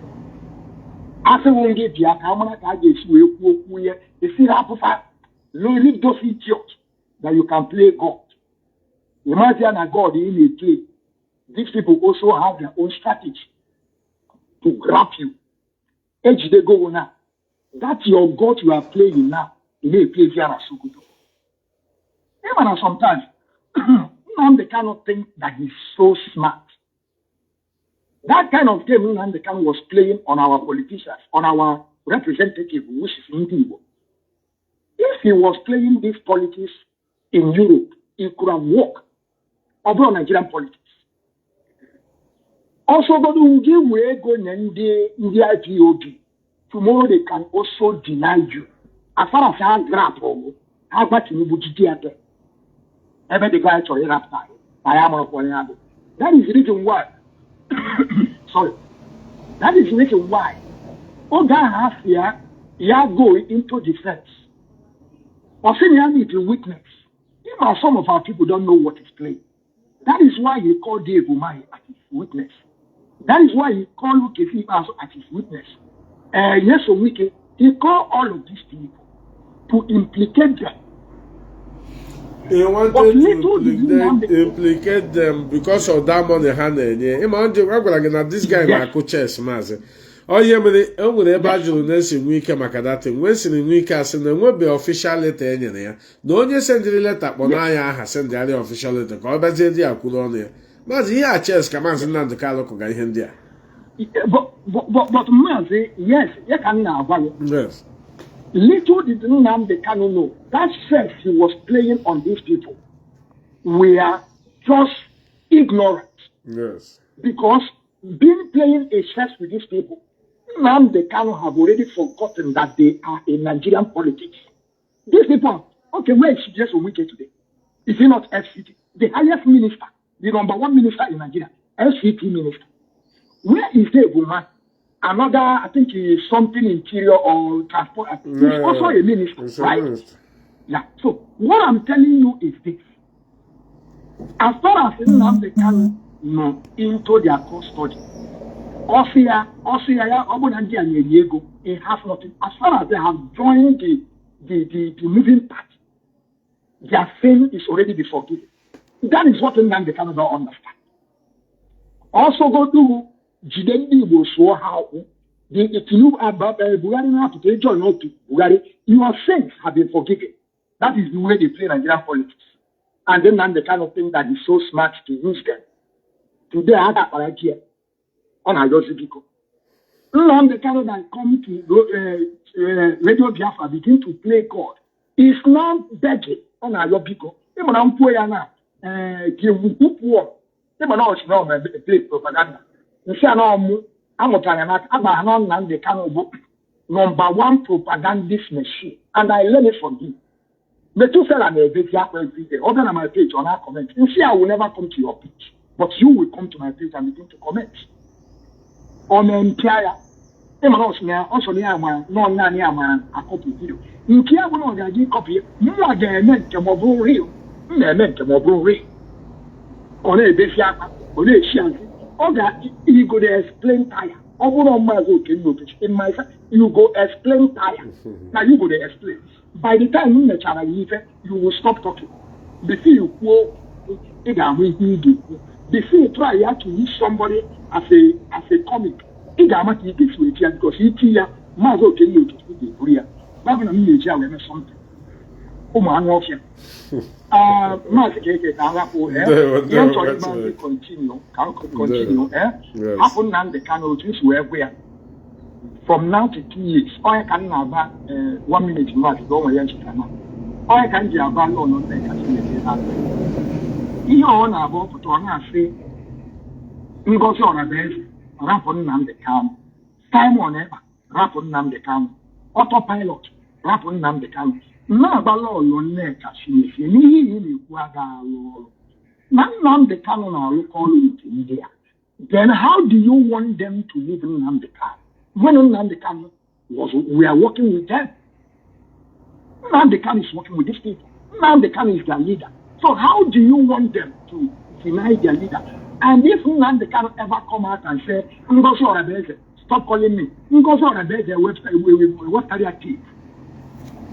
After we get the account, I guess we see how far. Leave those idiots that you can play God. Imagine a God in a play. These people also have their own strategy to grab you. Edge they go now. That's your God you are playing now. You may play here as so good. Even sometimes, they cannot think that he's so smart. That kind of game Nnamdi Kanu was playing on our politicians, on our representative, which is Nnamdi. If he was playing these politics in Europe, he could have worked over Nigerian politics. Also, but we give way go in the Ipob. Tomorrow they can also deny you. As far as I grab, how about you would you do? Ever the guy to after I am a that is the reason why. Sorry. That is the reason why. Oh, God has here, you are going into defense. Or senior need to witness. Even some of our people don't know what is playing. That is why he called Dave Umai as his witness. That is why he called Lukefi as his witness. Yes, so Wiki, he called all of these people to implicate them. He wanted to implicate them because of that money handed. This guy Kanu'S Mazi. Oh yeah, o nwere ebe ajụrụ na-esi nwe ike maka datin wee siri nwe ike asị na enwebe official letter enyere ya na onye sendiri leta kpọ n'anya aha sendịarị official letter ka ọ bịazie ndị a kwuru ọnụ ya Mazi ihe a Chess ka Mazi Nnamdi Kanu kụga ihe ndị a but Mazi, yes, you can now. Yes. Little did Nnamdi Kanu know that sex he was playing on these people were just ignorant. Yes. Because being playing a sex with these people, Nnamdi Kanu have already forgotten that they are in Nigerian politics. These people, okay, where is just a week today? Is he not FCT? The highest minister, the #1 minister in Nigeria, FCT minister. Where is the woman? Another, I think he is something interior or transport. He's also a minister, right? Yeah. So what I'm telling you is this. As far as Nnamdi Kanu no into their custody, Austria, it has nothing. As far as they have joined the moving party, their sin is already be forgiven. That is what Nnamdi Kanu don't understand. Also go to Jidendi will show how the Bulgari now to join not to Bulgari, your sins have been forgiven. That is the way they play Nigerian politics. And then Nnamdi Kanu think that he's so smart to use them. Today I have a idea on a Yosibiko. Nnamdi Kanu that come to Radio Biafra begin to play God. It's not begging on a Yosibiko. Even I'm poor now. Give poor. Even now it's not play propaganda. I'm Nnamdi Kanu #1 propagandist machine, and I learned it from him. The two fellas may be every day. Other than my page on our comment. You see, I will never come to your page, but you will come to my page and begin to comment. On the entire, also near my a copy video. In Kia, we don't get copy. More than a mobile real. Meant a mobile real. On a baby, on a shanty. Or that you go to explain tire. Over on my notice in my you go explain tire. Now you go to explain. By the time you will stop talking. Before you quote, before you try to use somebody as a comic, because he Mazo can you to the Korea. But when I'm something. Oh my God. Continue. Happen Nnamdi Kanu just where from now to 2 years. I can have 1 minute mark go my young I can give a value on the you on about to say Ngozi on a base, rap on Nnamdi Kanu. Simon ever, rap on Nnamdi Kanu. Autopilot, rap on Nnamdi Kanu. Na about law your neck as you see me, Nana Nnamdi Kanu now you call it India, then how do you want them to live in Nnamdi Kanu? When Nnamdi Kanu we are working with them. Nnamdi Kanu is working with these people. Nnamdi Kanu is their leader. So how do you want them to deny their leader? And if Nnamdi Kanu ever come out and say, Ngozi Orebeze, stop calling me. Ngozi Orebeze, what career thief?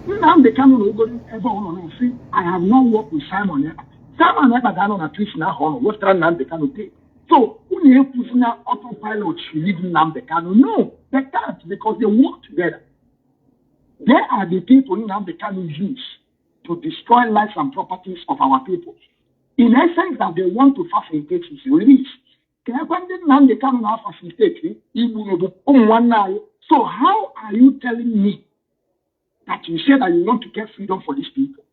Nnamdi Kanu no go ever on see. I have not worked with Simon Ekpa. Simon Ekpa done on a twist now. What's that Nnamdi Kanu take? So when you put now autopilot, you leave Nnamdi Kanu. No, they can't because they work together. They are the people Nnamdi Kanu use to destroy lives and properties of our people. In essence, that they want to facilitate his release. Nnamdi Kanu now facilitate. So how are you telling me that you say that you want to get freedom for these people,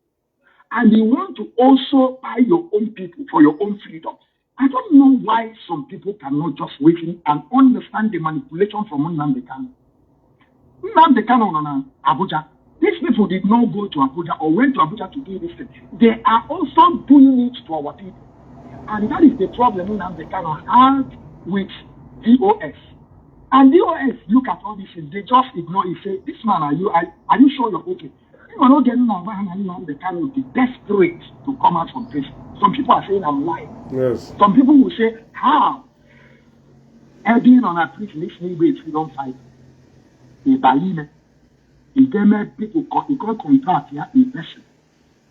and you want to also buy your own people for your own freedom? I don't know why some people cannot just wait and understand the manipulation from Nnamdi Kanu. Nnamdi Kanu on Abuja. These people did not go to Abuja or went to Abuja to do this thing. They are also doing it to our people. And that is the problem Nnamdi Kanu had with DOS. And DOS look at all this and they just ignore it. Say, this man, are you sure you're okay? You are not getting Nnamdi Kanu the desperate to come out from prison. Some people are saying I'm lying. Yes. Some people will say, how? Being on a prison, this new way we don't fight. He people contract here in person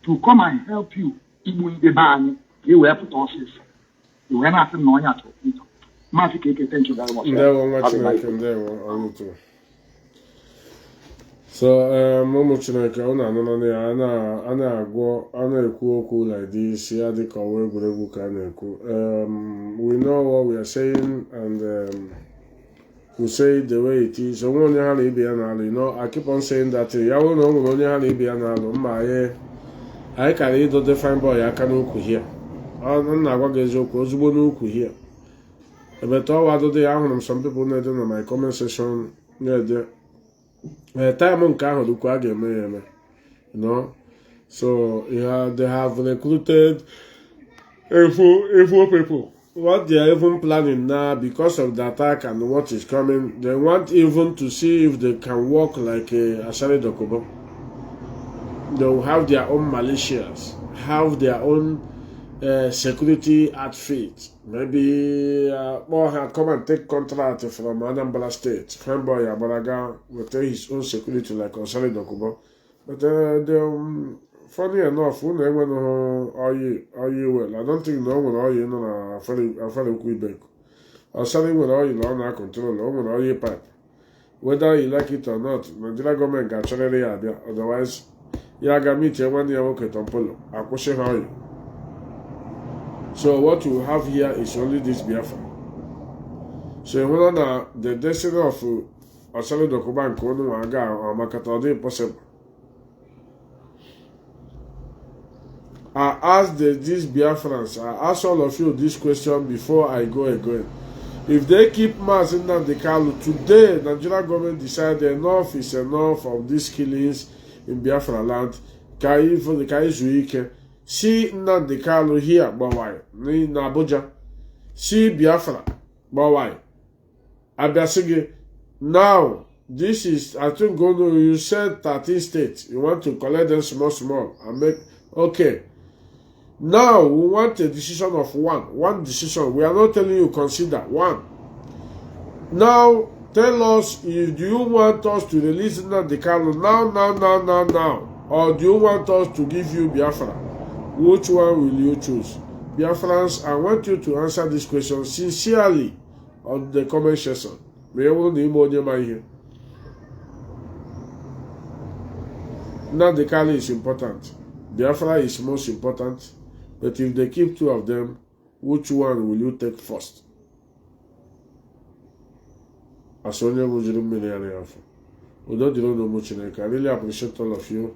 to come and help you. Even in the ban, you will put us. You will not know yet. Mazi, thank you very much. So, Momo Chineke, ana ekwu okwu like this, ya dịka ọwa egwuregwu ka na-ekwu. We know what we are saying, and we say it the way it is. Onwe onye ha na ibe ya na-alụ, you know, I keep on saying that. Ya wụ na onwere onye ha na ibe ya na-alụ, mma anyị kara ịdọte fine boy aka n'ukwu here. Ọ na-agwa gị eziokwu ozugbo n'ukwu here. Ebe tọwa adọde ya, ahụrụ m some people na-ede na my comment section na-ede time nke ahụ dịkwa a ga-eme ya eme, you know. So they have recruited evil people. What they are even planning now, because of the attack and what is coming, they want even to see if they can work like Asari Dokubo. They will have their own militias, have their own security outfit. Maybe come and take contract from Anambra State. Fanboy Abaraga will take his own security like Asari Dokubo. But funny enough, when they went are you well? I don't think no one are you know a fellow Quebec. Or something with all you on our control, or all your pipe. Whether you like it or not, Nigeria government got charity idea. Otherwise, Yaga meet you 1 year okay to Polo. I question how you. So what you have here is only this Biafra. So when the destiny of Asali Dokuban Kono Aga or Makatade possible. I asked these Biafrans, I asked all of you this question before I go again. If they keep Mazi Nnamdi Kanu, today Nigeria government decided enough is enough of these killings in Biafra land. See Nnamdi Kanu here, Bawai, in Abuja. See Biafra, Bawai. Abiasige. Now, this is, I think, you said 13 states. You want to collect them small, and make, okay. Now, we want a decision of one decision. We are not telling you consider one. Now, tell us, do you want us to release Nnamdi Kanu now, or do you want us to give you Biafra? Which one will you choose? Biafrans, I want you to answer this question sincerely on the comment section. Nnamdi Kanu is important. Biafra is most important. But if they keep two of them, which one will you take first? As only we don't know much. I really appreciate all of you.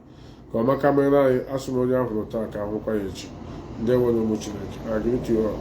Come camera, as much as I greet you all.